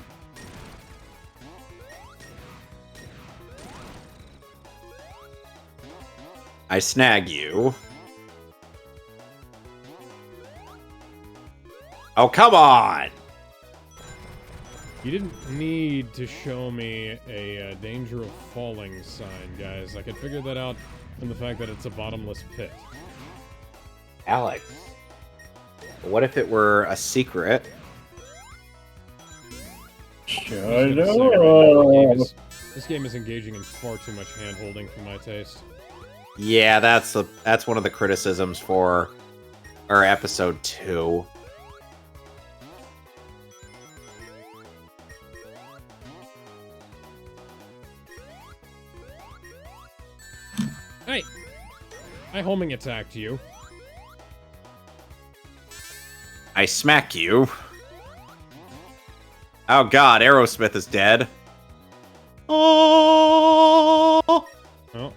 I snag you. Oh, come on! You didn't need to show me a danger of falling sign, guys. I could figure that out from the fact that it's a bottomless pit. Alex. What if it were a secret? I'm just gonna say right now, this game is engaging in far too much hand-holding for my taste. Yeah, that's one of the criticisms for our episode 2. Hey! I homing attacked you. I smack you. Oh god, Aerosmith is dead. Oh! Oh.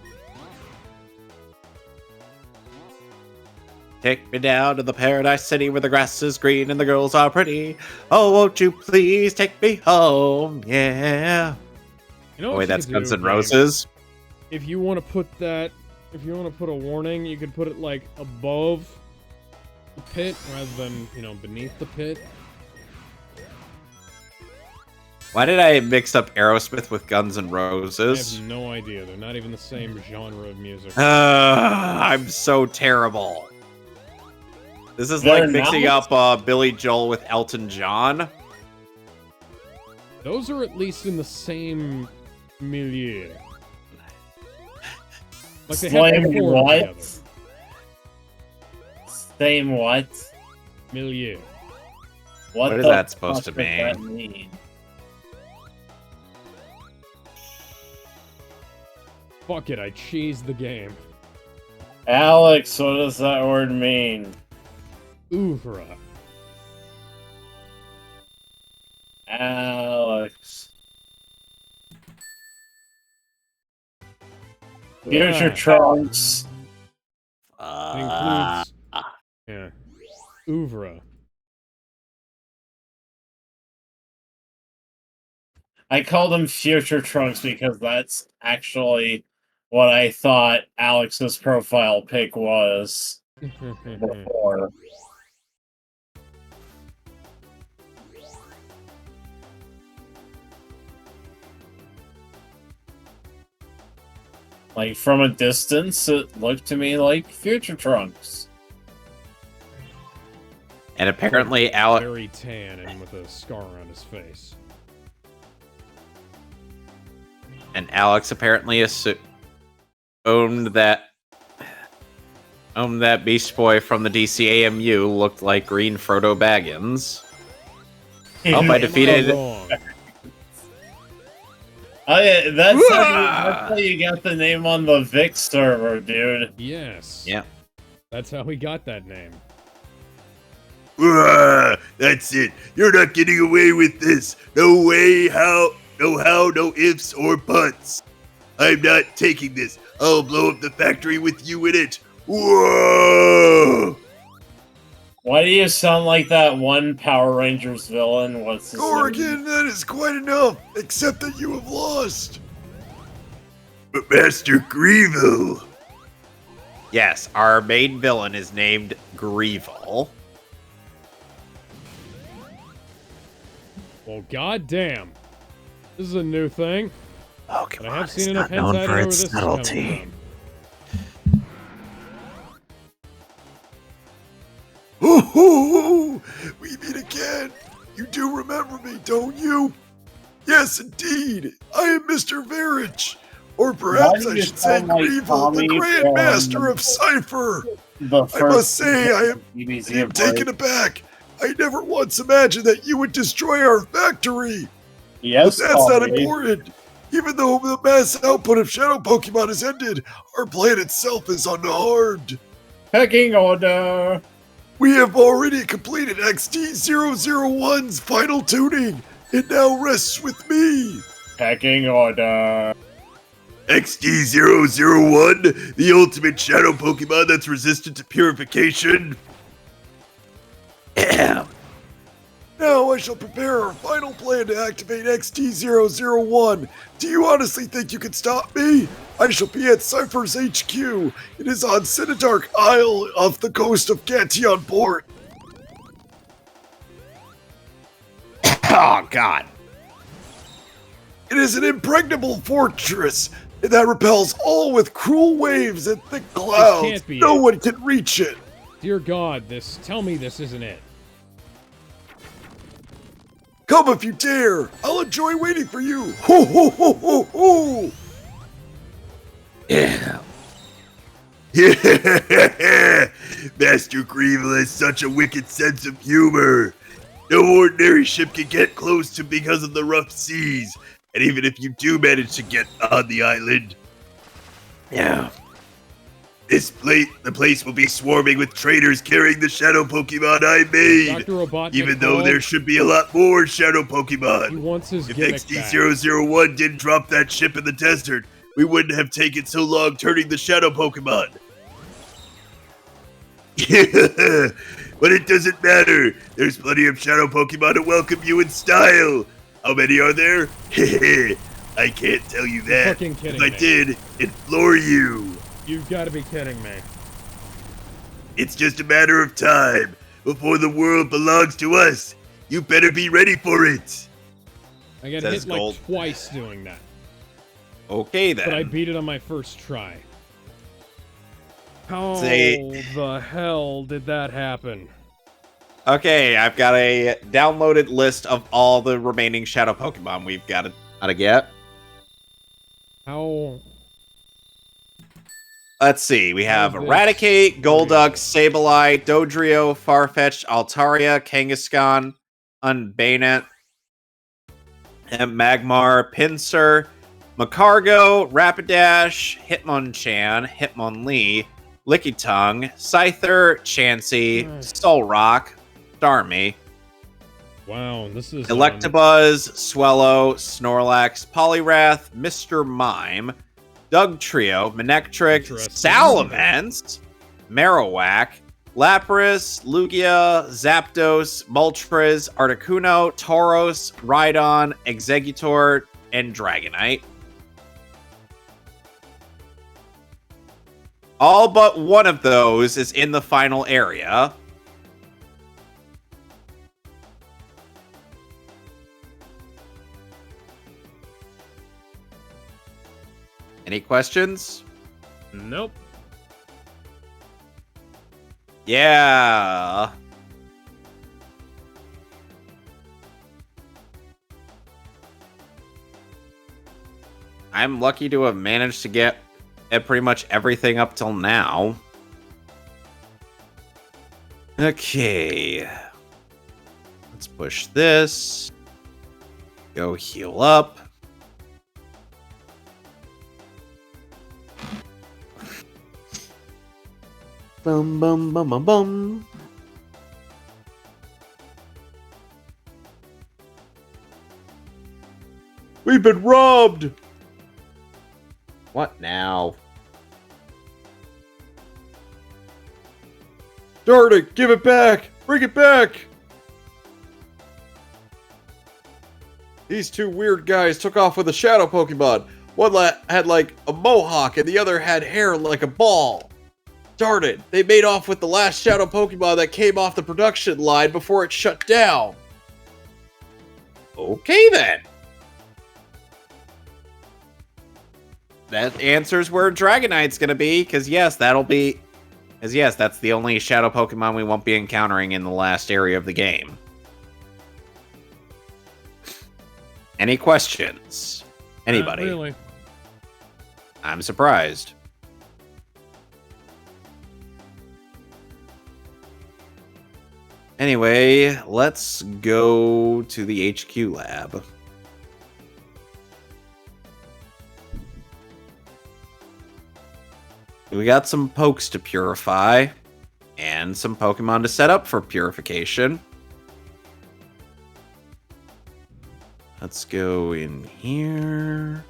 Take me down to the paradise city where the grass is green and the girls are pretty. Oh, won't you please take me home? Yeah. You know Oh, what wait, you that's could Guns do, N' Dave? Roses? If you want to put that... If you want to put a warning, you could put it, like, above the pit rather than, you know, beneath the pit. Why did I mix up Aerosmith with Guns N' I Roses? have no idea. They're not even the same genre of music. I'm so terrible. This is They're like mixing not? up Billy Joel with Elton John. Those are at least in the same milieu. Like they have Same performed what? together. Same what? Milieu. What is the that supposed fuck to does that mean? mean? Fuck it, I cheesed the game. Alex, what does that word mean? Ouvre. Alex. Future Ah. Trunks. It includes... Yeah. Ouvre. I called him Future Trunks because that's actually what I thought Alex's profile pic was before. Like, from a distance, it looked to me like Future Trunks. And apparently, Alex. Very tan and with a scar on his face. And Alex apparently owned that Beast Boy from the DCAMU looked like Green Frodo Baggins. Oh, I defeated. Wrong. Oh yeah, that's how you got the name on the Vic server, dude. Yes. Yeah. That's how he got that name. That's it. You're not getting away with this. No way, how, no ifs or buts. I'm not taking this. I'll blow up the factory with you in it. Whoa! Why do you sound like that one Power Rangers villain? What's his name? Gorgon, that is quite enough, except that you have lost. But Master Grievel. Yes, our main villain is named Grievel. Well, goddamn. This is a new thing. Oh, But I have seen enough hentai to know where this is coming from. Oh, we meet again. You do remember me, don't you? Yes, indeed. I am Mr. Verich. Or perhaps Why do I you should say sound like Grievel, the Tommy Grand Master from of Cypher. The I must say, I am BBC taken aback. I never once imagined that you would destroy our factory. Yes, But that's not Tommy. important. Even though the mass output of Shadow Pokemon has ended, our plan itself is unharmed. Pecking order. We have already completed XD001's final tuning. It now rests with me. Pecking order. XD001, the ultimate Shadow Pokemon that's resistant to purification. Now I shall prepare our final plan to activate XD001. Do you honestly think you can stop me? I shall be at Cypher's HQ. It is on Cinedark Isle off the coast of Cantillon Port. Oh, God. It is an impregnable fortress that repels all with cruel waves and thick clouds. can't be No it. one can reach it. Dear God, tell me this isn't it. Come if you dare. I'll enjoy waiting for you. Ho ho ho ho ho. Yeah. Yeah. Master Grievel has such a wicked sense of humor. No ordinary ship can get close to because of the rough seas. And even if you do manage to get on the island, Yeah. the place will be swarming with traders carrying the shadow Pokemon I made. Dr. Robotnik Even though called. there should be a lot more shadow He Pokemon. wants his If gimmick back. XD001 didn't drop that ship in the desert, we wouldn't have taken so long turning the shadow Pokemon. But it doesn't matter. There's plenty of shadow Pokemon to welcome you in style. How many are there? I can't tell you that. fucking kidding If I me. did, it'd floor you. You've got to be kidding me. It's just a matter of time before the world belongs to us. You better be ready for it. I got Says hit like gold. twice doing that. Okay, then. But I beat it on my first try. How Say- the hell did that happen? Okay, I've got a downloaded list of all the remaining Shadow Pokemon we've got to get. How... Let's see. We have How's this? Eradicate, Golduck, Sableye, Dodrio, Farfetch'd, Altaria, Kangaskhan, Unbanet, and Magmar, Pinsir, Macargo, Rapidash, Hitmonchan, Hitmonlee, Lickitung, Scyther, Chansey, Solrock, Starmie, Wow, this is Electabuzz, Swellow, Snorlax, Poliwrath, Mr. Mime, Dugtrio, Manectric, Interesting. Salamence, Marowak, Lapras, Lugia, Zapdos, Moltres, Articuno, Tauros, Rhydon, Exeggutor, and Dragonite. All but one of those is in the final area. Any questions? Nope. Yeah. I'm lucky to have managed to get at pretty much everything up till now. Okay. Let's push this. Go heal up. Bum bum bum bum bum. We've been robbed. What now? Darn it, give it back! Bring it back! These two weird guys took off with a shadow Pokemon. One had like a mohawk and the other had hair like a ball. Darn it, they made off with the last shadow Pokemon that came off the production line before it shut down. Okay then. That answers where Dragonite's gonna be, because yes, that's the only shadow Pokemon we won't be encountering in the last area of the game. Any questions? Anybody? Not really. I'm surprised. Anyway, let's go to the HQ lab. We got some pokes to purify, and some Pokemon to set up for purification. Let's go in here.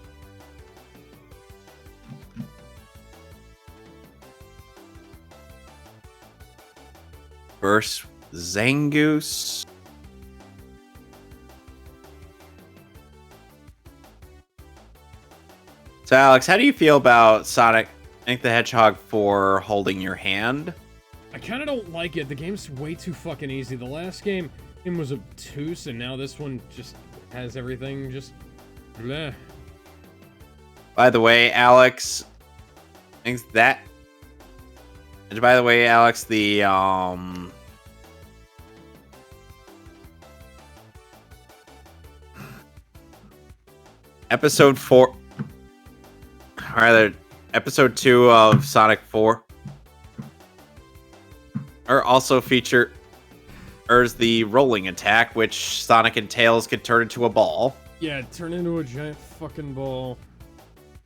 First, Zangoose. So, Alex, how do you feel about Sonic the Hedgehog 4 holding your hand? I kind of don't like it. The game's way too fucking easy. The last game was obtuse, and now this one just has everything just bleh. By the way, Alex, the episode 4, rather, episode 2 of Sonic 4 also features the rolling attack, which Sonic and Tails could turn into a ball. Yeah, turn into a giant fucking ball.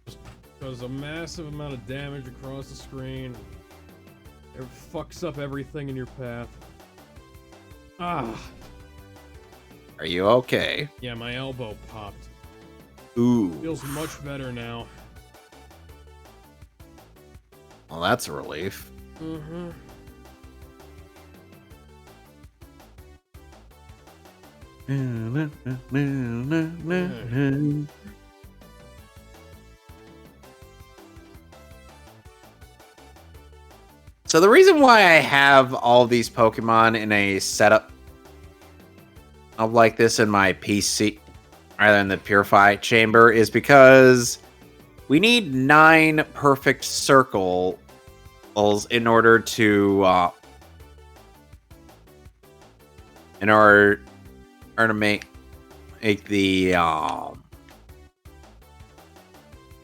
Just does a massive amount of damage across the screen. It fucks up everything in your path. Ah. Are you okay? Yeah, my elbow popped. Ooh. Feels much better now. Well, that's a relief. Mm-hmm. So the reason why I have all these Pokemon in a setup of like this in my PC rather than the Purify chamber is because we need 9 perfect circles in order to make the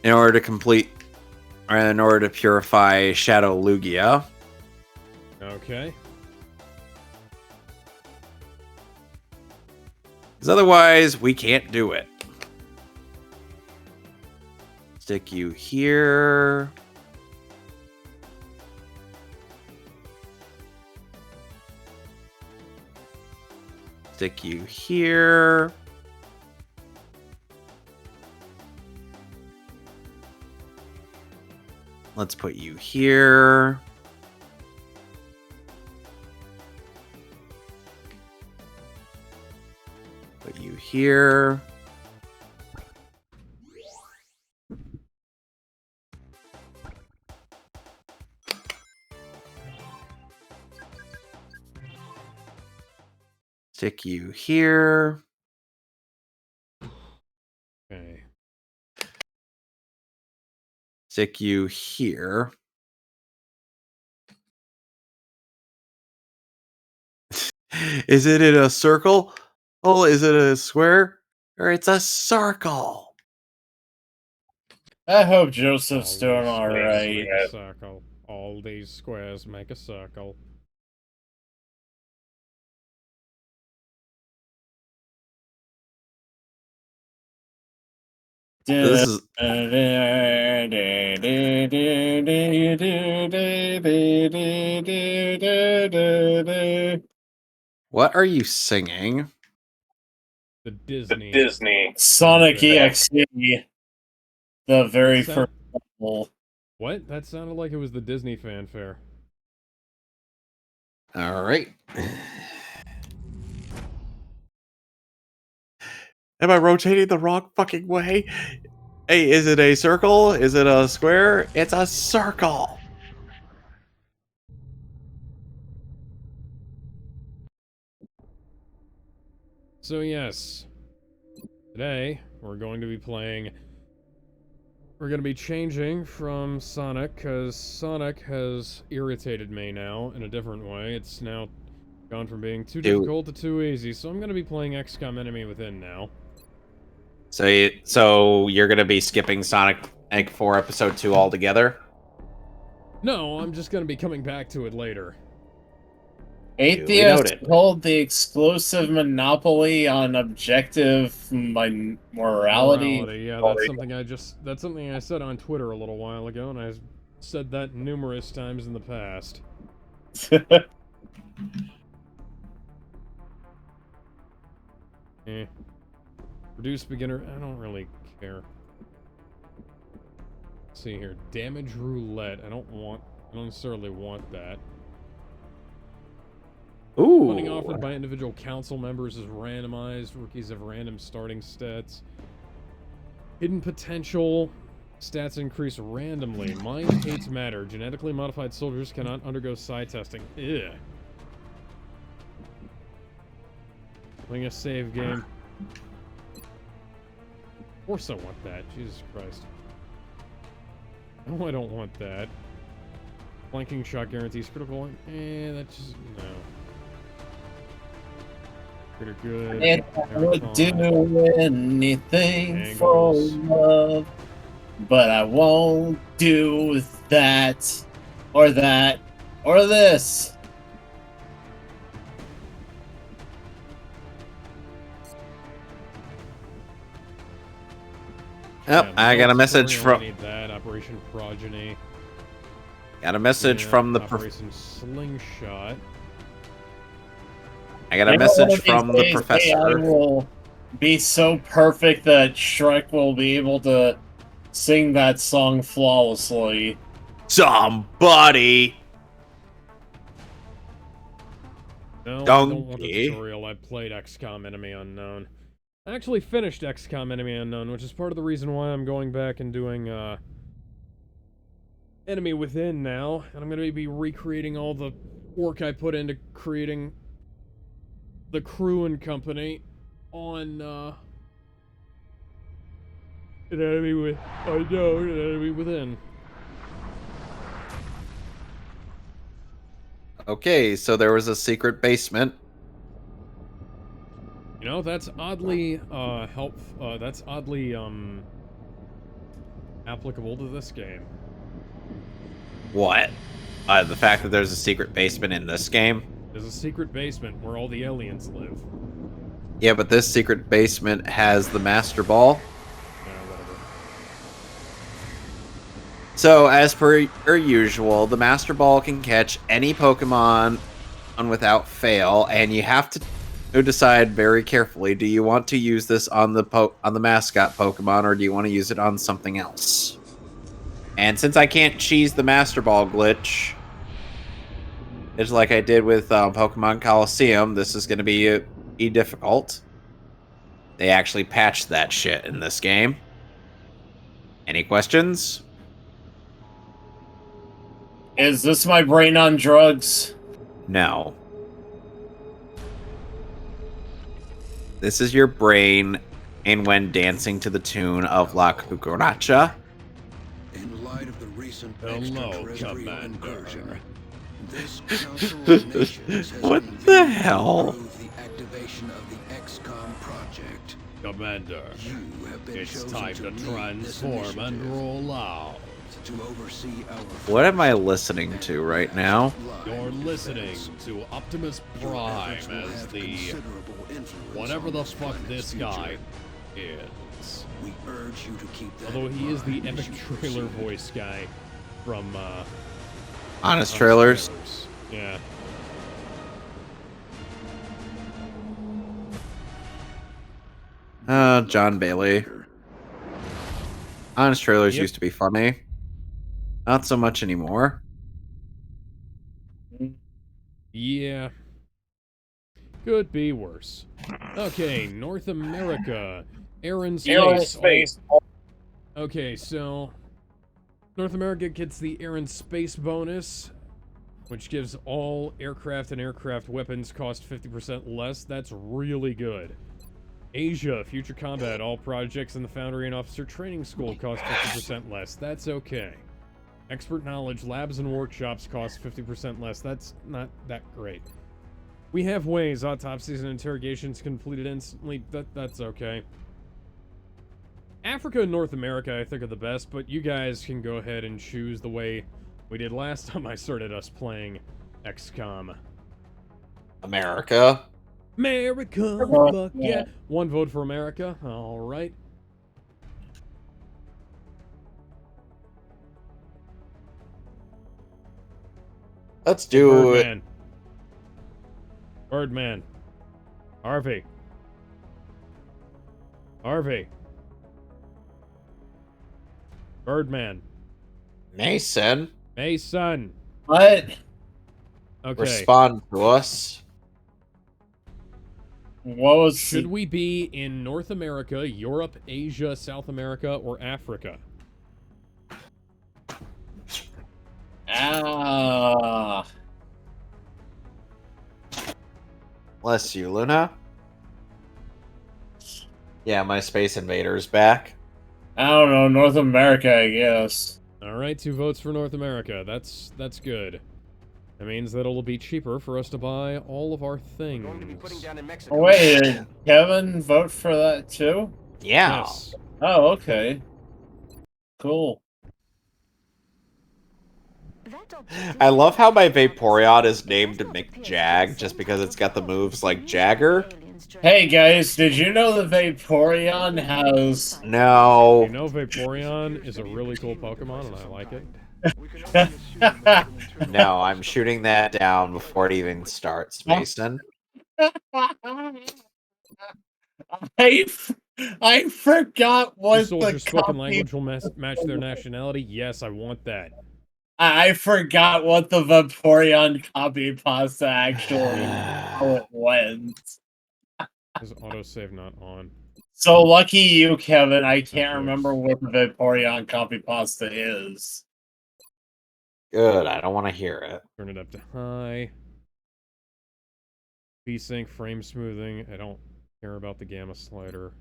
in order to complete or in order to purify Shadow Lugia. Okay. Because otherwise, we can't do it. Stick you here. Stick you here. Let's put you here. Put you here. Stick you here. Okay. Stick you here. Is it in a circle? Oh, is it a square? Or it's a circle? I hope Joseph's All doing these squares alright. make a circle. All these squares make a circle. This is what are you singing? The Disney. Sonic EXE, the very That first level. What? That sounded like it was the Disney fanfare. All right. Am I rotating the wrong fucking way? Hey, is it a circle? Is it a square? It's a circle. So yes, today we're going to be playing. We're going to be changing from Sonic because Sonic has irritated me now in a different way. It's now gone from being too difficult to too easy. So I'm going to be playing XCOM Enemy Within now. So you're gonna be skipping Sonic 4 Episode 2 altogether? No, I'm just going to be coming back to it later. Atheist hold the exclusive monopoly on objective morality. Yeah, that's something I said on Twitter a little while ago, and I've said that numerous times in the past. Reduce beginner, I don't really care. Let's see here, damage roulette, I don't necessarily want that. Ooh. Funding offered by individual council members is randomized. Rookies have random starting stats. Hidden potential. Stats increase randomly. Mind hates matter. Genetically modified soldiers cannot undergo psi testing. Ugh. Playing a save game. Of course I want that. Jesus Christ. No, I don't want that. Flanking shot guarantees critical. That just... no. Good. And I would do anything for love, but I won't do that, or this. Yep, I got a message from. Need that Operation Progeny. Got a message from the. Operation Slingshot. I got a message from the professor. AI will be so perfect that Shrek will be able to sing that song flawlessly. Somebody. No, I don't want the tutorial. I played XCOM Enemy Unknown. I actually finished XCOM Enemy Unknown, which is part of the reason why I'm going back and doing Enemy Within now. And I'm going to be recreating all the work I put into creating the crew and company on an Enemy Within. Okay, so there was a secret basement. You know, that's oddly that's oddly applicable to this game. What? The fact that there's a secret basement in this game? There's a secret basement where all the aliens live. Yeah, but this secret basement has the Master Ball. Whatever. So, as per usual, the Master Ball can catch any Pokemon without fail, and you have to decide very carefully: do you want to use this on the mascot Pokemon, or do you want to use it on something else? And since I can't cheese the Master Ball glitch, it's like I did with Pokemon Coliseum, this is going to be difficult. They actually patched that shit in this game. Any questions? Is this my brain on drugs? No. This is your brain, and when dancing to the tune of La Cucaracha. In light of the recent Hello, extraterrestrial Commander. incursion, this Council of Nations has What convened the to hell? approve the activation of the XCOM project. Commander, You have been it's chosen time to lead this transform and initiative, roll out. to oversee our What am I listening to right now? You're listening to Optimus Prime as the whatever the fuck this guy is. We urge you to keep that Although he is the in mind epic as you trailer proceed. voice guy from Honest Honest Trailers. Yeah. John Bailey. Honest Trailers Yep. used to be funny. Not so much anymore. Yeah. Could be worse. Okay, North America. Aerospace. Okay, so North America gets the Air and Space bonus, which gives all aircraft and aircraft weapons cost 50% less. That's really good. Asia, Future Combat, all projects in the Foundry and Officer Training School cost 50% less. That's okay. Expert Knowledge, labs and workshops cost 50% less. That's not that great. We have ways, autopsies and interrogations completed instantly. That's okay. Africa and North America, I think, are the best, but you guys can go ahead and choose the way we did last time I started us playing XCOM. America. America, fuck yeah. One vote for America. All right. Let's do it. Birdman. Birdman. Harvey. Harvey. Birdman. Mason, Mason. What? Okay. respond to us. What was Should we be in North America, Europe, Asia, South America, or Africa? Ah. Bless you, Luna. Yeah, my Space Invader's back. I don't know, North America, I guess. All right, 2 votes for North America. That's good. That means that it'll be cheaper for us to buy all of our things. Oh, wait, did Kevin vote for that too? Yeah. Yes. Oh, okay. Cool. I love how my Vaporeon is named McJag just because it's got the moves like Jagger. Hey guys, did you know the Vaporeon has... No. You know Vaporeon is a really cool Pokemon, and I like it. No, I'm shooting that down before it even starts, Mason. I forgot The what soldier's the spoken copy... language will match their nationality. Yes, I want that. I forgot what the Vaporeon copy pasta actually how it went. Is autosave not on? So lucky you, Kevin. I can't Netflix. remember what the Vaporeon copy pasta is. Good, I don't want to hear it. Turn it up to high. V-Sync, frame smoothing. I don't care about the gamma slider.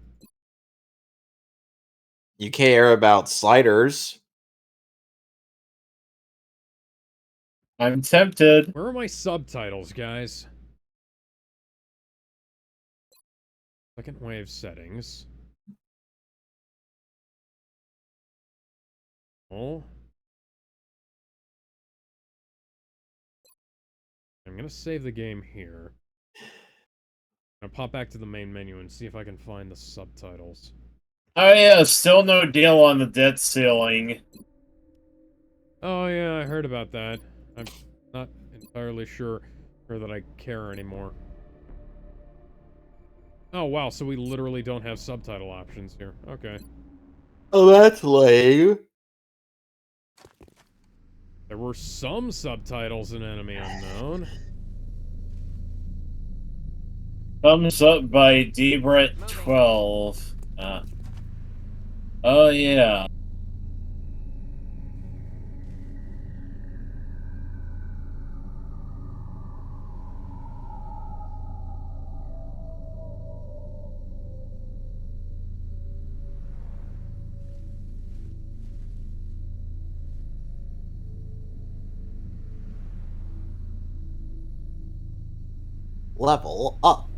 You care about sliders. I'm tempted. Where are my subtitles, guys? Second wave settings. Oh. I'm gonna save the game here. I'll pop back to the main menu and see if I can find the subtitles. Oh yeah, still no deal on the debt ceiling. Oh yeah, I heard about that. I'm not entirely sure that I care anymore. Oh wow, so we literally don't have subtitle options here. Okay. Oh, that's lame. There were some subtitles in Enemy Unknown. Thumbs up by dbrett12. Oh yeah. Level up.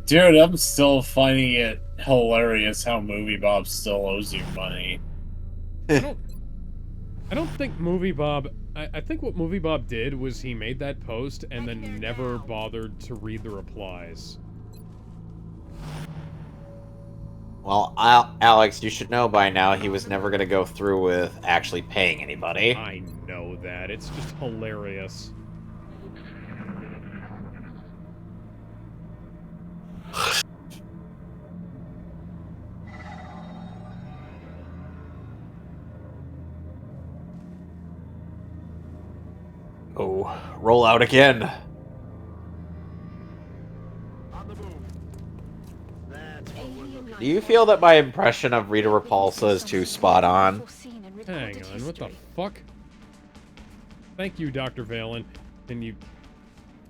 Dude, I'm still finding it hilarious how Movie Bob still owes you money. I don't think Movie Bob... I think what Movie Bob did was he made that post and then never bothered to read the replies. Well, Alex, you should know by now he was never going to go through with actually paying anybody. I know that. It's just hilarious. Oh, roll out again. Do you feel that my impression of Rita Repulsa is too spot on? Hang on, what the fuck? Thank you, Dr. Valen.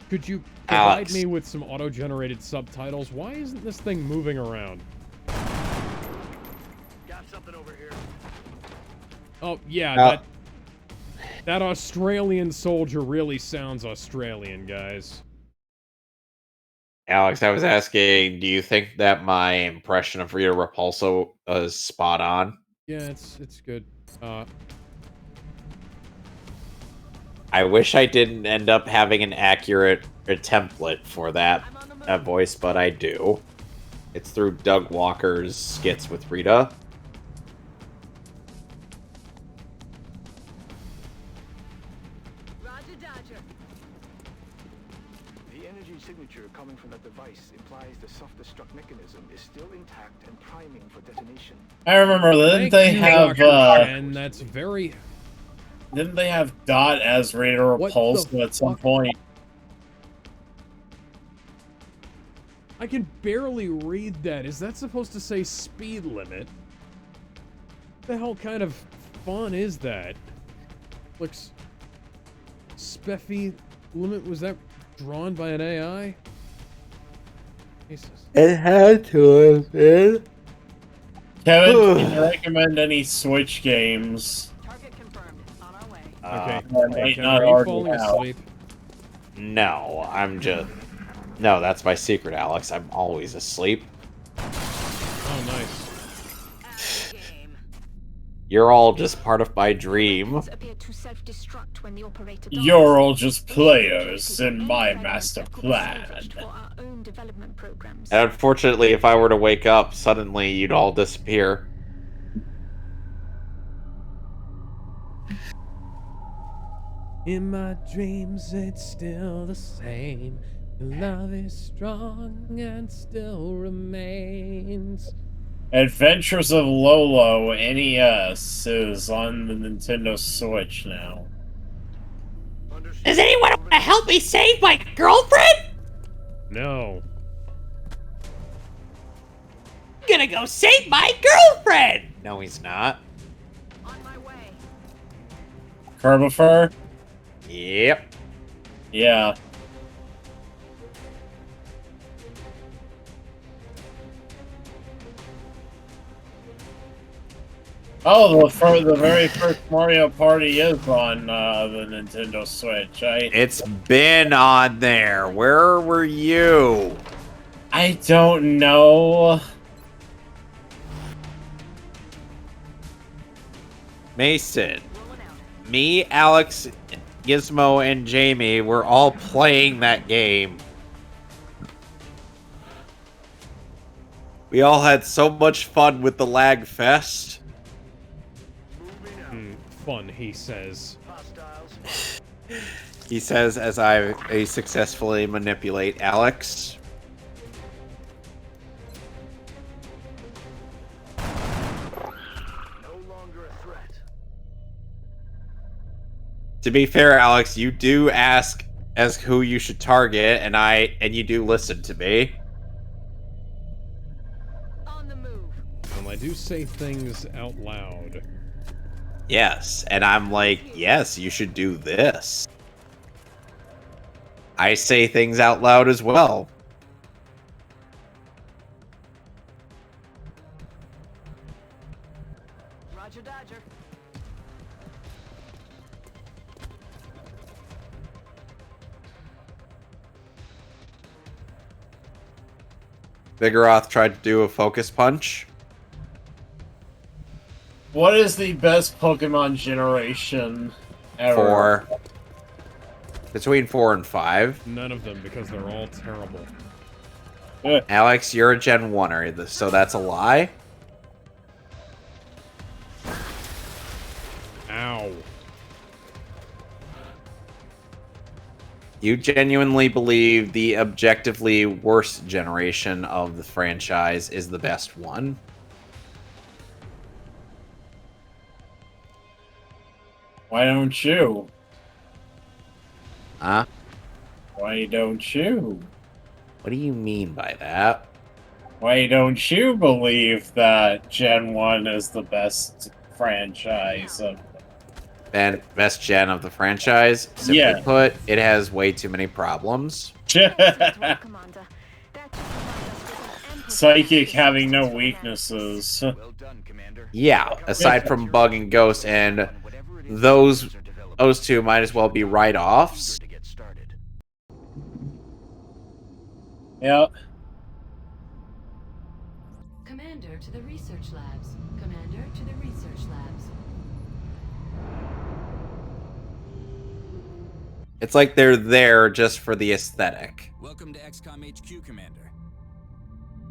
Could you provide Alex. me with some auto-generated subtitles? Why isn't this thing moving around? Got something over here. Oh, yeah, that Australian soldier really sounds Australian, guys. Alex, I was asking, do you think that my impression of Rita Repulsa is spot on? Yeah, it's good. I wish I didn't end up having an accurate template for that voice, but I do. It's through Doug Walker's skits with Rita. Roger, Dodger. The energy signature coming from that device implies the self-destruct mechanism is still intact and priming for detonation. I remember, didn't they have, and that's very... Didn't they have Dot as Rita Repulsa at some point? I can barely read that. Is that supposed to say speed limit? What the hell kind of font is that? Looks... Speffy limit? Was that drawn by an AI? Jesus. It had to have been. Kevin, can you recommend any Switch games? Target confirmed. On our way. Okay. might Kevin, not are you already falling have. asleep? No, I'm just... No, that's my secret, Alex. I'm always asleep. Oh, nice. Game. You're all just part of my dream. Appear to self-destruct when the operator dies. You're all just players in my master plan. For our own development programs. And unfortunately, if I were to wake up, suddenly you'd all disappear. In my dreams, it's still the same. Love is strong and still remains. Adventures of Lolo NES is on the Nintendo Switch now. Does anyone want to help me save my girlfriend? No. I'm gonna go save my girlfriend! No, he's not. On my way. Kerbifer? Yep. Yeah. Oh, the very first Mario Party is on the Nintendo Switch. It's been on there. Where were you? I don't know. Mason. Rolling out. Me, Alex, Gizmo, and Jamie were all playing that game. We all had so much fun with the lag fest. Fun, he says. He says as I successfully manipulate Alex. To be fair, Alex, you do ask as who you should target, and you do listen to me. On the move. I do say things out loud. Yes, and I'm like, yes, you should do this. I say things out loud as well. Roger, Dodger. Vigoroth tried to do a focus punch. What is the best Pokemon generation ever? Between 4 and 5. None of them, because they're all terrible. Alex, you're a Gen 1er, so that's a lie. Ow. You genuinely believe the objectively worst generation of the franchise is the best one? Why don't you? Huh? Why don't you? What do you mean by that? Why don't you believe that Gen 1 is the best franchise of And best gen of the franchise? Simply put, it has way too many problems. Psychic having no weaknesses. Well done, Commander. Yeah, aside from Bug and Ghost, and those two might as well be write-offs. To get started. Yeah. Commander to the research labs. Commander to the research labs. It's like they're there just for the aesthetic. Welcome to XCOM HQ, Commander.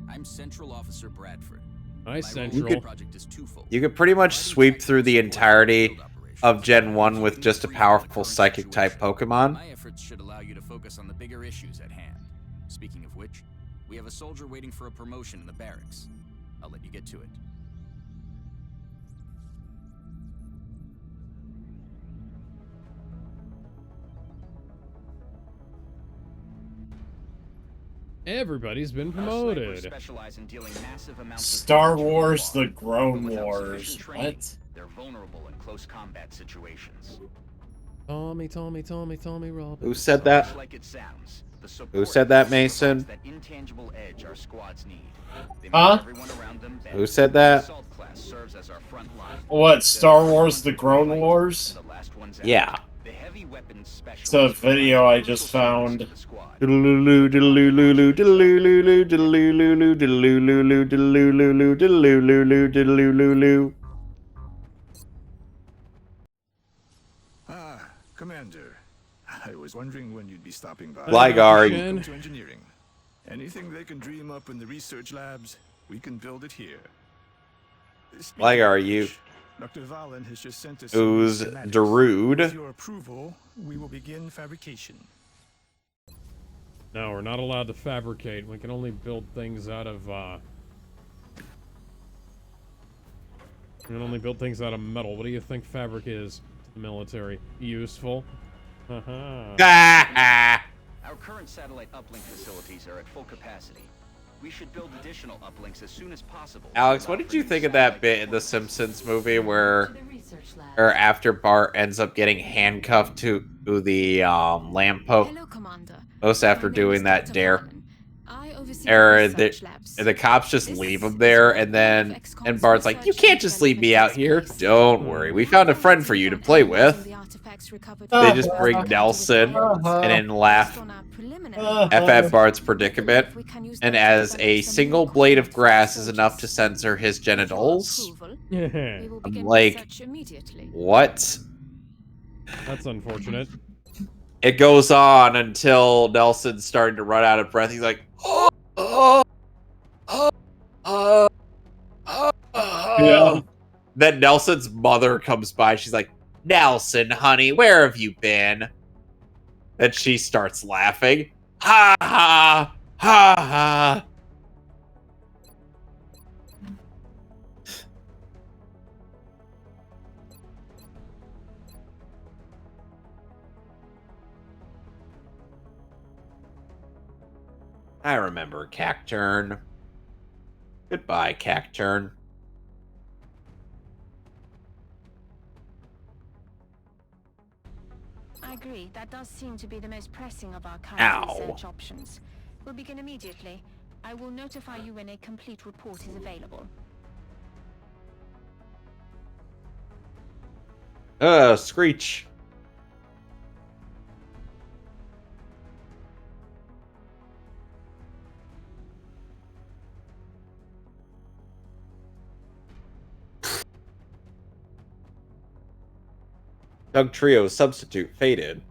I'm Central Officer Bradford. Hi, My role in the Central. project is twofold. You could pretty much sweep through the entirety of Gen 1 with just a powerful psychic-type Pokemon. My efforts should allow you to focus on the bigger issues at hand. Speaking of which, we have a soldier waiting for a promotion in the barracks. I'll let you get to it. Everybody's been Snipers promoted. specialize in dealing massive amounts of Star damage Wars to The but Grown without Wars. sufficient training, What? They're vulnerable in close combat situations. Tommy, Robin. Who said that? Just like it sounds, the Who support said that, provides Mason? that intangible edge our squads need. They make Huh? everyone around them better. Who said that? The assault class serves as our front line. What, Star Wars The Grown Wars? The last ones out. Yeah. The heavy weapons It's a video I just found. Diddle-loo-loo, diddle-loo-loo-loo, diddle-loo-loo-loo, diddle-loo-loo-loo, diddle-loo-loo-loo, diddle-loo-loo-loo, diddle-loo-loo-loo, diddle-loo-loo-loo. Ah, Commander. I was wondering when you'd be stopping by. Gligar, Welcome to engineering. Anything they can dream up in the research labs, we can build it here. Speaking Gligar, of you which, Dr. Valen has just sent us ooze some schematics. Darude. With your approval, we will begin fabrication. No, we're not allowed to fabricate. We can only build things out of, we can only build things out of metal. What do you think fabric is to the military? Useful? Haha. Our current satellite uplink facilities are at full capacity. We should build additional uplinks as soon as possible. Alex, what did you think of that bit in the Simpsons movie where, To the research labs. or after Bart ends up getting handcuffed to the lamppost Hello, Commander. after My name doing is that Dr. dare? Valen. I oversee Or research labs. the cops just This leave him is there, one and of then XCOM's Bart's like, "You research can't and just leave me out here. development Don't worry, we found a friend for you to play with." They just bring Nelson and then laugh at Bart's predicament, and as a single blade of grass is enough to censor his genitals. I'm like, what? That's unfortunate. It goes on until Nelson's starting to run out of breath. He's like, oh, oh, oh, oh, oh, Yeah. Then Nelson's mother comes by. She's like, Nelson, honey, where have you been? Then she starts laughing. Ha ha, ha ha. I remember Cacturn. Goodbye, Cacturn. I agree. That does seem to be the most pressing of our current Ow. research options. We'll begin immediately. I will notify you when a complete report is available. Screech. Doug Trio's substitute faded.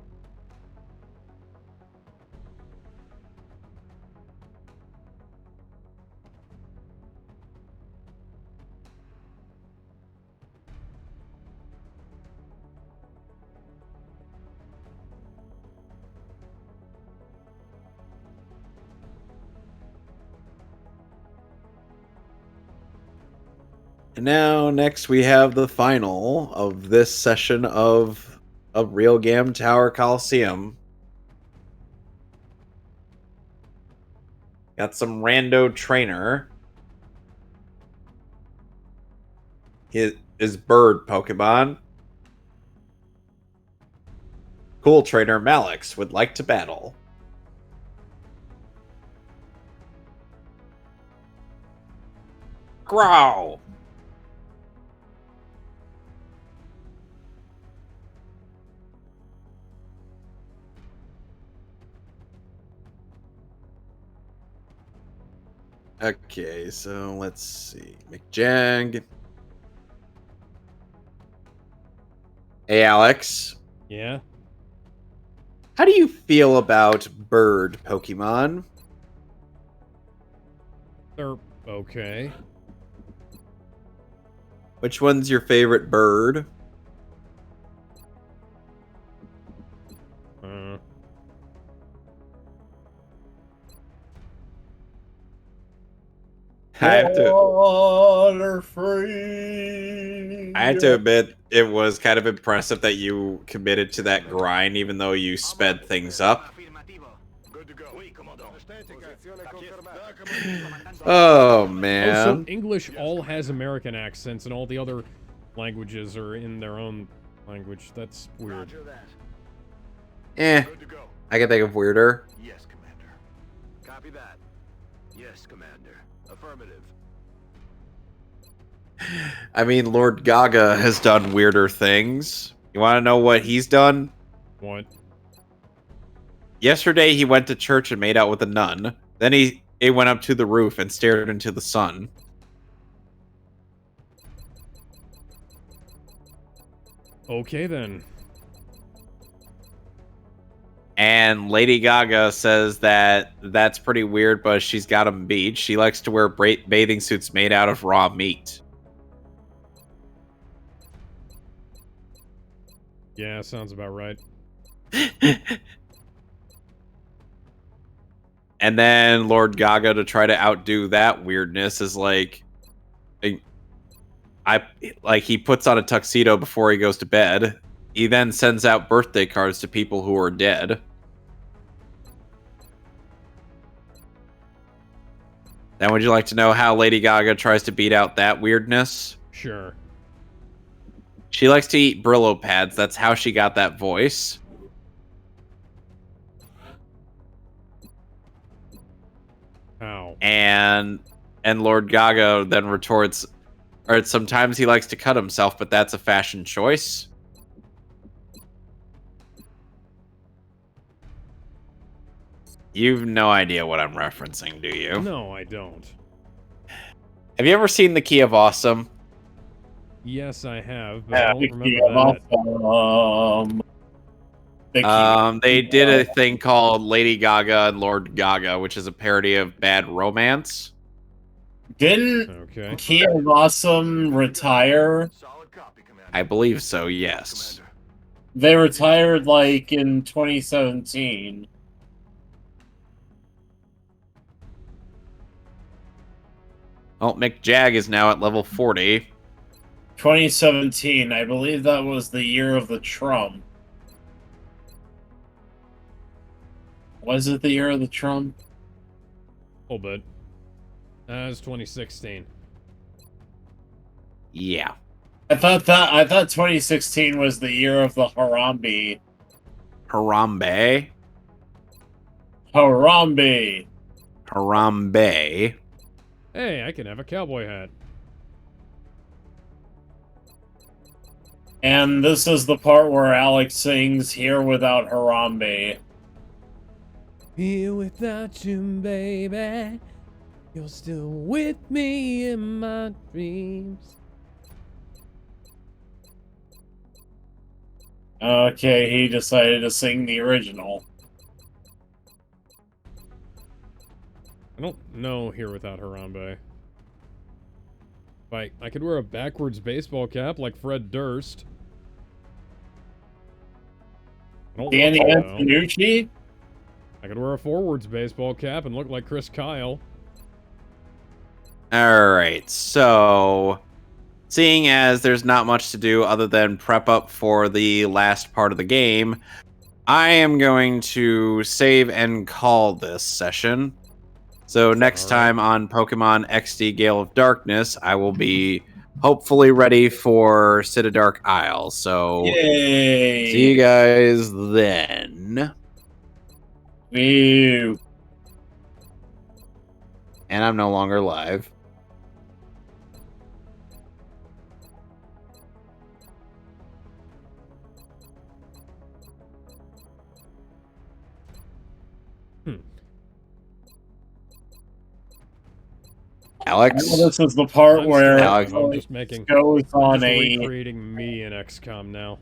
And now, next, we have the final of this session of Real Gam Tower Coliseum. Got some rando trainer. His bird Pokemon. Cool trainer Malix would like to battle. Growl. Okay, so let's see. McJag. Hey, Alex. Yeah? How do you feel about bird Pokemon? They're okay. Which one's your favorite bird? I have to admit, it was kind of impressive that you committed to that grind, even though you sped things up. Oh, man. Oh, so English all has American accents, and all the other languages are in their own language. That's weird. I can think of weirder. Yes, Commander. Copy that. Yes, Commander. Affirmative. I mean, Lord Gaga has done weirder things. You want to know what he's done? What? Yesterday, he went to church and made out with a nun. Then he went up to the roof and stared into the sun. Okay, then. And Lady Gaga says that that's pretty weird, but she's got him beat. She likes to wear bathing suits made out of raw meat. Yeah, sounds about right. And then Lord Gaga, to try to outdo that weirdness, is like, he puts on a tuxedo before he goes to bed. He then sends out birthday cards to people who are dead. Then would you like to know how Lady Gaga tries to beat out that weirdness? Sure. She likes to eat Brillo pads. That's how she got that voice. How? And Lord Gaga then retorts, or sometimes he likes to cut himself, but that's a fashion choice. You've no idea what I'm referencing, do you? No, I don't. Have you ever seen The Key of Awesome? Yes, I have, but I don't remember that. They did a thing called Lady Gaga and Lord Gaga, which is a parody of Bad Romance. Didn't Key of Awesome retire? I believe so, yes. They retired, like, in 2017. Well, Mick Jag is now at level 40. 2017, I believe that was the year of the Trump. Was it the year of the Trump? A little bit. It's 2016. Yeah. I thought 2016 was the year of the Harambe. Harambe? Harambe. Harambe. Hey, I can have a cowboy hat. And this is the part where Alex sings Here Without Harambe. Here without you, baby. You're still with me in my dreams. Okay, he decided to sing the original. I don't know Here Without Harambe. I could wear a backwards baseball cap like Fred Durst. Danny Antonucci? I could wear a forwards baseball cap and look like Chris Kyle. Alright, so seeing as there's not much to do other than prep up for the last part of the game, I am going to save and call this session. So next time on Pokemon XD Gale of Darkness, I will be hopefully ready for City Dark Isle. So Yay! see you guys then. Ew. And I'm no longer live. Alex? This is the part where Alex I'm just making goes on recreating me in XCOM now.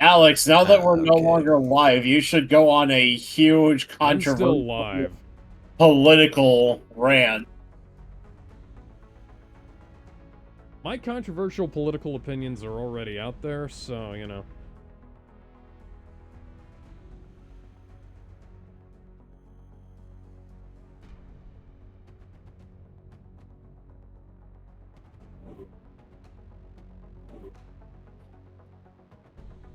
Alex, now that we're no longer live, you should go on a huge I'm still controversial live. political rant. My controversial political opinions are already out there, so, you know.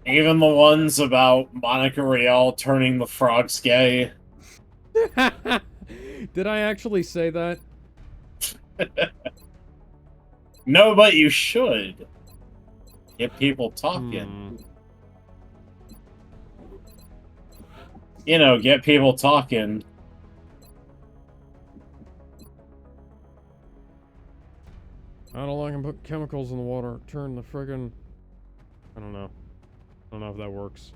Even the ones about Monica Rial turning the frogs gay. Did I actually say that? No, but you should. Get people talking. You know, get people talking. I don't like to put chemicals in the water. Turn the friggin'... I don't know. I don't know if that works.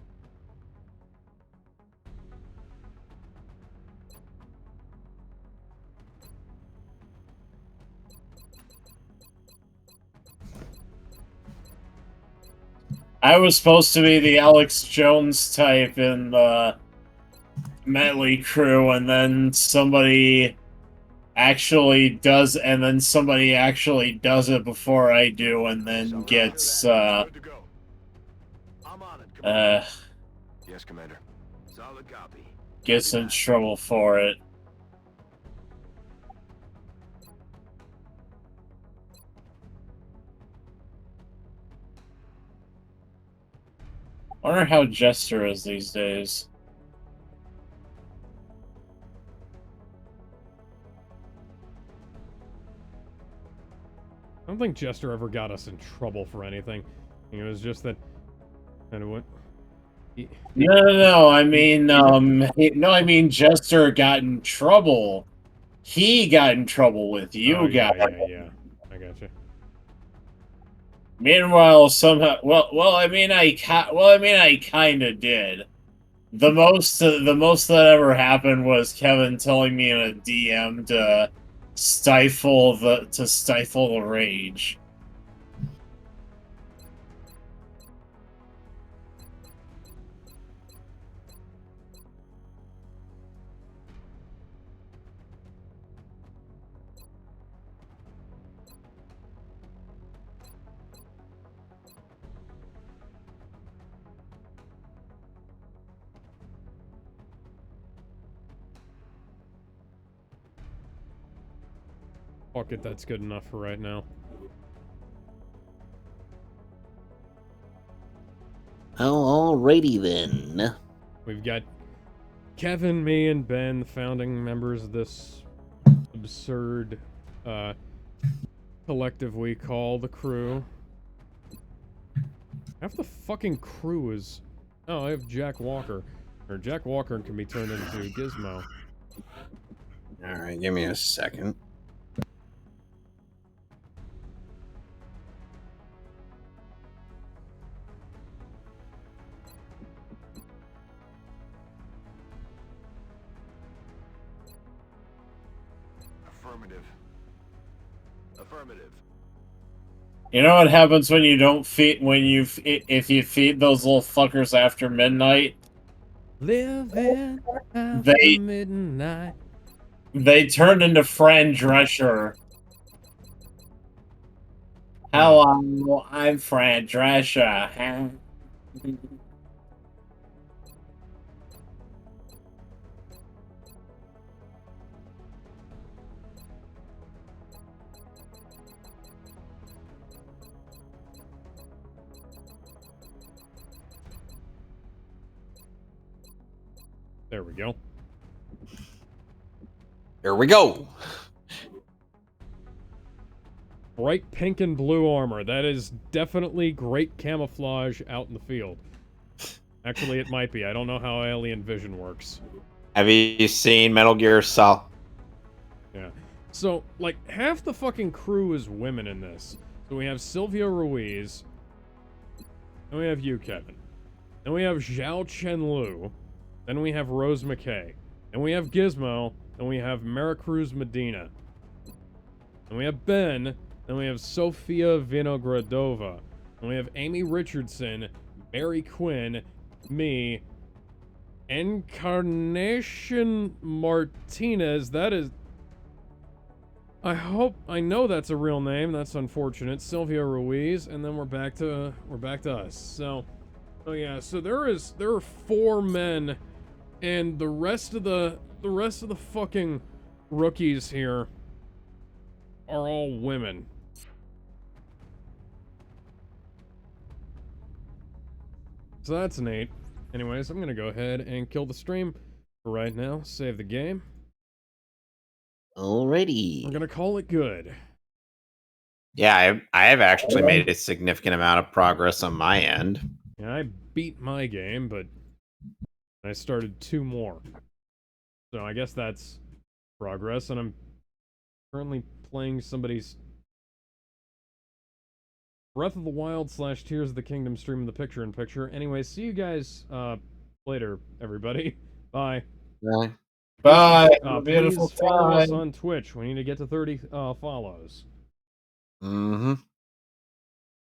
I was supposed to be the Alex Jones type in the Metley crew, and then somebody actually does it before I do, and then gets Yes, Commander. Solid copy. Gets in trouble for it. Wonder how Jester is these days. I don't think Jester ever got us in trouble for anything. It was just that... And what... No. I mean, Jester got in trouble. He got in trouble with you guys. Yeah. I gotcha. Meanwhile, somehow, I kind of did. The most that ever happened was Kevin telling me in a DM to stifle the rage. Fuck it, that's good enough for right now. Oh, alrighty then. We've got Kevin, me, and Ben, the founding members of this absurd collective we call the Crew. Half the fucking crew is... Oh, I have Jack Walker. Or Jack Walker can be turned into Gizmo. Alright, give me a second. Affirmative. Affirmative. You know what happens when you don't feed if you feed those little fuckers after midnight? Living after midnight. They turn into Fran Drescher. Hello, I'm Fran Drescher. There we go. Here we go. Bright pink and blue armor. That is definitely great camouflage out in the field. Actually, it might be. I don't know how alien vision works. Have you seen Metal Gear Solid? Yeah. So, like, half the fucking crew is women in this. So we have Sylvia Ruiz. Then we have you, Kevin. Then we have Zhao Chen-Lu. Then we have Rose McKay. Then we have Gizmo. Then we have Maricruz Medina. Then we have Ben. Then we have Sofia Vinogradova. Then we have Amy Richardson, Mary Quinn, me, Encarnation Martinez. That is... I know that's a real name. That's unfortunate. Sylvia Ruiz, and then we're back to us. So, oh yeah. So there are 4 men, and the rest of the fucking rookies here are all women. So that's neat. Anyways, I'm gonna go ahead and kill the stream for right now. Save the game. Alrighty. We're gonna call it good. Yeah, I have actually made a significant amount of progress on my end. Yeah, I beat my game, but I started 2 more. So I guess that's progress, and I'm currently playing somebody's Breath of the Wild / Tears of the Kingdom stream in the picture-in-picture. Anyway, see you guys later, everybody. Bye. Bye. Bye. Please follow us on Twitch. We need to get to 30 follows. Mm-hmm.